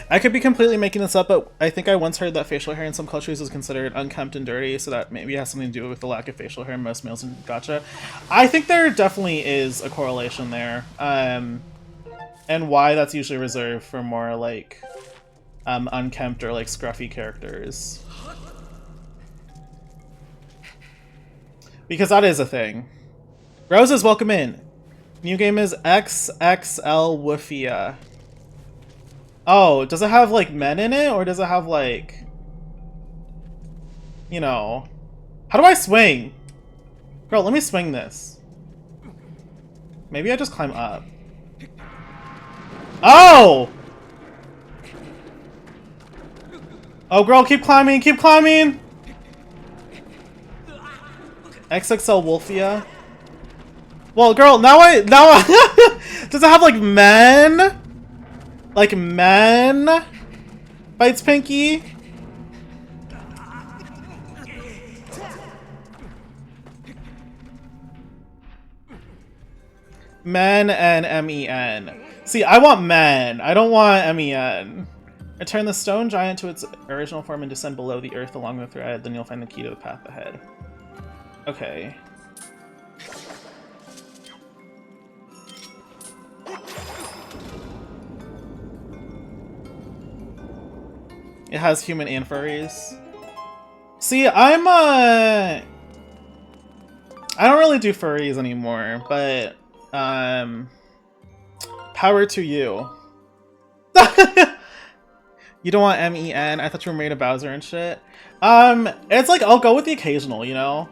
[SPEAKER 1] I could be completely making this up, but I think I once heard that facial hair in some cultures is considered unkempt and dirty, so that maybe has something to do with the lack of facial hair in most males in gacha. I think there definitely is a correlation there, and why that's usually reserved for more like unkempt or like scruffy characters. Because that is a thing. Roses, welcome in. New game is XXL Woofia. Oh, does it have like men in it, or does it have like, you know, how do I swing? Girl, let me swing this. Maybe I just climb up. Oh! Oh, girl, keep climbing, keep climbing! XXL Wolfia. Well, girl, now I does it have like men? Like men? Bites Pinky? Men and M-E-N. See, I want men. I don't want M-E-N. Return the stone giant to its original form and descend below the earth along the thread, then you'll find the key to the path ahead. Okay. It has human and furries. See, I don't really do furries anymore, but power to you. You don't want M-E-N? I thought you were made of Bowser and shit. It's like, I'll go with the occasional, you know?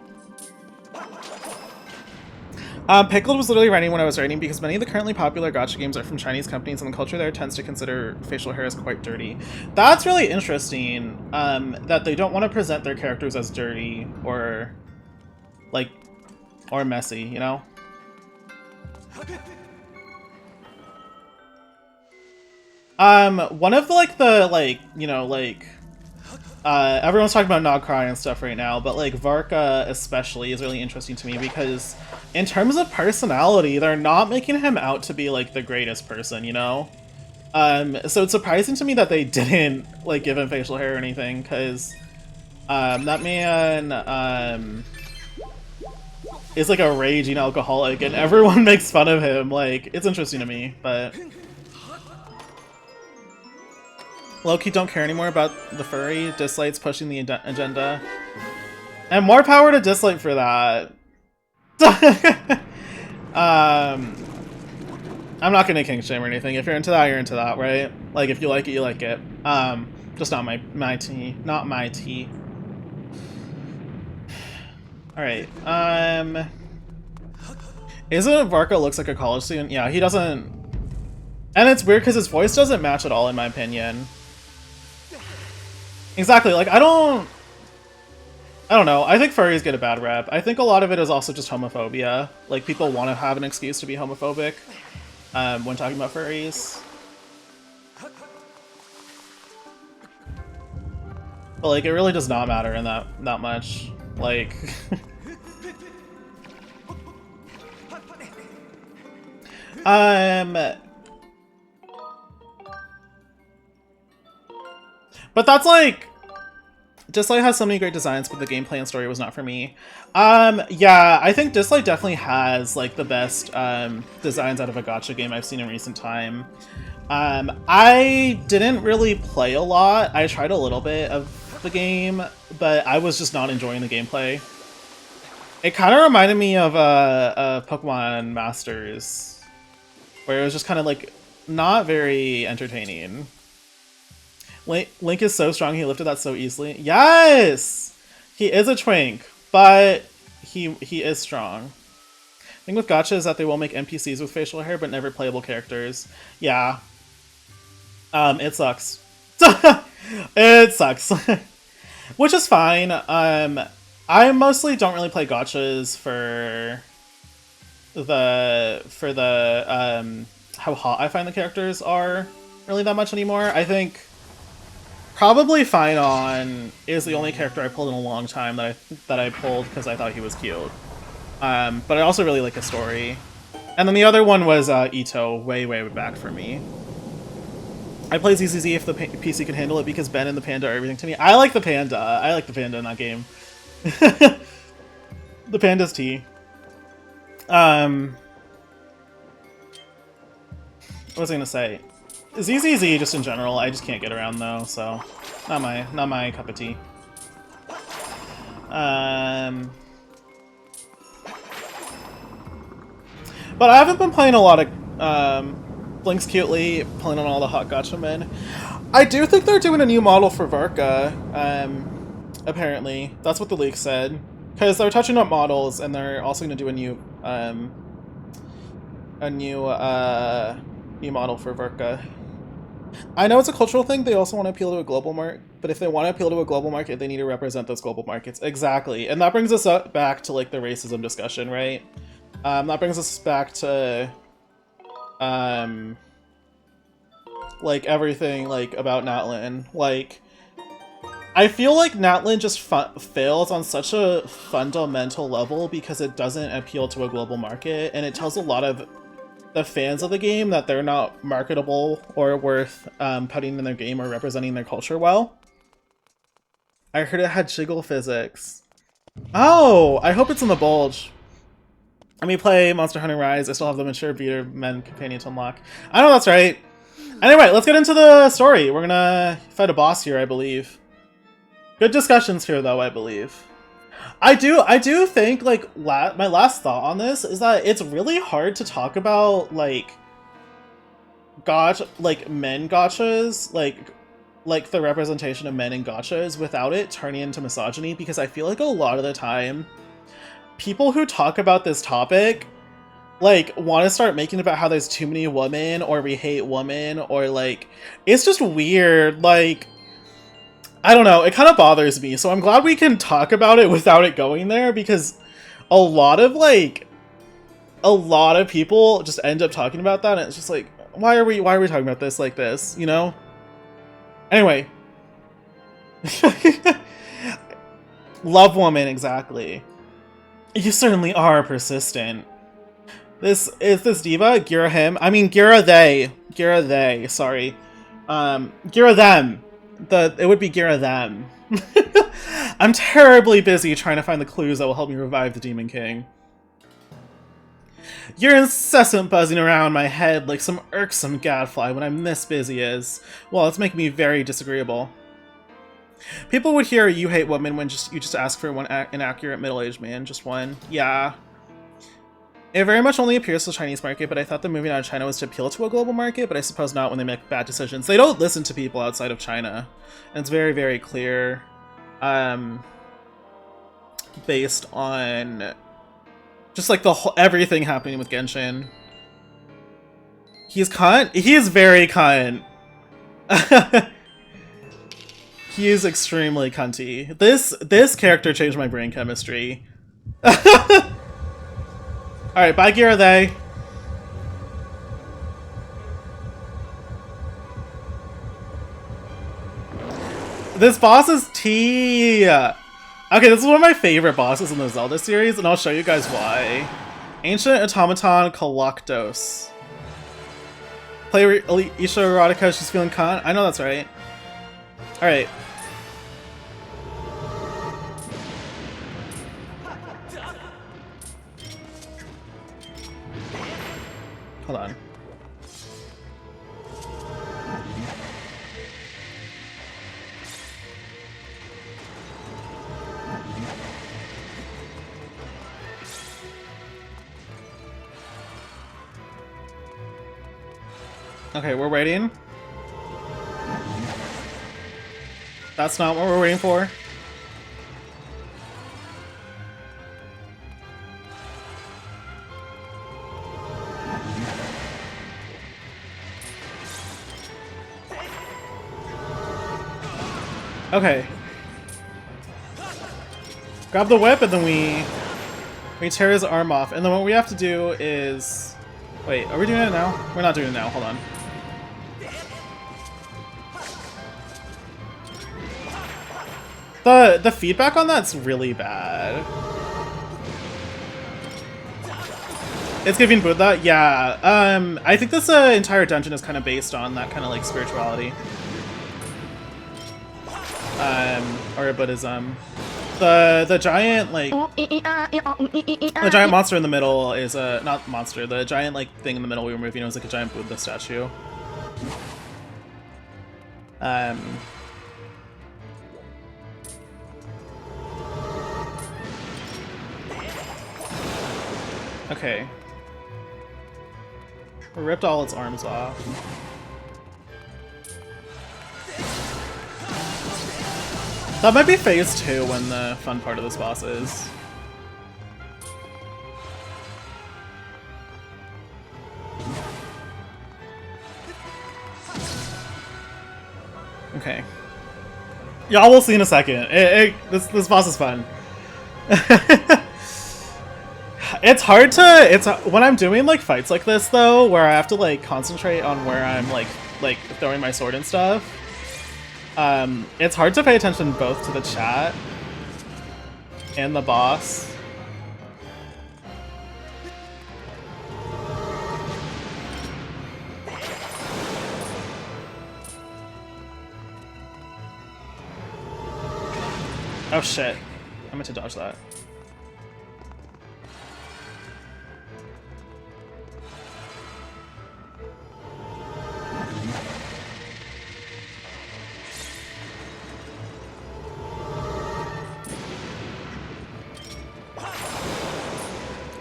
[SPEAKER 1] Pickled was literally writing when I was writing because many of the currently popular gacha games are from Chinese companies and the culture there tends to consider facial hair as quite dirty. That's really interesting, that they don't want to present their characters as dirty or, like, or messy, you know? One of everyone's talking about Nogcry and stuff right now, but like Varka especially is really interesting to me because in terms of personality, they're not making him out to be like the greatest person, you know? So it's surprising to me that they didn't like give him facial hair or anything, because that man is like a raging alcoholic and everyone makes fun of him. Like, it's interesting to me, but Loki don't care anymore about the furry. Dislight's pushing the agenda. And more power to Dislight for that. I'm not gonna kink shame or anything. If you're into that, you're into that, right? Like, if you like it, you like it. Just not my tea. Not my tea. Alright, isn't Varka looks like a college student? Yeah, he doesn't... And it's weird because his voice doesn't match at all, in my opinion. Exactly, like, I don't know. I think furries get a bad rep. I think a lot of it is also just homophobia. Like, people want to have an excuse to be homophobic when talking about furries. But, like, it really does not matter in that much. Like... But that's like... Dislight has so many great designs, but the gameplay and story was not for me. Yeah, I think Dislight definitely has, like, the best, designs out of a gacha game I've seen in recent time. I didn't really play a lot. I tried a little bit of the game, but I was just not enjoying the gameplay. It kind of reminded me of Pokemon Masters, where it was just kind of, like, not very entertaining. Link is so strong, he lifted that so easily. Yes! He is a twink, but he is strong. The thing with gacha is that they will make NPCs with facial hair, but never playable characters. Yeah. It sucks. It sucks. Which is fine. I mostly don't really play gachas for the how hot I find the characters are really that much anymore. I think probably Finon is the only character I pulled in a long time that I pulled because I thought he was cute. But I also really like his story. And then the other one was Ito, way back for me. I play ZZZ if the PC can handle it because Ben and the panda are everything to me. I like the panda. I like the panda in that game. The panda's tea. What was I gonna say? ZZZ just in general, I just can't get around though, so not my cup of tea. But I haven't been playing a lot of Blink's cutely, playing on all the hot gacha men. I do think they're doing a new model for Varka. Apparently, that's what the leak said. Because they're touching up models, and they're also going to do a new model for Varka. I know it's a cultural thing. They also want to appeal to a global market, but if they want to appeal to a global market, they need to represent those global markets. Exactly, and that brings us back to like the racism discussion, right? That brings us back to like everything like about Natlin. Like, I feel like Natlin just fails on such a fundamental level because it doesn't appeal to a global market, and it tells a lot of the fans of the game that they're not marketable or worth putting in their game or representing their culture well. I heard it had jiggle physics. Oh, I hope it's in the bulge. Let me play Monster Hunter Rise. I still have the mature beater men companion to unlock. I know that's right. Anyway, let's get into the story. We're gonna fight a boss here, I believe. Good discussions here, though, I believe. I do think, like, my last thought on this is that it's really hard to talk about, like, men gachas, like the representation of men in gachas without it turning into misogyny, because I feel like a lot of the time, people who talk about this topic, like, want to start making about how there's too many women, or we hate women, or, like, it's just weird, like, I don't know, it kind of bothers me, so I'm glad we can talk about it without it going there, because a lot of people just end up talking about that, and it's just like, why are we talking about this like this, you know? Anyway. Love woman, exactly. You certainly are persistent. Is this diva? Gira him? I mean, Gira they. Gira they, sorry. Gira them. It would be Gira them. I'm terribly busy trying to find the clues that will help me revive the Demon King. Your incessant buzzing around my head like some irksome gadfly when I'm this busy is, well, it's making me very disagreeable. People would hear you hate women when you just ask for one inaccurate middle-aged man, just one. Yeah. It very much only appears to the Chinese market, but I thought the moving out of China was to appeal to a global market, but I suppose not when they make bad decisions. They don't listen to people outside of China. And it's very, very clear, based on just like everything happening with Genshin. He's cunt? He is very cunt. He is extremely cunty. This character changed my brain chemistry. Alright, bye Gira they. This boss is T. Okay, this is one of my favorite bosses in the Zelda series, and I'll show you guys why. Ancient Automaton Kalaktos. Play Isha Erotica, she's feeling cunt. I know that's right. Alright. Hold on. Okay, we're waiting. That's not what we're waiting for. Okay. Grab the whip and then we tear his arm off. And then what we have to do is... Wait, are we doing it now? We're not doing it now, hold on. The feedback on that's really bad. It's giving Buddha? Yeah. I think this entire dungeon is kind of based on that kind of like spirituality. Or Buddhism. The giant like the giant monster in the middle is not monster, the giant like thing in the middle we were moving was like a giant Buddha statue. Okay. Ripped all its arms off. That might be phase 2 when the fun part of this boss is. Okay. Y'all will see in a second. This boss is fun. It's hard to, when I'm doing like fights like this though, where I have to like concentrate on where I'm like throwing my sword and stuff. It's hard to pay attention both to the chat and the boss. Oh shit, I meant to dodge that.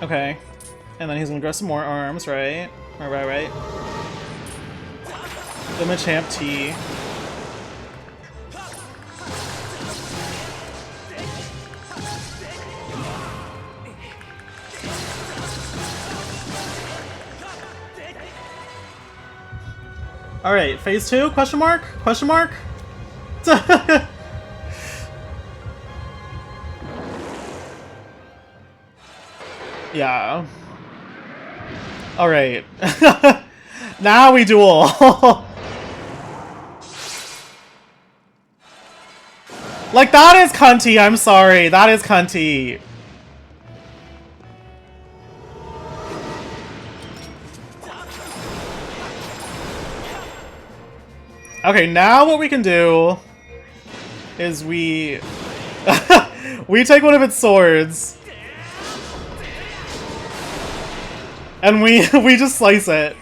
[SPEAKER 1] Okay, and then he's gonna grow some more arms, right? Right. The Machamp T. All right, phase 2? Question mark? Question mark? Yeah. All right. Now we duel. Like, that is cunty. I'm sorry. That is cunty. Okay, now what we can do is we take one of its swords and we just slice it.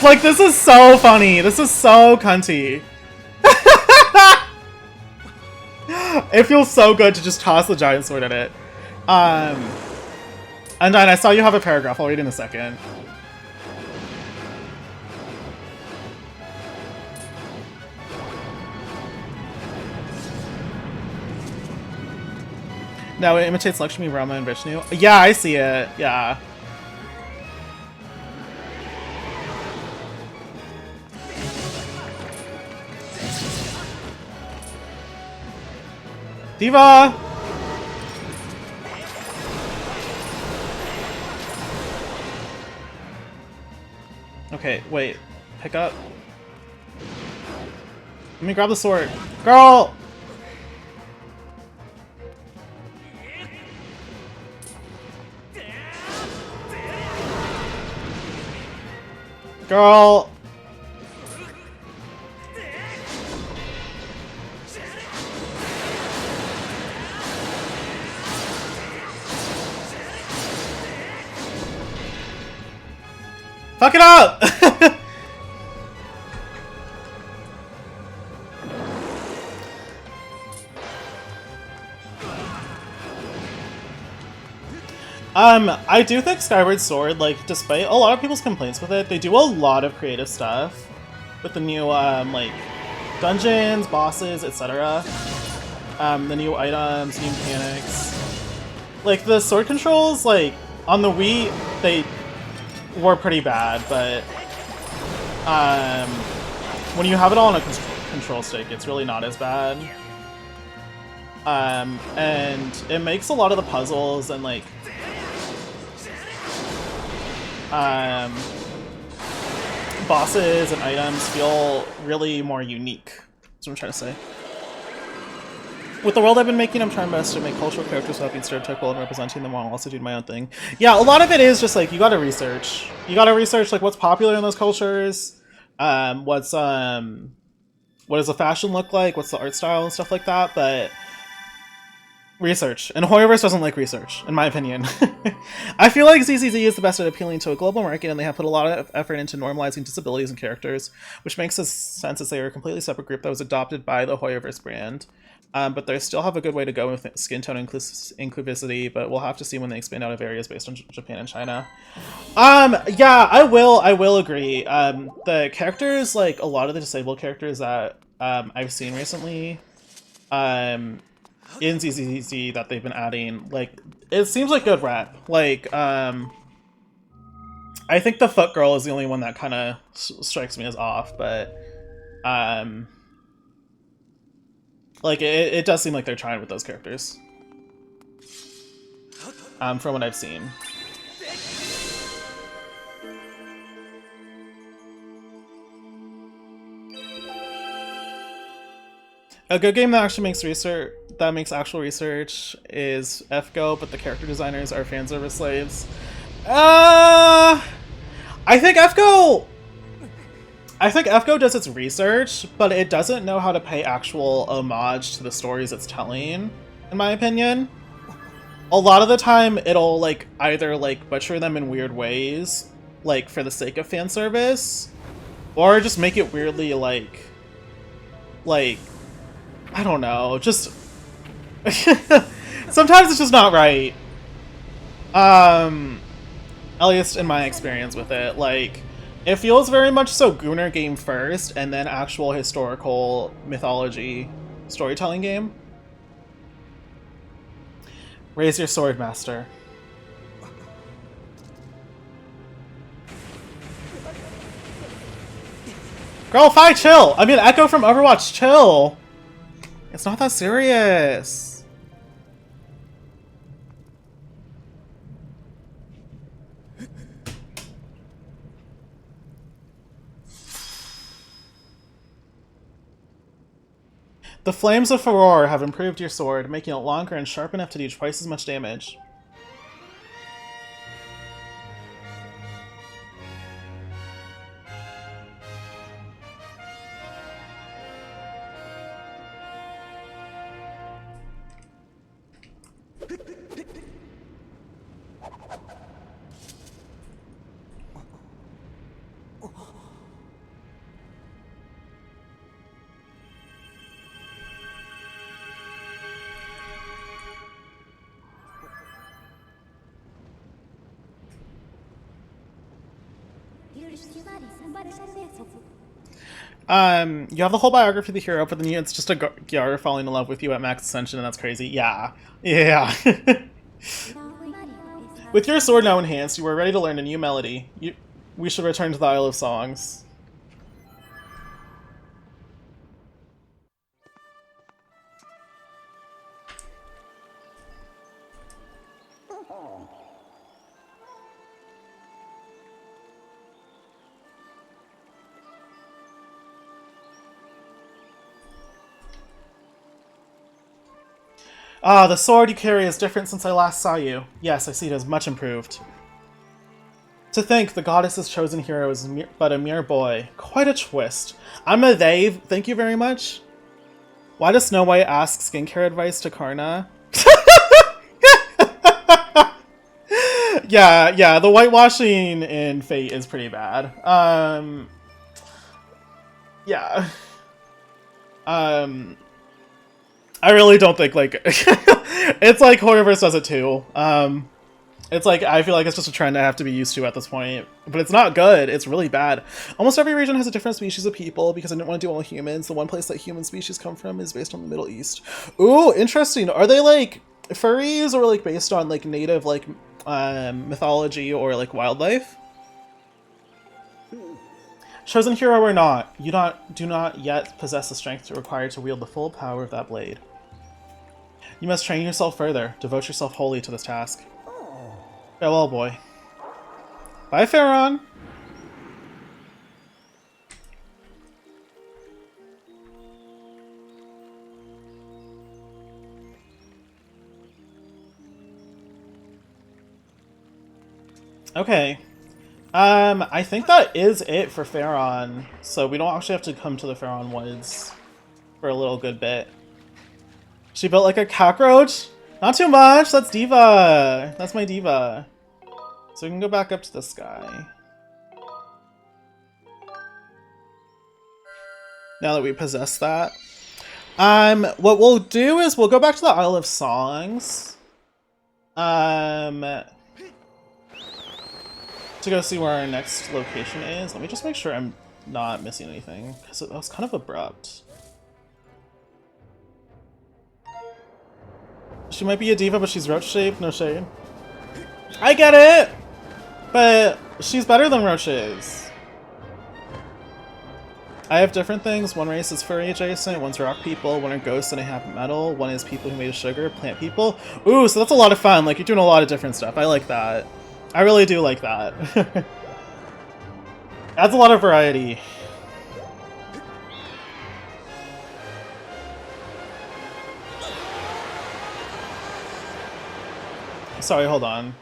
[SPEAKER 1] Like, this is so funny. This is so cunty. It feels so good to just toss the giant sword at it. And then I saw you have a paragraph. I'll read in a second. No, it imitates Lakshmi, Rama, and Vishnu. Yeah, I see it. Yeah. Diva! Okay, wait. Pick up. Let me grab the sword. Girl! Girl! Fuck it up! I do think Skyward Sword, like, despite a lot of people's complaints with it, they do a lot of creative stuff with the new, like, dungeons, bosses, etc. The new items, new mechanics. Like, the sword controls, like, on the Wii, they were pretty bad, but when you have it all on a control stick, it's really not as bad. And it makes a lot of the puzzles and, like, bosses and items feel really more unique. That's what I'm trying to say. With the world I've been making, I'm trying my best to make cultural characters without being stereotypical and representing them while also doing my own thing. Yeah, a lot of it is just like, you gotta research. You gotta research like what's popular in those cultures, what does the fashion look like, what's the art style and stuff like that, but research. And Hoyoverse doesn't like research, in my opinion. I feel like ZZZ is the best at appealing to a global market, and they have put a lot of effort into normalizing disabilities and characters, which makes sense as they are a completely separate group that was adopted by the Hoyoverse brand. But they still have a good way to go with skin tone inclusivity, but we'll have to see when they expand out of areas based on Japan and China. Yeah, I will agree. The characters, like a lot of the disabled characters that I've seen recently, in ZZZ that they've been adding, like it seems like good rep. Like, I think the foot girl is the only one that kind of strikes me as off, but like it does seem like they're trying with those characters, from what I've seen. A good game that actually makes research, that makes actual research, is FGO, but the character designers are fan service slaves. I think FGO does its research, but it doesn't know how to pay actual homage to the stories it's telling, in my opinion. A lot of the time, it'll like either like butcher them in weird ways, like for the sake of fan service, or just make it weirdly like I don't know, just sometimes it's just not right. At least in my experience with it, like it feels very much so Gunnar game first, and then actual historical mythology storytelling game. Raise your sword, master. Girl, fine, chill. I mean, Echo from Overwatch, chill. It's not that serious. The flames of Furore have improved your sword, making it longer and sharp enough to do twice as much damage. You have the whole biography of the hero, but then it's just a Gyara falling in love with you at max ascension, and that's crazy. Yeah. Yeah. With your sword now enhanced, you are ready to learn a new melody. We should return to the Isle of Songs. Ah, the sword you carry is different since I last saw you. Yes, I see it as much improved. To think the goddess's chosen hero is but a mere boy. Quite a twist. I'm a they, thank you very much. Why does Snow White ask skincare advice to Karna? Yeah, the whitewashing in Fate is pretty bad. Yeah. I really don't think, like, it's like Horrorverse does it too. It's like, I feel like it's just a trend I have to be used to at this point. But it's not good, it's really bad. Almost every region has a different species of people because I didn't want to do all humans. The one place that human species come from is based on the Middle East. Ooh, interesting. Are they like furries or like based on like native like mythology or like wildlife? Chosen hero or not, you do not yet possess the strength required to wield the full power of that blade. You must train yourself further. Devote yourself wholly to this task. Farewell, boy. Bye, Farron! Okay. I think that is it for Farron, so we don't actually have to come to the Farron Woods for a little good bit. She built like a cockroach? Not too much! That's Diva! That's my Diva. So we can go back up to the sky. Now that we possess that. What we'll do is we'll go back to the Isle of Songs. To go see where our next location is. Let me just make sure I'm not missing anything, because that was kind of abrupt. She might be a diva, but she's roach-shaped. No shade. I get it! But she's better than Roach is. I have different things. One race is furry adjacent, one's rock people, one are ghosts and I have metal, one is people who made of sugar, plant people. Ooh, so that's a lot of fun. Like, you're doing a lot of different stuff. I like that. I really do like that. Adds a lot of variety. Sorry, hold on.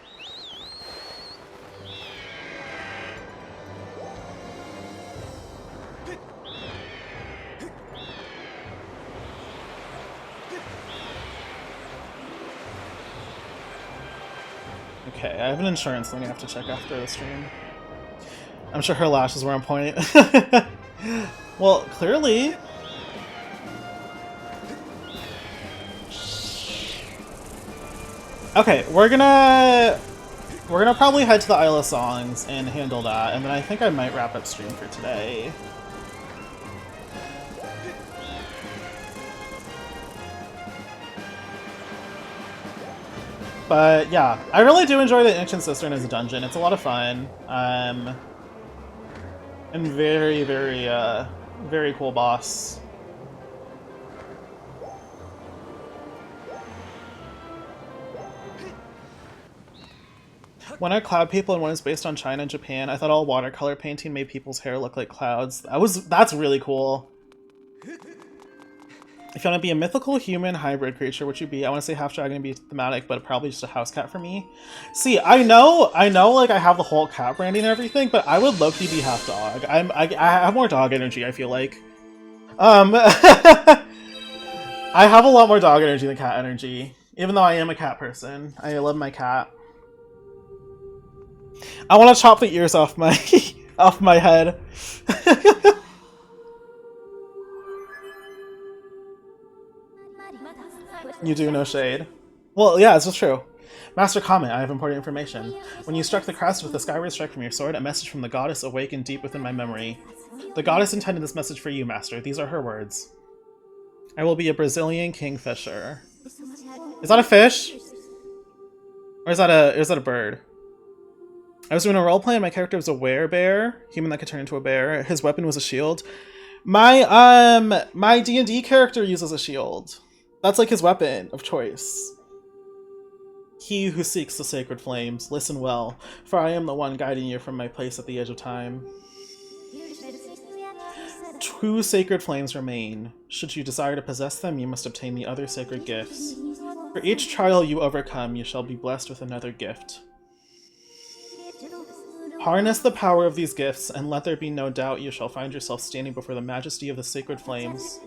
[SPEAKER 1] Okay, I have an insurance thing I have to check after the stream. I'm sure her lashes were on point. Well, clearly. Okay, we're gonna probably head to the Isle of Songs and handle that, and then I think I might wrap up stream for today. But yeah, I really do enjoy the Ancient Cistern as a dungeon. It's a lot of fun. And very, very, very cool boss. One are cloud people and one is based on China and Japan. I thought all watercolor painting made people's hair look like clouds. That's really cool. If you want to be a mythical human hybrid creature, which you be? I want to say half dragon and be thematic, but probably just a house cat for me. See, I know, like I have the whole cat branding and everything, but I would low-key be half dog. I have more dog energy, I feel like. I have a lot more dog energy than cat energy, even though I am a cat person. I love my cat. I want to chop the ears off my off my head. You do, no shade. Well, yeah, it's just true. Master comment, I have important information. When you struck the crest with the skyward strike from your sword, a message from the goddess awakened deep within my memory. The goddess intended this message for you, Master. These are her words. I will be a Brazilian kingfisher. Is that a fish? Or is that a bird? I was doing a roleplay and my character was a werebear, human that could turn into a bear. His weapon was a shield. My D&D character uses a shield. That's like his weapon of choice. He who seeks the sacred flames, listen well, for I am the one guiding you from my place at the edge of time. Two sacred flames remain. Should you desire to possess them, you must obtain the other sacred gifts. For each trial you overcome, you shall be blessed with another gift. Harness the power of these gifts, and let there be no doubt you shall find yourself standing before the majesty of the sacred flames.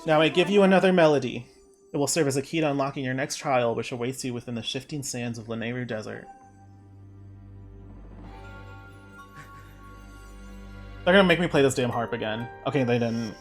[SPEAKER 1] Now I give you another melody. It will serve as a key to unlocking your next trial, which awaits you within the shifting sands of Lanayru Desert. They're gonna make me play this damn harp again. Okay, they didn't.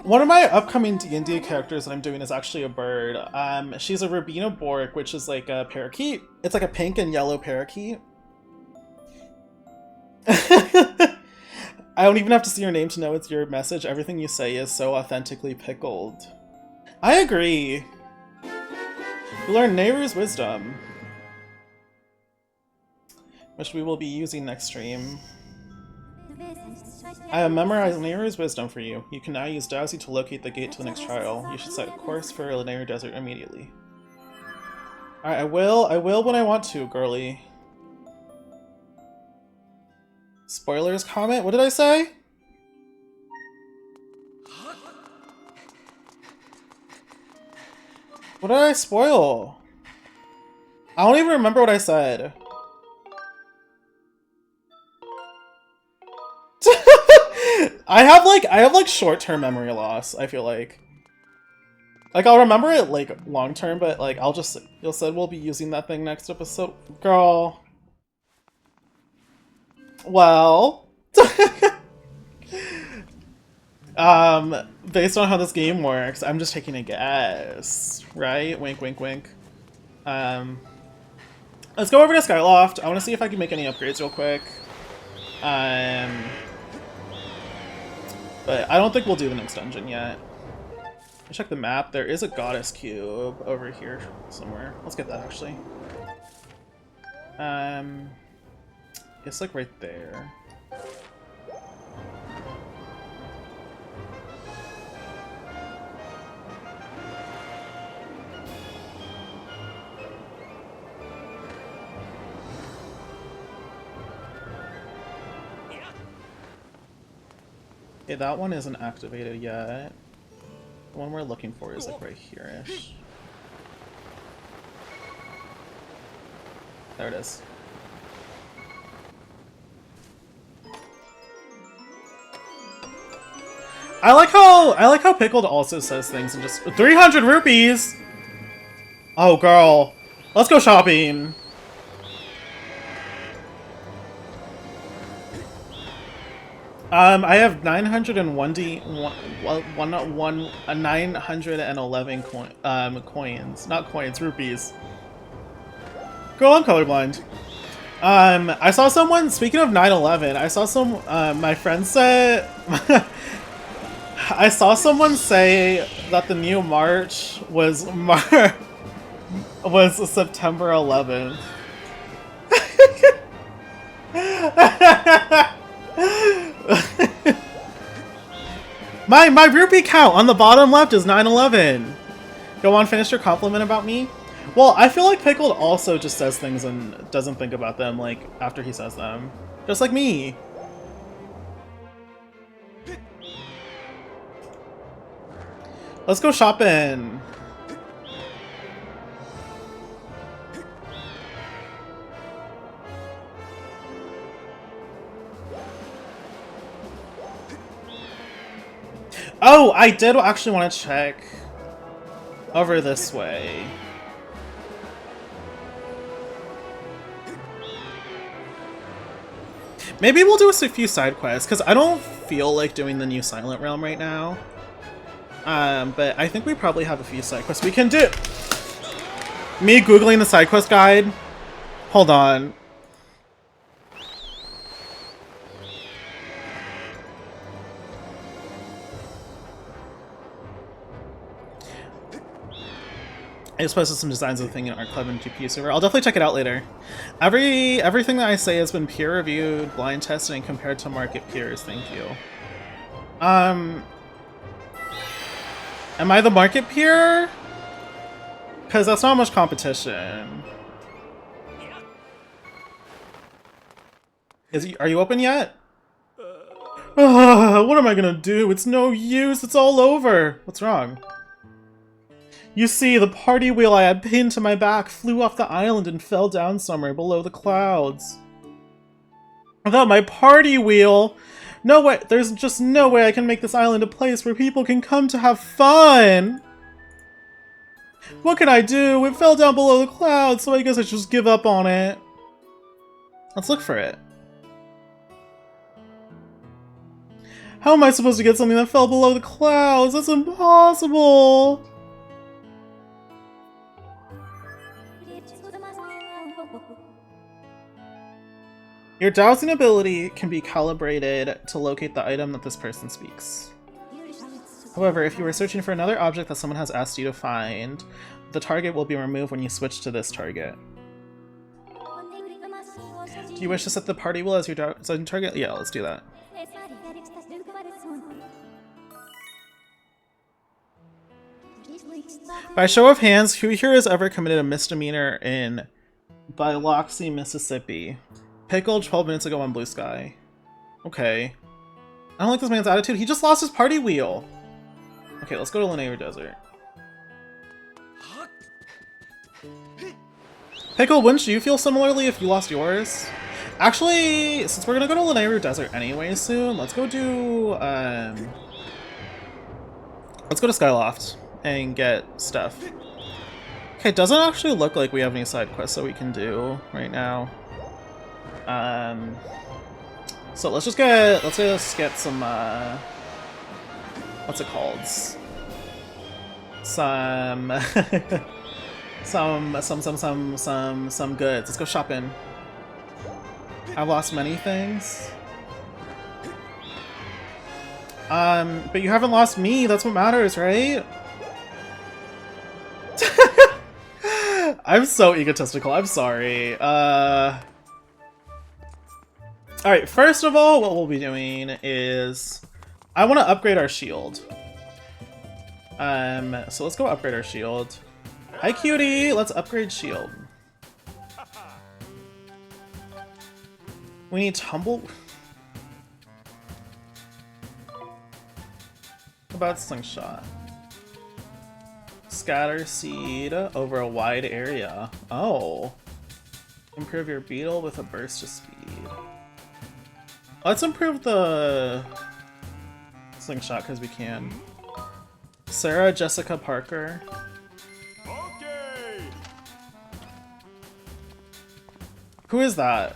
[SPEAKER 1] One of my upcoming D&D characters that I'm doing is actually a bird. She's a Rubina Bork, which is like a parakeet. It's like a pink and yellow parakeet. I don't even have to see your name to know it's your message. Everything you say is so authentically pickled. I agree. You learn Nehru's wisdom, which we will be using next stream. I have memorized Lanayru's wisdom for you. You can now use Dowsy to locate the gate to the next trial. You should set a course for Lanayru Desert immediately. Alright, I will when I want to, girly. Spoilers comment? What did I say? What did I spoil? I don't even remember what I said. I have like short-term memory loss, I feel like. Like, I'll remember it, like, long-term, but, like, you'll said we'll be using that thing next episode. Girl. Well. Based on how this game works, I'm just taking a guess, right? Wink, wink, wink. Let's go over to Skyloft. I want to see if I can make any upgrades real quick. But I don't think we'll do the next dungeon yet. Check the map. There is a goddess cube over here somewhere. Let's get that actually. It's like right there. Okay, that one isn't activated yet. The one we're looking for is like right here-ish. There it is. I like how Pickled also says things and just 300 rupees. Oh girl, let's go shopping. I have 911 coins, not coins, rupees. Girl, I'm colorblind. I saw someone, speaking of 9/11, I saw some, my friend said, I saw someone say that the new March was September 11th. My rupee count on the bottom left is 9/11. Go on, finish your compliment about me. Well, I feel like Pickled also just says things and doesn't think about them like after he says them. Just like me. Let's go shopping. Oh, I did actually want to check over this way. Maybe we'll do a few side quests, because I don't feel like doing the new Silent Realm right now. But I think we probably have a few side quests we can do. Me googling the side quest guide? Hold on. I just posted some designs of the thing in our club and GPU server. I'll definitely check it out later. Everything that I say has been peer reviewed, blind tested, and compared to market peers. Thank you. Am I the market peer? Because that's not much competition. Are you open yet? What am I gonna do? It's no use. It's all over. What's wrong? You see, the party wheel I had pinned to my back flew off the island and fell down somewhere below the clouds. Without my party wheel, no way, there's just no way I can make this island a place where people can come to have fun. What can I do? It fell down below the clouds, so I guess I should just give up on it. Let's look for it. How am I supposed to get something that fell below the clouds? That's impossible. Your dowsing ability can be calibrated to locate the item that this person speaks. However, if you are searching for another object that someone has asked you to find, the target will be removed when you switch to this target. Do you wish to set the party wheel as your dowsing target? Yeah, let's do that. By show of hands, who here has ever committed a misdemeanor in Biloxi, Mississippi? Pickled 12 minutes ago on Blue Sky. Okay. I don't like this man's attitude. He just lost his party wheel. Okay, let's go to Lanayru Desert. Pickle, wouldn't you feel similarly if you lost yours? Actually, since we're gonna go to Lanayru Desert anyway soon, let's go do, let's go to Skyloft and get stuff. Okay, it doesn't actually look like we have any side quests that we can do right now. So let's just get some, what's it called? Some some goods. Let's go shopping. I've lost many things. But you haven't lost me, that's what matters, right? I'm so egotistical, I'm sorry. Alright, first of all, what we'll be doing is I want to upgrade our shield. So let's go upgrade our shield. Hi cutie, let's upgrade shield. We need tumble. How about slingshot? Scatter seed over a wide area. Oh. Improve your beetle with a burst of speed. Let's improve the slingshot because we can. Sarah Jessica Parker. Okay. Who is that?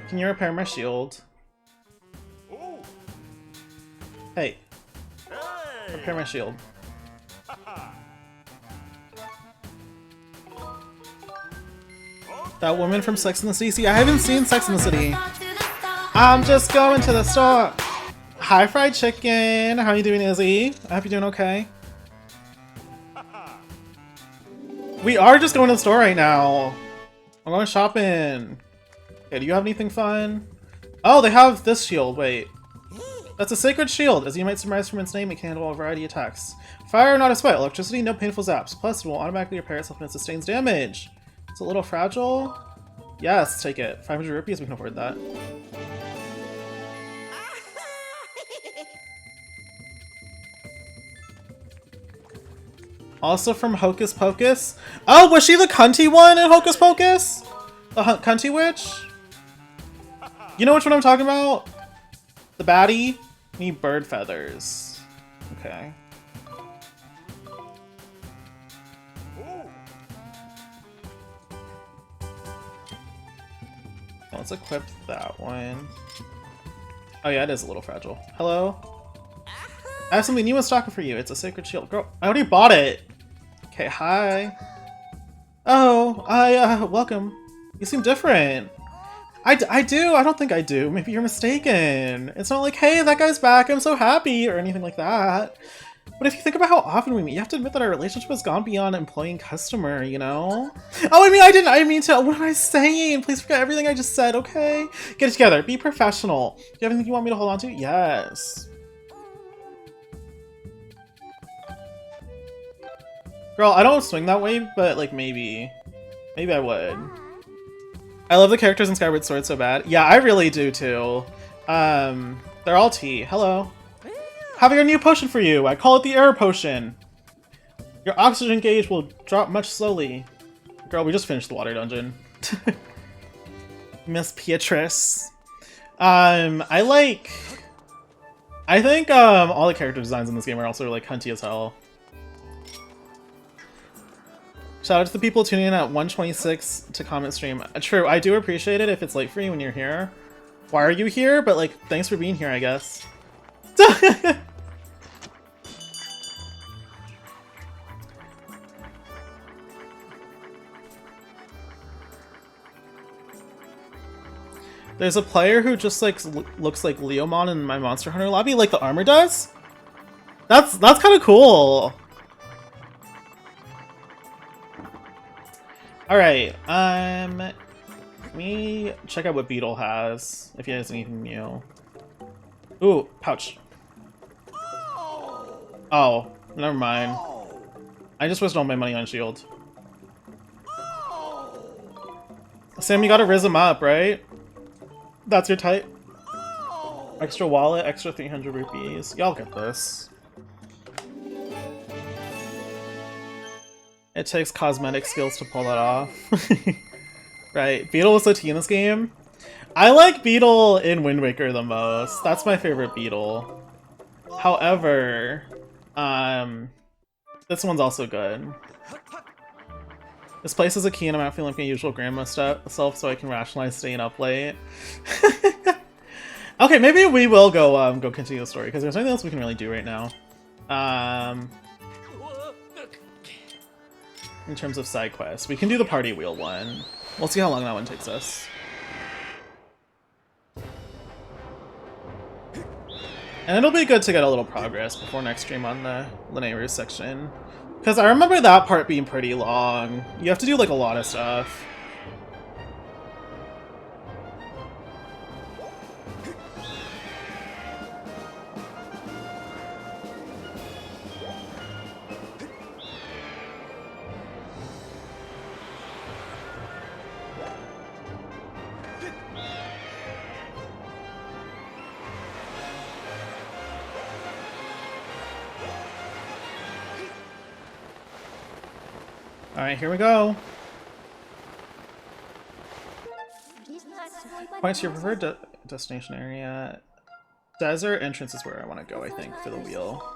[SPEAKER 1] Can you repair my shield? Ooh. Hey. Repair my shield. That woman from Sex and the City. See, I haven't seen Sex and the City. I'm just going to the store. Hi, fried chicken. How are you doing, Izzy? I hope you're doing okay. We are just going to the store right now. I'm going shopping. Okay, do you have anything fun? Oh, they have this shield. Wait. That's a sacred shield. As you might surmise from its name, it can handle a variety of attacks. Fire, not a sweat. Electricity, no painful zaps. Plus, it will automatically repair itself when it sustains damage. It's a little fragile. Yes, take it. 500 rupees, we can afford that. Also from Hocus Pocus. Oh, was she the cunty one in Hocus Pocus? The cunty witch? You know which one I'm talking about? The baddie? Need bird feathers. Okay. Let's equip that one. Oh yeah, it is a little fragile. Hello? I have something new in stock for you. It's a sacred shield. Girl, I already bought it! Okay, hi. Oh, welcome. You seem different. I do. I don't think I do. Maybe you're mistaken. It's not like, hey, that guy's back. I'm so happy or anything like that. But if you think about how often we meet, you have to admit that our relationship has gone beyond employee and customer, you know? Oh, I mean to. What am I saying? Please forget everything I just said, okay? Get it together. Be professional. Do you have anything you want me to hold on to? Yes. Girl, I don't swing that way, but like maybe. Maybe I would. I love the characters in Skyward Sword so bad. Yeah, I really do too. They're all tea. Hello. Having a new potion for you. I call it the air potion. Your oxygen gauge will drop much slowly. Girl, we just finished the water dungeon. Miss Beatrice. I think all the character designs in this game are also like hunty as hell. Shout out to the people tuning in at 1:26 to comment stream. True, I do appreciate it if it's late for you when you're here. Why are you here? But like, thanks for being here, I guess. There's a player who just like looks like Leomon in my Monster Hunter lobby, like the armor does. That's kind of cool. All right, let me check out what Beetle has if he has anything new. Ooh, pouch. Oh, never mind. I just wasted all my money on shield. Sam, you gotta riz him up, right? That's your type? Extra wallet, extra 300 rupees. Y'all get this. It takes cosmetic skills to pull that off. Right, Beetle was OT in this game. I like Beetle in Wind Waker the most. That's my favorite Beetle. However, this one's also good. This place is a key and I'm not feeling like my usual grandma self, so I can rationalize staying up late. Okay, maybe we will go continue the story, because there's nothing else we can really do right now. In terms of side quests. We can do the party wheel one. We'll see how long that one takes us. And it'll be good to get a little progress before next stream on the Linnaeus section. Because I remember that part being pretty long. You have to do like a lot of stuff. Alright, here we go. Points to your preferred destination area. Desert entrance is where I want to go, I think, for the wheel.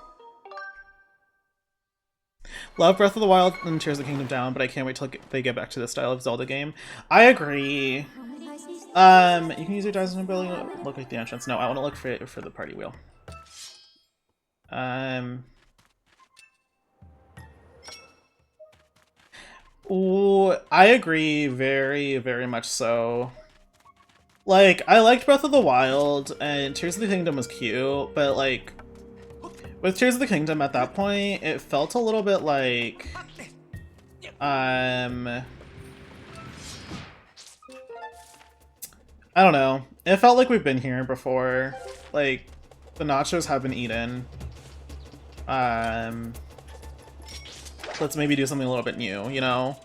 [SPEAKER 1] Love Breath of the Wild and Tears of the Kingdom down, but I can't wait till they get back to this style of Zelda game. I agree. You can use your dice and ability to look like the entrance. No, I want to look for the party wheel. Ooh, I agree very, very much so. Like, I liked Breath of the Wild, and Tears of the Kingdom was cute, but like, with Tears of the Kingdom at that point, it felt a little bit like, I don't know. It felt like we've been here before. Like, the nachos have been eaten. Let's maybe do something a little bit new, you know?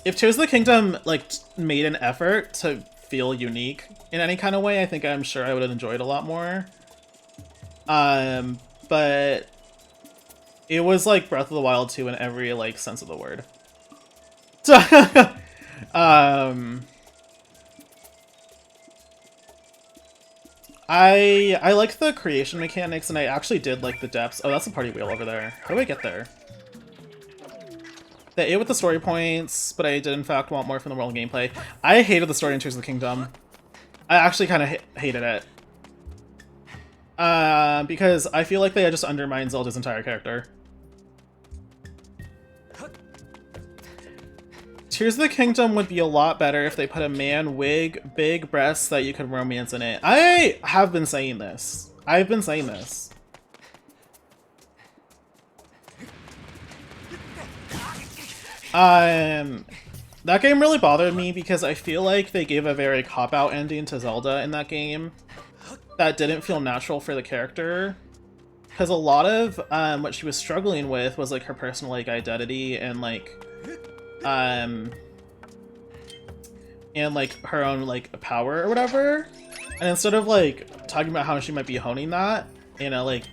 [SPEAKER 1] If Tears of the Kingdom, like, made an effort to feel unique in any kind of way, I think I'm sure I would have enjoyed a lot more. But it was like Breath of the Wild 2 in every, like, sense of the word. I liked the creation mechanics, and I actually did like the depths. Oh, that's a party wheel over there. How do I get there? They ate with the story points, but I did in fact want more from the world gameplay. I hated the story in Tears of the Kingdom. I actually kind of hated it. Because I feel like they had just undermined Zelda's entire character. Tears of the Kingdom would be a lot better if they put a man wig, big breasts that you could romance in it. I have been saying this. I've been saying this. That game really bothered me because I feel like they gave a very cop-out ending to Zelda in that game that didn't feel natural for the character. Because a lot of what she was struggling with was like her personal like identity and like her own like power or whatever. And instead of like talking about how she might be honing that in a like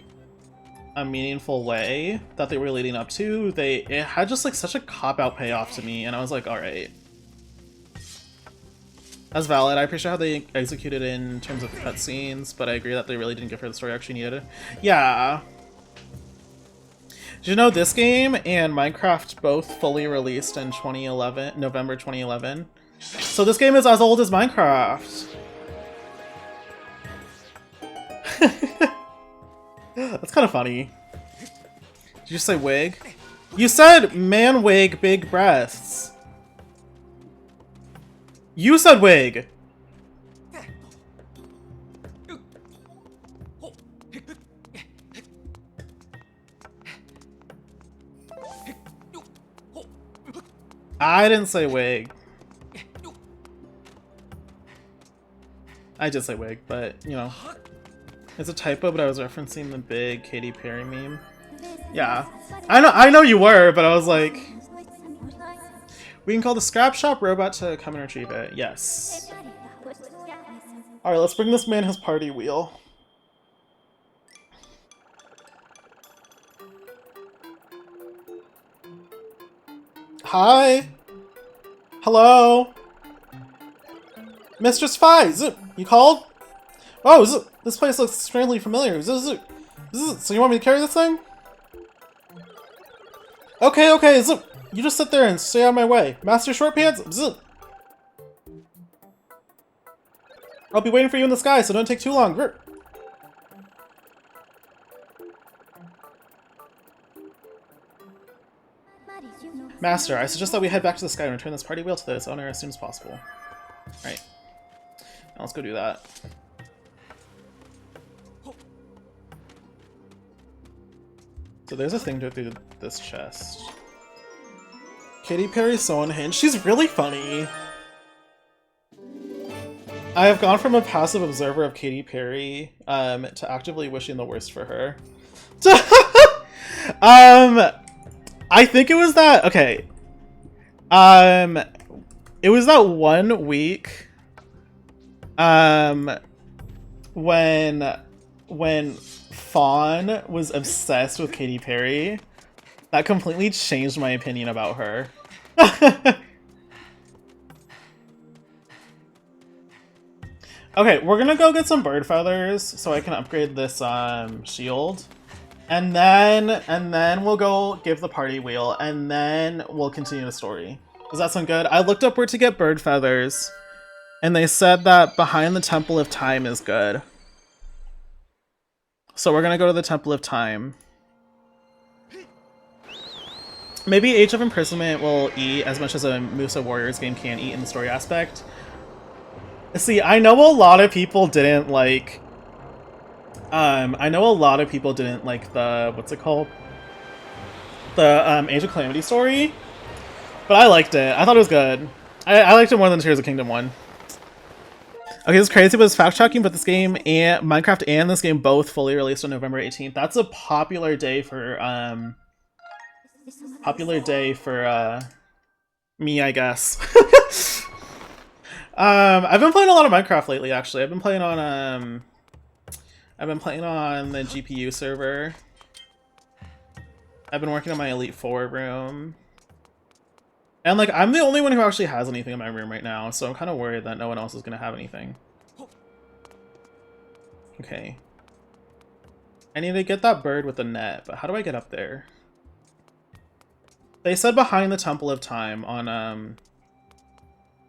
[SPEAKER 1] a meaningful way that they were leading up to, it had just like such a cop-out payoff to me, and I was like, alright. That's valid. I appreciate how they executed it in terms of cutscenes, but I agree that they really didn't give her the story actually needed. Yeah. Did you know this game and Minecraft both fully released in November 2011? So this game is as old as Minecraft. That's kind of funny. Did you say wig? You said man wig, big breasts. You said wig. I didn't say wig. I did say wig, but, you know. It's a typo, but I was referencing the big Katy Perry meme. Yeah. I know you were, but I was like... We can call the scrap shop robot to come and retrieve it. Yes. Alright, let's bring this man his party wheel. Hi! Hello! Mistress Fi! Zoop! You called? Oh, Zoop! This place looks strangely familiar. Zoop! Zoop! So you want me to carry this thing? Okay, Zoop! You just sit there and stay out of my way. Master Short Pants? Zoop! I'll be waiting for you in the sky, so don't take too long. Grr. Master, I suggest that we head back to the sky and return this party wheel to its owner as soon as possible. Right. Now let's go do that. So there's a thing to do through this chest. Katy Perry's so unhinged. She's really funny. I have gone from a passive observer of Katy Perry to actively wishing the worst for her. I think it was that, okay. It was that 1 week when Fawn was obsessed with Katy Perry. That completely changed my opinion about her. Okay, we're gonna go get some bird feathers so I can upgrade this shield. And then we'll go give the party wheel, and then we'll continue the story. Does that sound good? I looked up where to get bird feathers, and they said that behind the Temple of Time is good. So we're gonna go to the Temple of Time. Maybe Age of Imprisonment will eat as much as a Musa Warriors game can eat in the story aspect. See, I know a lot of people didn't like... the... what's it called? The Age of Calamity story. But I liked it. I thought it was good. I liked it more than Tears of Kingdom 1. Okay, this is crazy, but it's fact-checking, but this game and Minecraft and this game both fully released on November 18th. That's a popular day for, me, I guess. I've been playing a lot of Minecraft lately, actually. I've been playing on the GPU server. I've been working on my Elite Four room. And, like, I'm the only one who actually has anything in my room right now, so I'm kind of worried that no one else is going to have anything. Okay. I need to get that bird with the net, but how do I get up there? They said behind the Temple of Time on,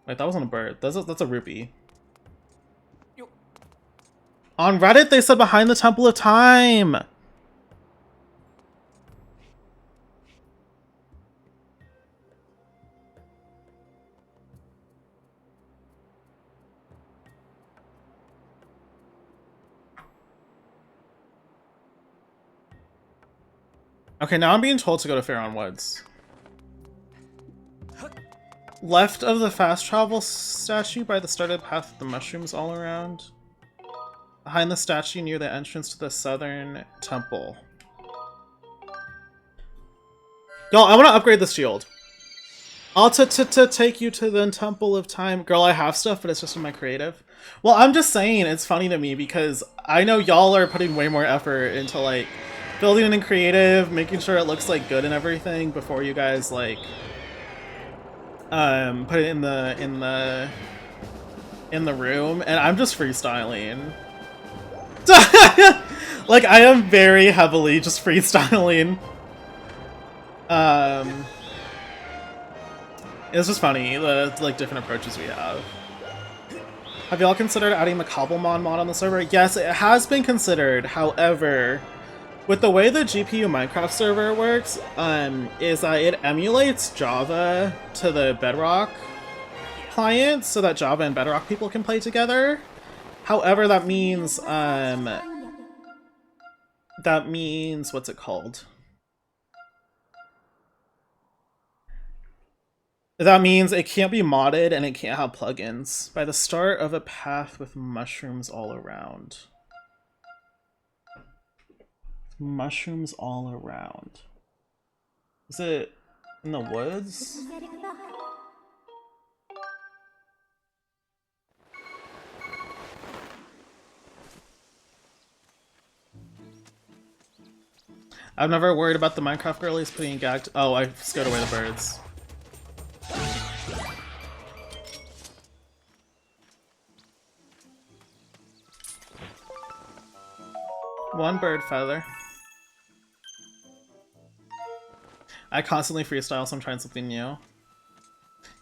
[SPEAKER 1] Wait, that wasn't a bird. That's a rupee. On Reddit, they said behind the Temple of Time! Okay, now I'm being told to go to Faron Woods. Left of the fast travel statue by the started path with the mushrooms all around. Behind the statue near the entrance to the southern temple. Y'all, I want to upgrade this shield. I'll take you to the Temple of Time. Girl, I have stuff, but it's just in my creative. Well, I'm just saying, it's funny to me because I know y'all are putting way more effort into, like, building it in creative, making sure it looks, like, good and everything before you guys, like, put it in the room, and I'm just freestyling. Like, I am very heavily just freestyling. It's just funny, the, like, different approaches we have. Have y'all considered adding the Cobblemon mod on the server? Yes, it has been considered. However, with the way the GPU Minecraft server works, is that it emulates Java to the Bedrock client so that Java and Bedrock people can play together. However, that means, what's it called? That means it can't be modded and it can't have plugins. By the start of a path with mushrooms all around. Mushrooms all around. Is it in the woods? I've never worried about the Minecraft girlies putting gagged. Oh, I scared away the birds. One bird feather. I constantly freestyle, so I'm trying something new.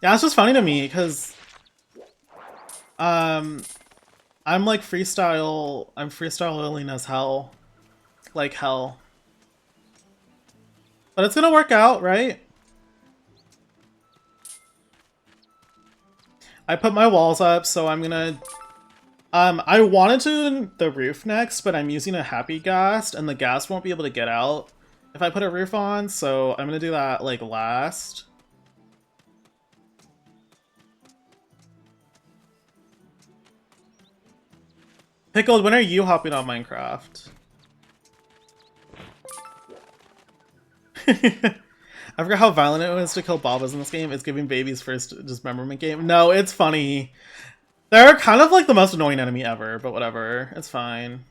[SPEAKER 1] Yeah, it's just funny to me because I'm like I'm freestyling as hell. Like hell. But it's gonna work out, right? I put my walls up, so I'm gonna I wanted to do the roof next, but I'm using a happy ghast, and the ghast won't be able to get out if I put a roof on, so I'm gonna do that, like, last. Pickled, when are you hopping on Minecraft? I forgot how violent it was to kill Babas in this game. It's giving babies first dismemberment game. No, it's funny. They're kind of like the most annoying enemy ever, but whatever. It's fine.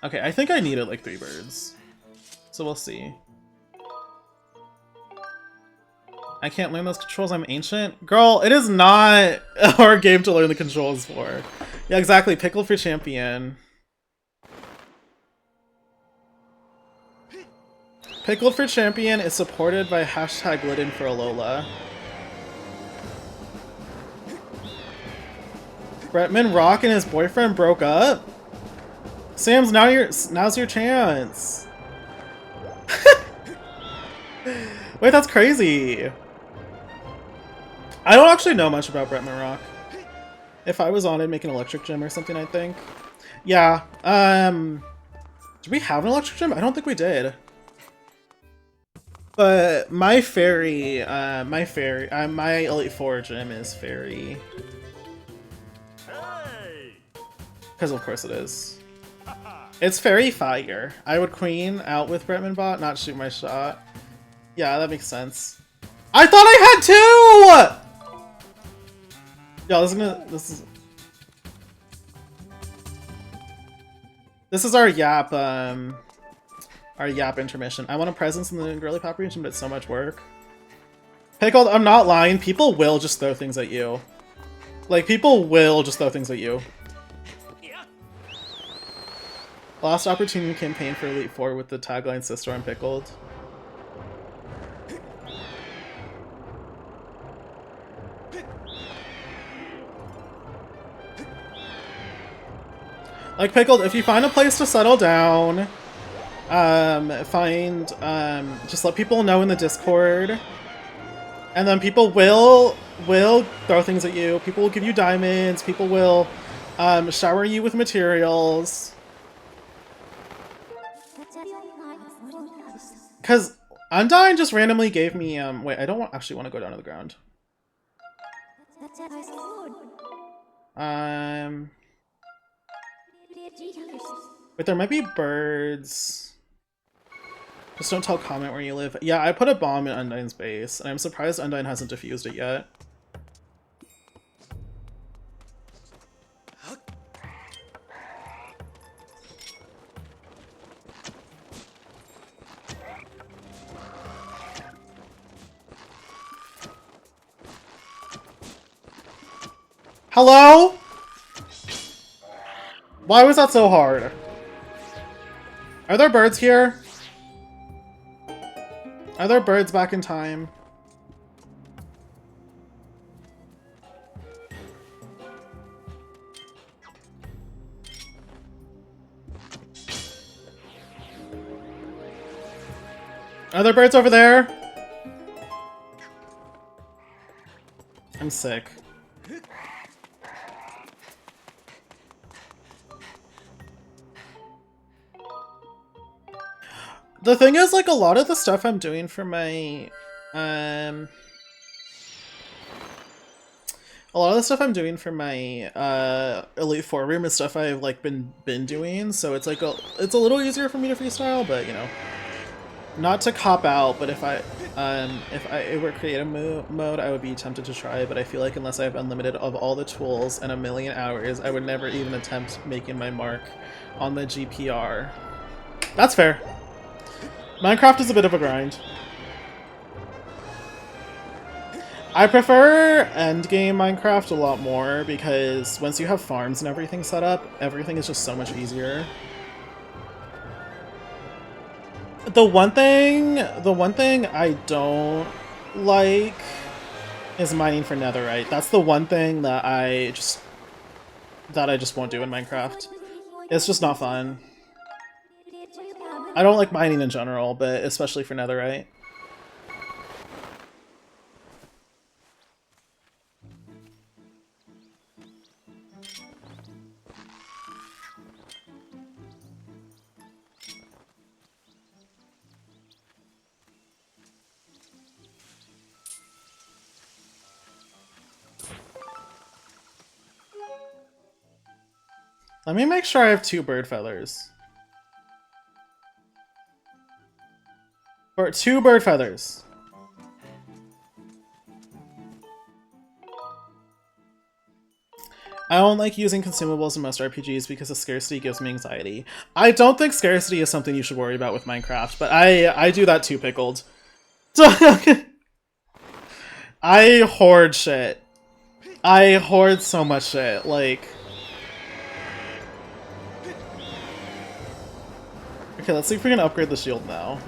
[SPEAKER 1] Okay, I think I needed like 3 birds. So we'll see. I can't learn those controls, I'm ancient? Girl, it is not a hard game to learn the controls for. Yeah, exactly. Pickle for champion. Pickled for champion is supported by hashtag Litten for Alola. Bretman Rock and his boyfriend broke up? Sam's, now's your chance. Wait, that's crazy. I don't actually know much about Bretman Rock. If I was on it, make an electric gym or something, I think. Yeah, did we have an electric gym? I don't think we did. But my fairy, my Elite Four gym is fairy. Because of course it is. It's fairy fire. I would queen out with Bretman Bot, not shoot my shot. Yeah, that makes sense. I thought I had 2! Yeah, this is our Yap, intermission. I want a presence in the girly pop region, but it's so much work. Pickled, I'm not lying. People will just throw things at you. Like, people will just throw things at you. Lost opportunity campaign for Elite Four with the tagline cistern pickled. Like, Pickled, if you find a place to settle down, just let people know in the Discord, and then people will throw things at you. People will give you diamonds. People will shower you with materials. Because Undyne just randomly gave me wait, I don't actually want to go down to the ground. Wait, there might be birds. Just don't tell comment where you live. Yeah, I put a bomb in Undyne's base, and I'm surprised Undyne hasn't defused it yet. Hello? Why was that so hard? Are there birds here? Are there birds back in time? Are there birds over there? I'm sick. The thing is, like, a lot of the stuff I'm doing for my, A lot of the stuff I'm doing for my Elite Four room is stuff I've like been doing, so it's like it's a little easier for me to freestyle, but you know, not to cop out. But if it were creative mode, I would be tempted to try. But I feel like unless I have unlimited of all the tools and a million hours, I would never even attempt making my mark on the GPR. That's fair. Minecraft is a bit of a grind. I prefer endgame Minecraft a lot more because once you have farms and everything set up, everything is just so much easier. The one thing I don't like is mining for netherite. That's the one thing that I just won't do in Minecraft. It's just not fun. I don't like mining in general, but especially for netherite. Let me make sure I have 2 bird feathers. Or 2 bird feathers. I don't like using consumables in most RPGs because the scarcity gives me anxiety. I don't think scarcity is something you should worry about with Minecraft, but I do that too, Pickled. I hoard shit. I hoard so much shit, like... Okay, let's see if we can upgrade the shield now.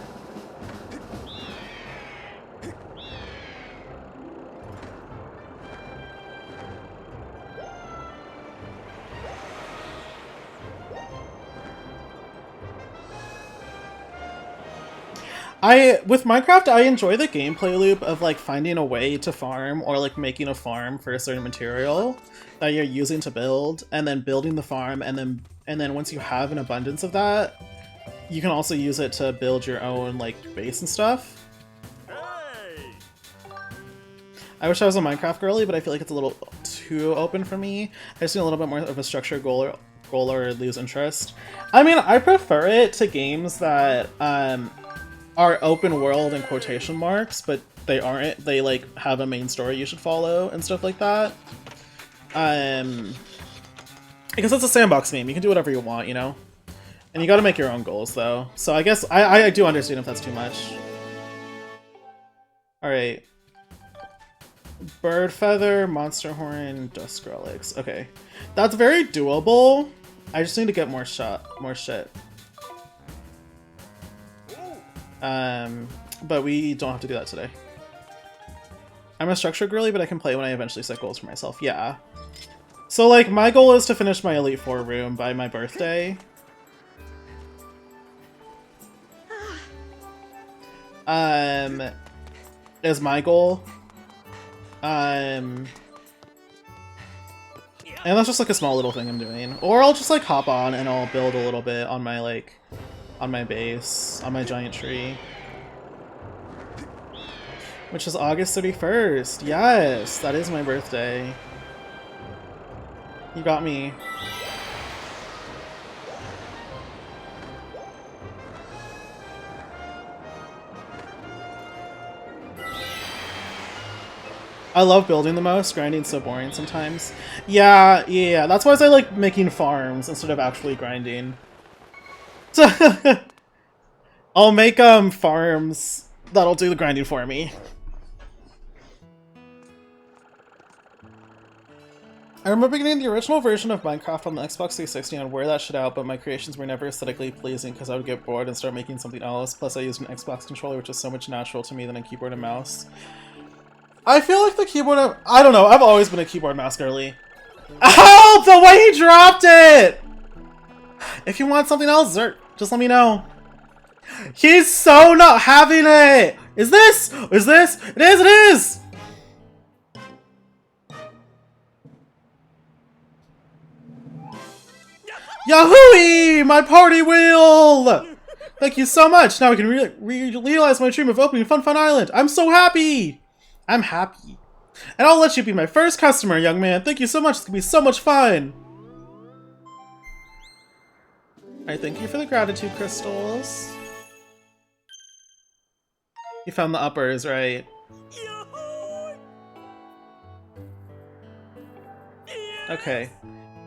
[SPEAKER 1] With Minecraft, I enjoy the gameplay loop of like finding a way to farm or like making a farm for a certain material that you're using to build, and then building the farm, and then once you have an abundance of that, you can also use it to build your own like base and stuff. Hey! I wish I was a Minecraft girly, but I feel like it's a little too open for me. I just need a little bit more of a structured goal or lose interest. I mean, I prefer it to games that are open world in quotation marks, but they aren't. They like have a main story you should follow and stuff like that. Because it's a sandbox game, you can do whatever you want, you know? And you gotta make your own goals, though. So I guess I do understand if that's too much. Alright. Bird feather, monster horn, dust relics. Okay. That's very doable. I just need to get more shit. But we don't have to do that today. I'm a structure girly, but I can play when I eventually set goals for myself. Yeah. So, like, my goal is to finish my Elite Four room by my birthday. Is my goal. And that's just like a small little thing I'm doing. Or I'll just like hop on and I'll build a little bit on my like, on my base, on my giant tree. Which is August 31st. Yes, that is my birthday. You got me. I love building the most. Grinding's so boring sometimes. Yeah. That's why I like making farms instead of actually grinding. I'll make farms that'll do the grinding for me. I remember getting the original version of Minecraft on the Xbox 360 and wear that shit out, but my creations were never aesthetically pleasing because I would get bored and start making something else. Plus I used an Xbox controller, which is so much natural to me than a keyboard and mouse. I feel like the keyboard... I don't know, I've always been a keyboard mouse girly. Help! The way he dropped it! If you want something else, Zert, just let me know. He's so not having it! Is this? Is this? It is, it is! Yahoo! My party wheel! Thank you so much! Now I can realize my dream of opening Fun Fun Island! I'm so happy! I'm happy. And I'll let you be my first customer, young man. Thank you so much. It's gonna be so much fun. I thank you for the gratitude crystals. You found the uppers, right? Okay.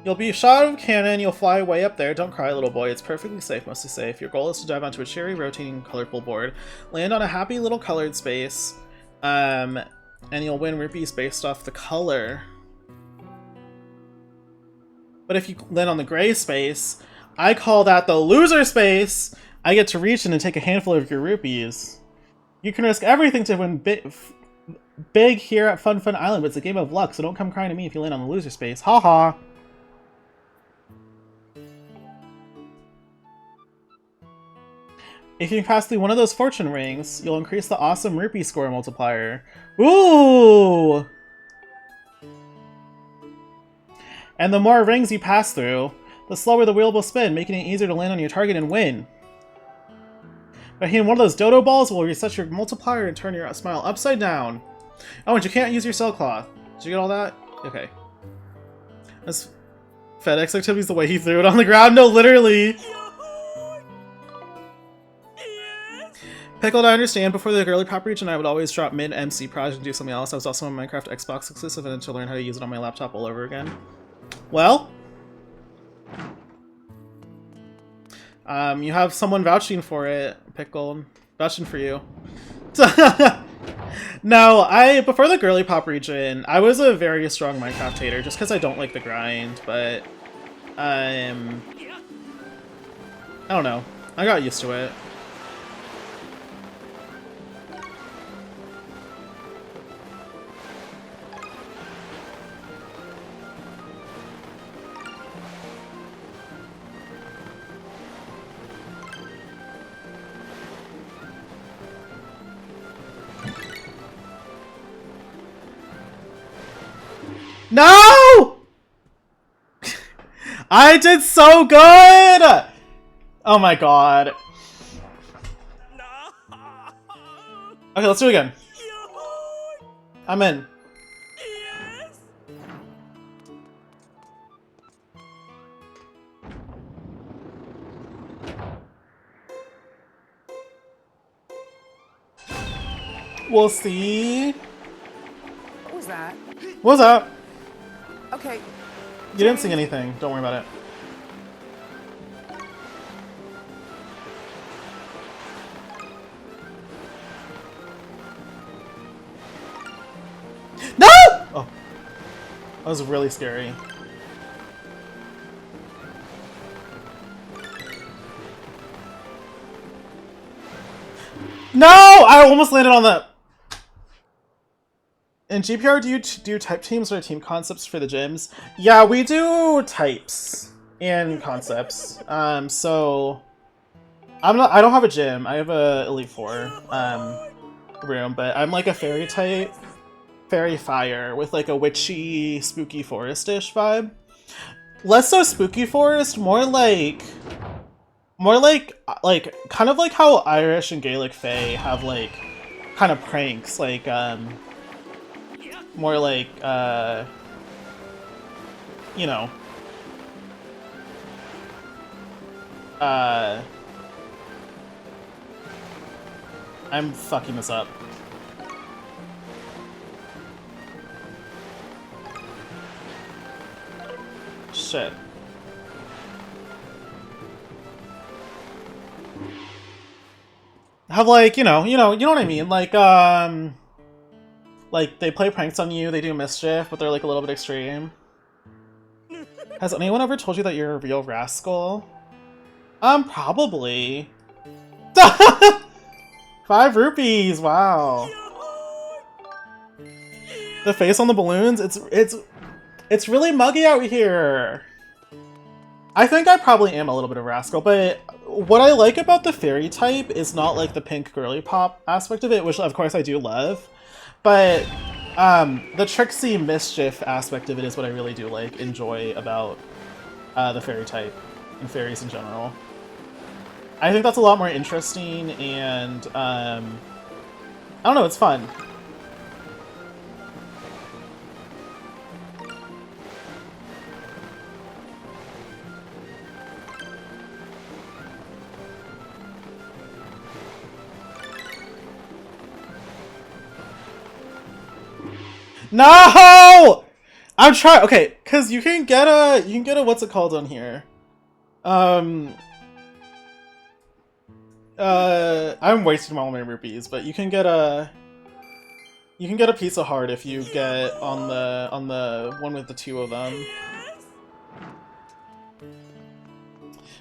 [SPEAKER 1] You'll be shot out of a cannon, you'll fly way up there. Don't cry, little boy. It's perfectly safe, mostly safe. Your goal is to dive onto a cheery, rotating, colorful board. Land on a happy little colored space. And you'll win rupees based off the color. But if you land on the gray space, I call that the loser space. I get to reach in and take a handful of your rupees. You can risk everything to win big here at Fun Fun Island, but it's a game of luck, so don't come crying to me if you land on the loser space. Haha. -ha. If you can pass through one of those fortune rings, you'll increase the awesome rupee score multiplier. Ooh! And the more rings you pass through, the slower the wheel will spin, making it easier to land on your target and win. By hitting one of those dodo balls will reset your multiplier and turn your smile upside down. Oh, and you can't use your cell cloth. Did you get all that? Okay. That's FedEx activities the way he threw it on the ground. No, literally. Pickled, I understand. Before the girly pop region, I would always drop mid-MC project and do something else. I was also a Minecraft Xbox exclusive and had to learn how to use it on my laptop all over again. Well, you have someone vouching for it, Pickled. Vouching for you. No, before the girly pop region, I was a very strong Minecraft hater just because I don't like the grind, but, I don't know. I got used to it. No! I did so good! Oh my god. Okay, let's do it again. I'm in. We'll see.
[SPEAKER 2] What was that?
[SPEAKER 1] What was that?
[SPEAKER 2] Okay.
[SPEAKER 1] You didn't see anything. Don't worry about it. No! Oh. That was really scary. No! I almost landed on that. In GPR, do you do type teams or team concepts for the gyms? Yeah, we do types and concepts. So I don't have a gym. I have a Elite Four room, but I'm like a fairy type, fairy fire with like a witchy, spooky forest-ish vibe. Less so spooky forest, more like kind of like how Irish and Gaelic Fae have like kind of pranks, like more like, you know, I'm fucking this up. Shit. Have like, you know what I mean? Like, they play pranks on you, they do mischief, but they're, like, a little bit extreme. Has anyone ever told you that you're a real rascal? Probably. 5 rupees, wow. The face on the balloons, it's really muggy out here. I think I probably am a little bit of a rascal, but what I like about the fairy type is not, like, the pink girly pop aspect of it, which, of course, I do love. But the tricksy mischief aspect of it is what I really do enjoy about the fairy type and fairies in general. I think that's a lot more interesting and I don't know, it's fun. No! I'm trying. Okay, because you can get a what's it called on here? I'm wasting all my rupees, but you can get a piece of heart if you get on the one with the 2 of them.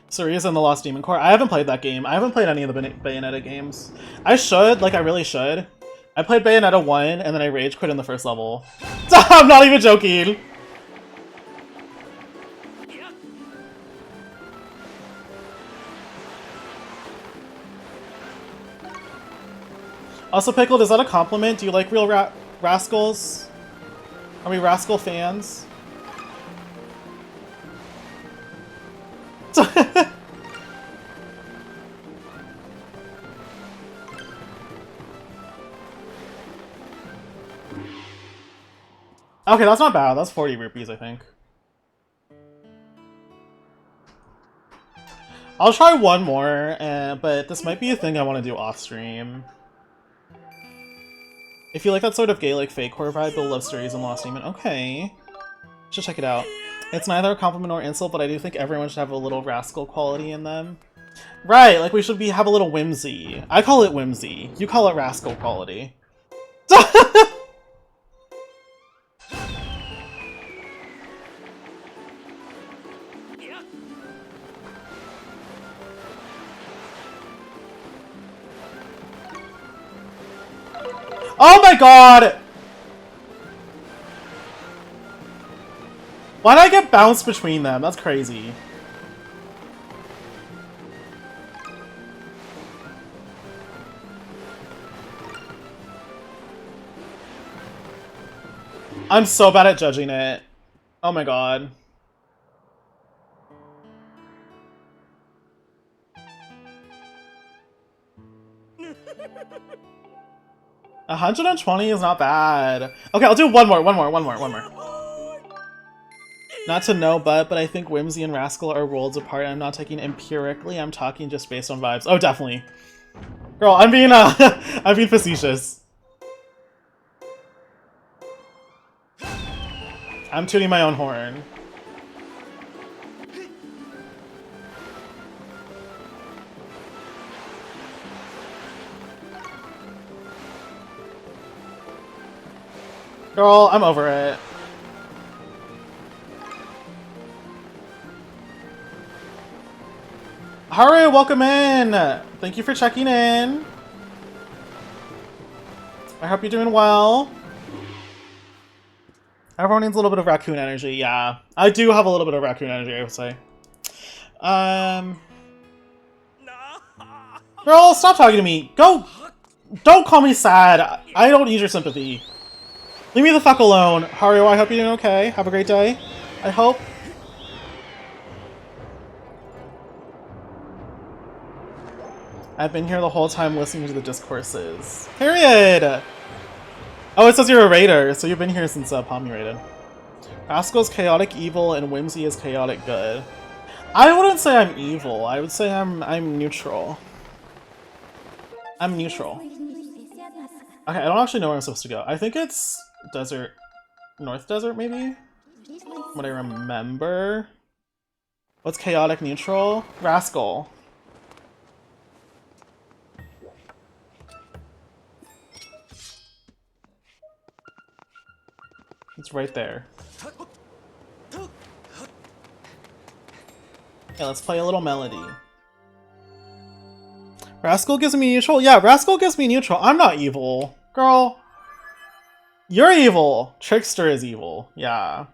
[SPEAKER 1] Saria's in the Lost Demon Core. I haven't played that game. I haven't played any of the Bayonetta games. I should, like I really should. I played Bayonetta 1 and then I rage quit in the first level. I'm not even joking. Also, Pickled, is that a compliment? Do you like real rascals? Are we rascal fans? Okay, that's not bad. That's 40 rupees, I think. I'll try one more, but this might be a thing I want to do off-stream. If you like that sort of Gaelic fake horror vibe, you'll love Stories and Lost Demon. Okay. Should check it out. It's neither a compliment nor insult, but I do think everyone should have a little rascal quality in them. Right, like we should have a little whimsy. I call it whimsy. You call it rascal quality. Oh my god! Why did I get bounced between them? That's crazy. I'm so bad at judging it. Oh my god. $120 is not bad. Okay, I'll do one more. Not to know, but I think Whimsy and Rascal are worlds apart. I'm not taking empirically, I'm talking just based on vibes. Oh, definitely. Girl, I'm being, I'm being facetious. I'm tooting my own horn. Girl, I'm over it. Haru, welcome in! Thank you for checking in. I hope you're doing well. Everyone needs a little bit of raccoon energy, yeah. I do have a little bit of raccoon energy, I would say. Girl, stop talking to me. Go! Don't call me sad. I don't need your sympathy. Leave me the fuck alone. Haru, I hope you're doing okay. Have a great day. I hope. I've been here the whole time listening to the discourses. Period! Oh, it says you're a raider, so you've been here since Palmy raided. Rascal's chaotic evil and Whimsy is chaotic good. I wouldn't say I'm evil. I would say I'm neutral. I'm neutral. Okay, I don't actually know where I'm supposed to go. I think it's desert, North Desert maybe? What I remember. What's chaotic neutral? Rascal. It's right there. Okay, let's play a little melody. Rascal gives me neutral? Yeah, Rascal gives me neutral. I'm not evil. Girl. You're evil. Trickster is evil. Yeah.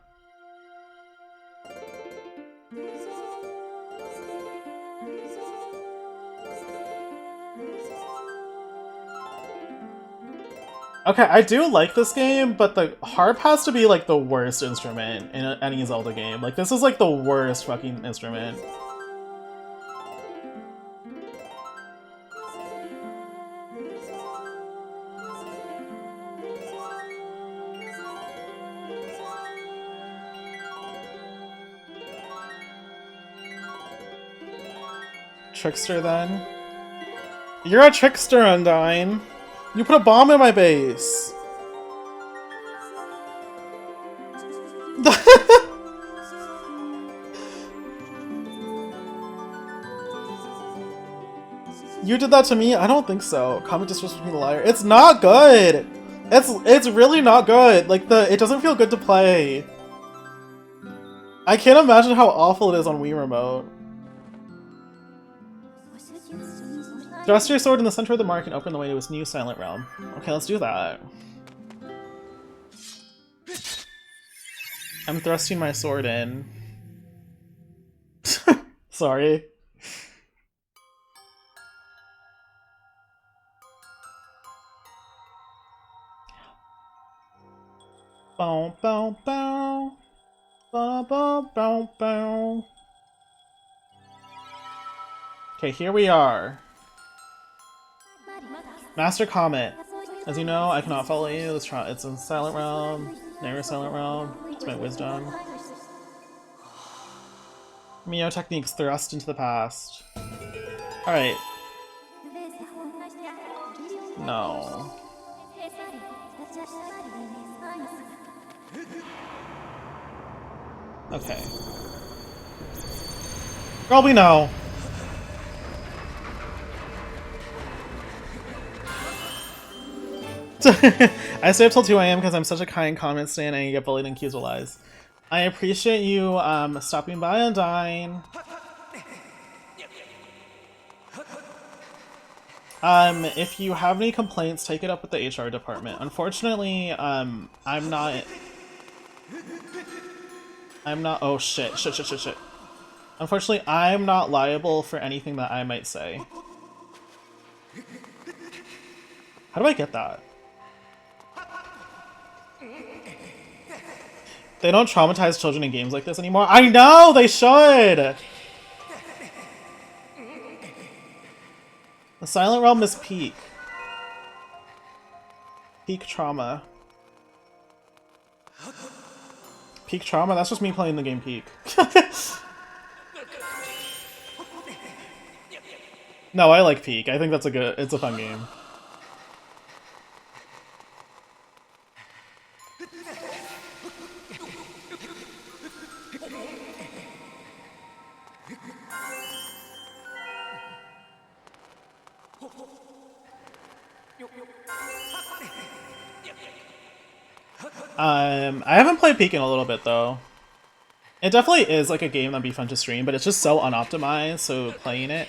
[SPEAKER 1] Okay, I do like this game, but the harp has to be like the worst instrument in any Zelda game. Like, this is like the worst fucking instrument. Trickster, then. You're a trickster, Undyne. You put a bomb in my base. You did that to me? I don't think so. Comment just me the liar. It's not good. It's really not good. Like it doesn't feel good to play. I can't imagine how awful it is on Wii Remote. Thrust your sword in the center of the mark and open the way to its new silent realm. Okay, let's do that. I'm thrusting my sword in. Sorry. Bow, bow, bow. Bow, bow, bow, bow. Okay, here we are. Master Comet. As you know, I cannot follow you. It's a silent realm. Never silent realm. It's my wisdom. Mio techniques thrust into the past. Alright. No. Okay. Girl, we know. I stay up till 2 AM because I'm such a kind comment stan and you get bullied and accused of lies. I appreciate you stopping by and dying. If you have any complaints, take it up with the HR department. Unfortunately, I'm not. Oh shit. Unfortunately, I'm not liable for anything that I might say. How do I get that? They don't traumatize children in games like this anymore. I know! They should! The Silent Realm is peak. Peak trauma. Peak trauma? That's just me playing the game Peak. No, I like Peak. I think that's it's a fun game. I haven't played Peak in a little bit though. It definitely is like a game that'd be fun to stream, but it's just so unoptimized, so playing it.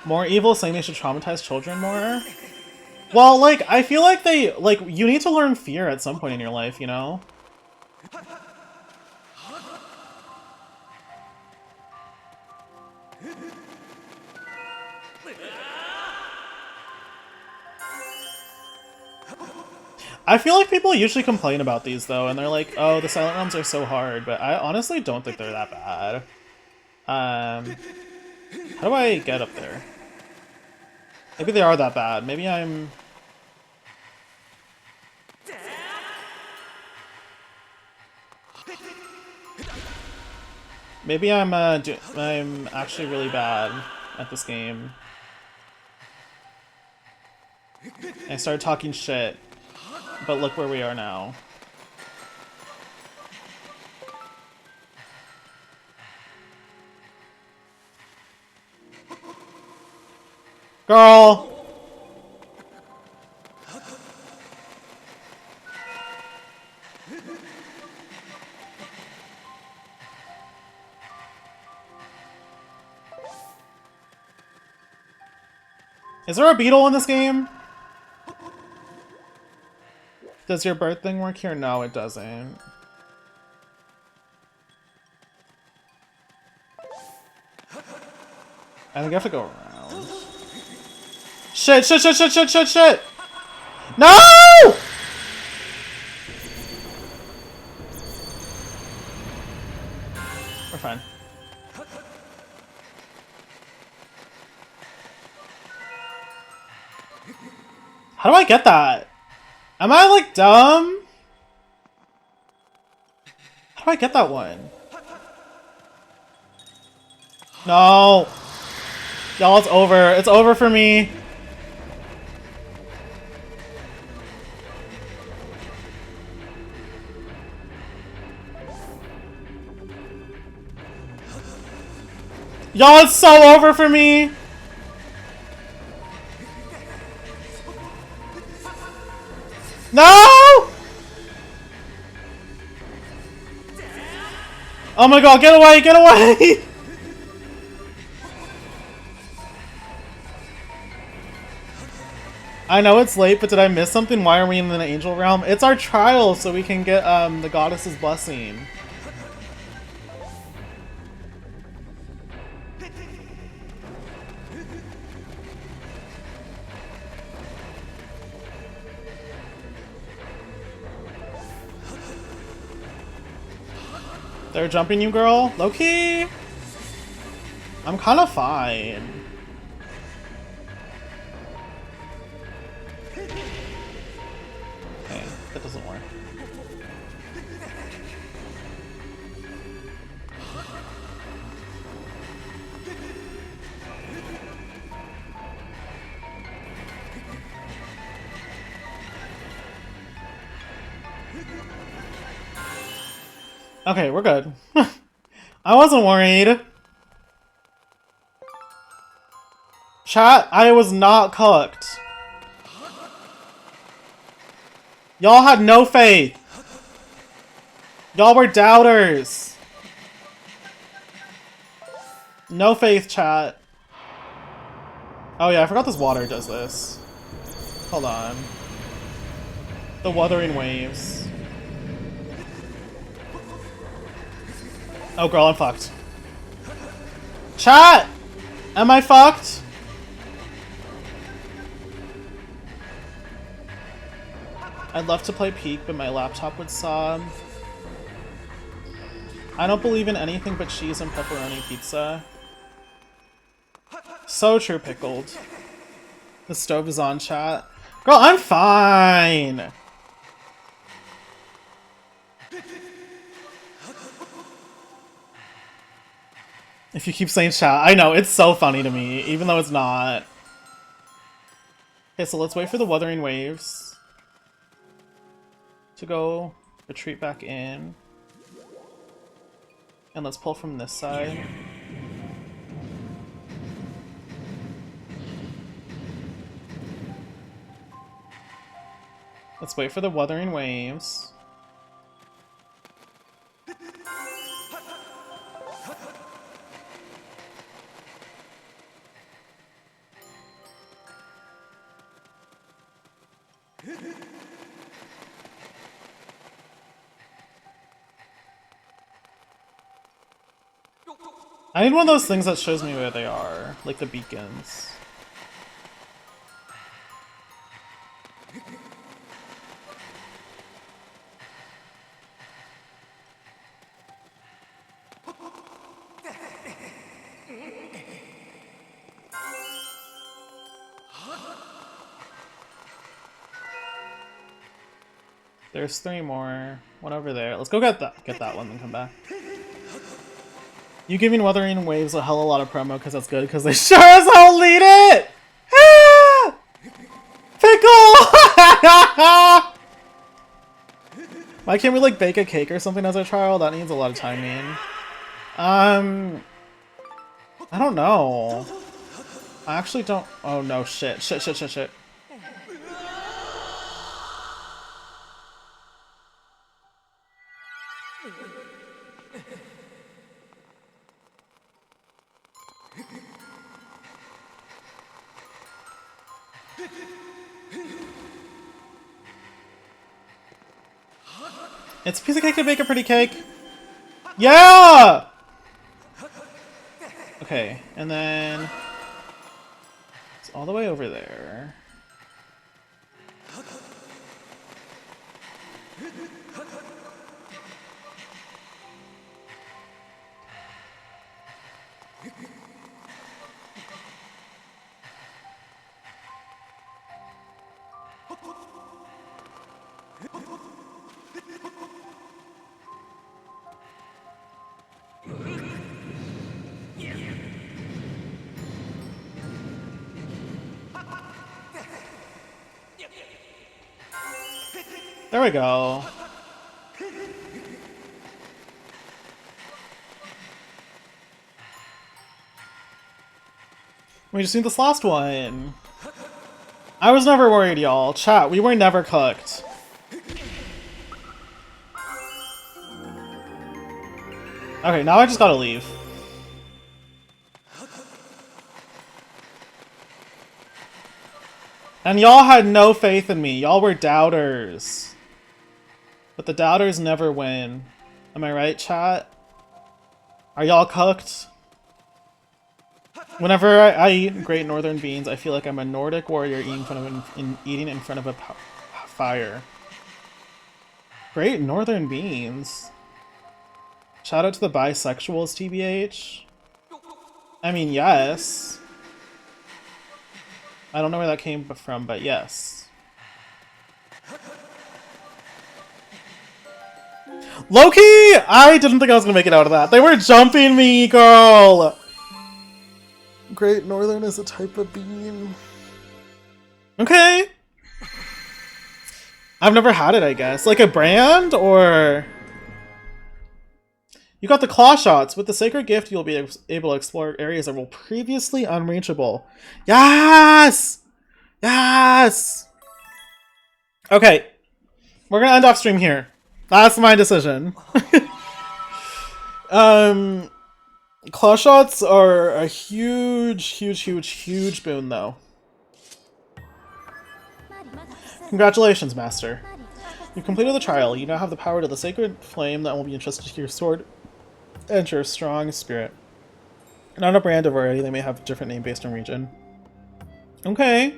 [SPEAKER 1] More Evil saying they should traumatize children more. Well, like, I feel like you need to learn fear at some point in your life, you know? I feel like people usually complain about these though, and they're like, oh, the Silent Realms are so hard, but I honestly don't think they're that bad. How do I get up there? Maybe they are that bad. Maybe I'm... Maybe I'm actually really bad at this game. I started talking shit. But look where we are now. Girl! Is there a beetle in this game? Does your bird thing work here? No, it doesn't. I think I have to go around. Shit! No! We're fine. How do I get that? Am I, like, dumb? How do I get that one? No! Y'all, it's over. It's over for me. Y'all, it's so over for me! No! Oh my god, get away, get away! I know it's late, but did I miss something? Why are we in the angel realm? It's our trial, so we can get the goddess's blessing. They're jumping you, girl? Low-key? I'm kind of fine. Okay, that doesn't work. Okay, we're good. I wasn't worried. Chat, I was not cooked. Y'all had no faith. Y'all were doubters. No faith, chat. Oh yeah, I forgot this water does this. Hold on. The Wuthering Waves. Oh girl, I'm fucked. Chat! Am I fucked? I'd love to play Peak, but my laptop would sob. I don't believe in anything but cheese and pepperoni pizza. So true, pickled. The stove is on, chat. Girl, I'm fine! If you keep saying chat, I know, it's so funny to me, even though it's not. Okay, so let's wait for the Wuthering Waves to go retreat back in. And let's pull from this side. Let's wait for the Wuthering Waves. I need one of those things that shows me where they are, like the beacons. There's 3 more. One over there. Let's go get that one and come back. You giving Wuthering Waves a hell of a lot of promo because that's good, because they sure as hell lead it! Ah! Pickle! Why can't we like bake a cake or something as a trial? That needs a lot of timing. I don't know. I actually don't. Oh no, shit. Shit. It's a piece of cake to bake a pretty cake. Yeah! Okay, and then it's all the way over there. There we go. We just need this last one. I was never worried, y'all. Chat, we were never cooked. Okay, now I just gotta leave. And y'all had no faith in me. Y'all were doubters. But the doubters never win. Am I right, chat? Are y'all cooked? Whenever I eat Great Northern Beans, I feel like I'm a Nordic warrior eating in front of a fire. Great Northern Beans? Shout out to the bisexuals, TBH. I mean, yes. I don't know where that came from, but yes. Loki! I didn't think I was gonna make it out of that. They were jumping me, girl! Great Northern is a type of bean. Okay. I've never had it, I guess. Like a brand, or... You got the claw shots. With the sacred gift, you'll be able to explore areas that were previously unreachable. Yes! Yes! Okay. We're gonna end off stream here. That's my decision. Claw shots are a huge boon, though. Congratulations, Master. You've completed the trial. You now have the power to the sacred flame that will be entrusted to your sword and your strong spirit. Not a brand of variety, they may have a different name based on region. Okay.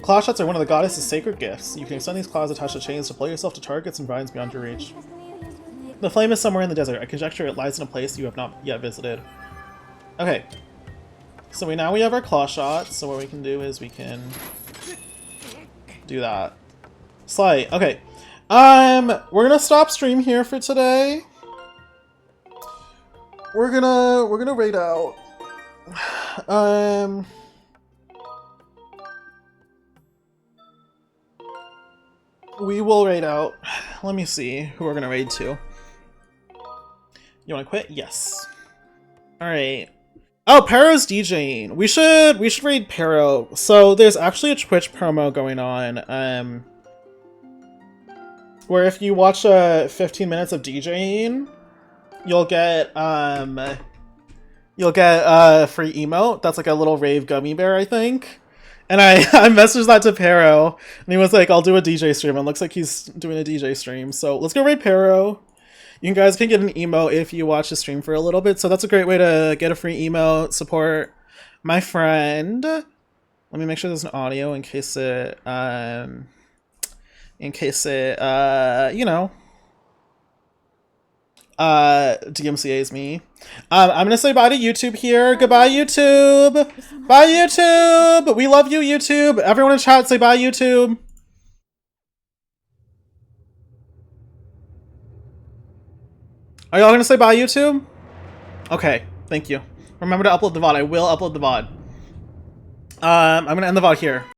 [SPEAKER 1] Claw shots are one of the goddess's sacred gifts. You can extend these claws attached to chains to pull yourself to targets and vines beyond your reach. The flame is somewhere in the desert. I conjecture it lies in a place you have not yet visited. Okay. So now we have our claw shots, so what we can do is we can do that. Slight. Okay. We're gonna stop stream here for today. We're gonna raid out. We will raid out. Let me see who we're gonna raid to. You wanna quit? Yes. Alright. Oh, Paro's DJing. We should raid Paro. So there's actually a Twitch promo going on, where if you watch 15 minutes of DJing, you'll get a free emote. That's like a little rave gummy bear, I think. And I messaged that to Pero, and he was like, I'll do a DJ stream. And it looks like he's doing a DJ stream. So let's go raid Pero. You guys can get an emote if you watch the stream for a little bit. So that's a great way to get a free emote, support my friend. Let me make sure there's an audio in case it, you know, DMCA's me. I'm gonna say bye to YouTube here. Goodbye, YouTube. Bye, YouTube. We love you, YouTube. Everyone in chat, say bye, YouTube. Are y'all gonna say bye, YouTube? Okay, thank you. Remember to upload the VOD. I will upload the VOD. I'm gonna end the VOD here.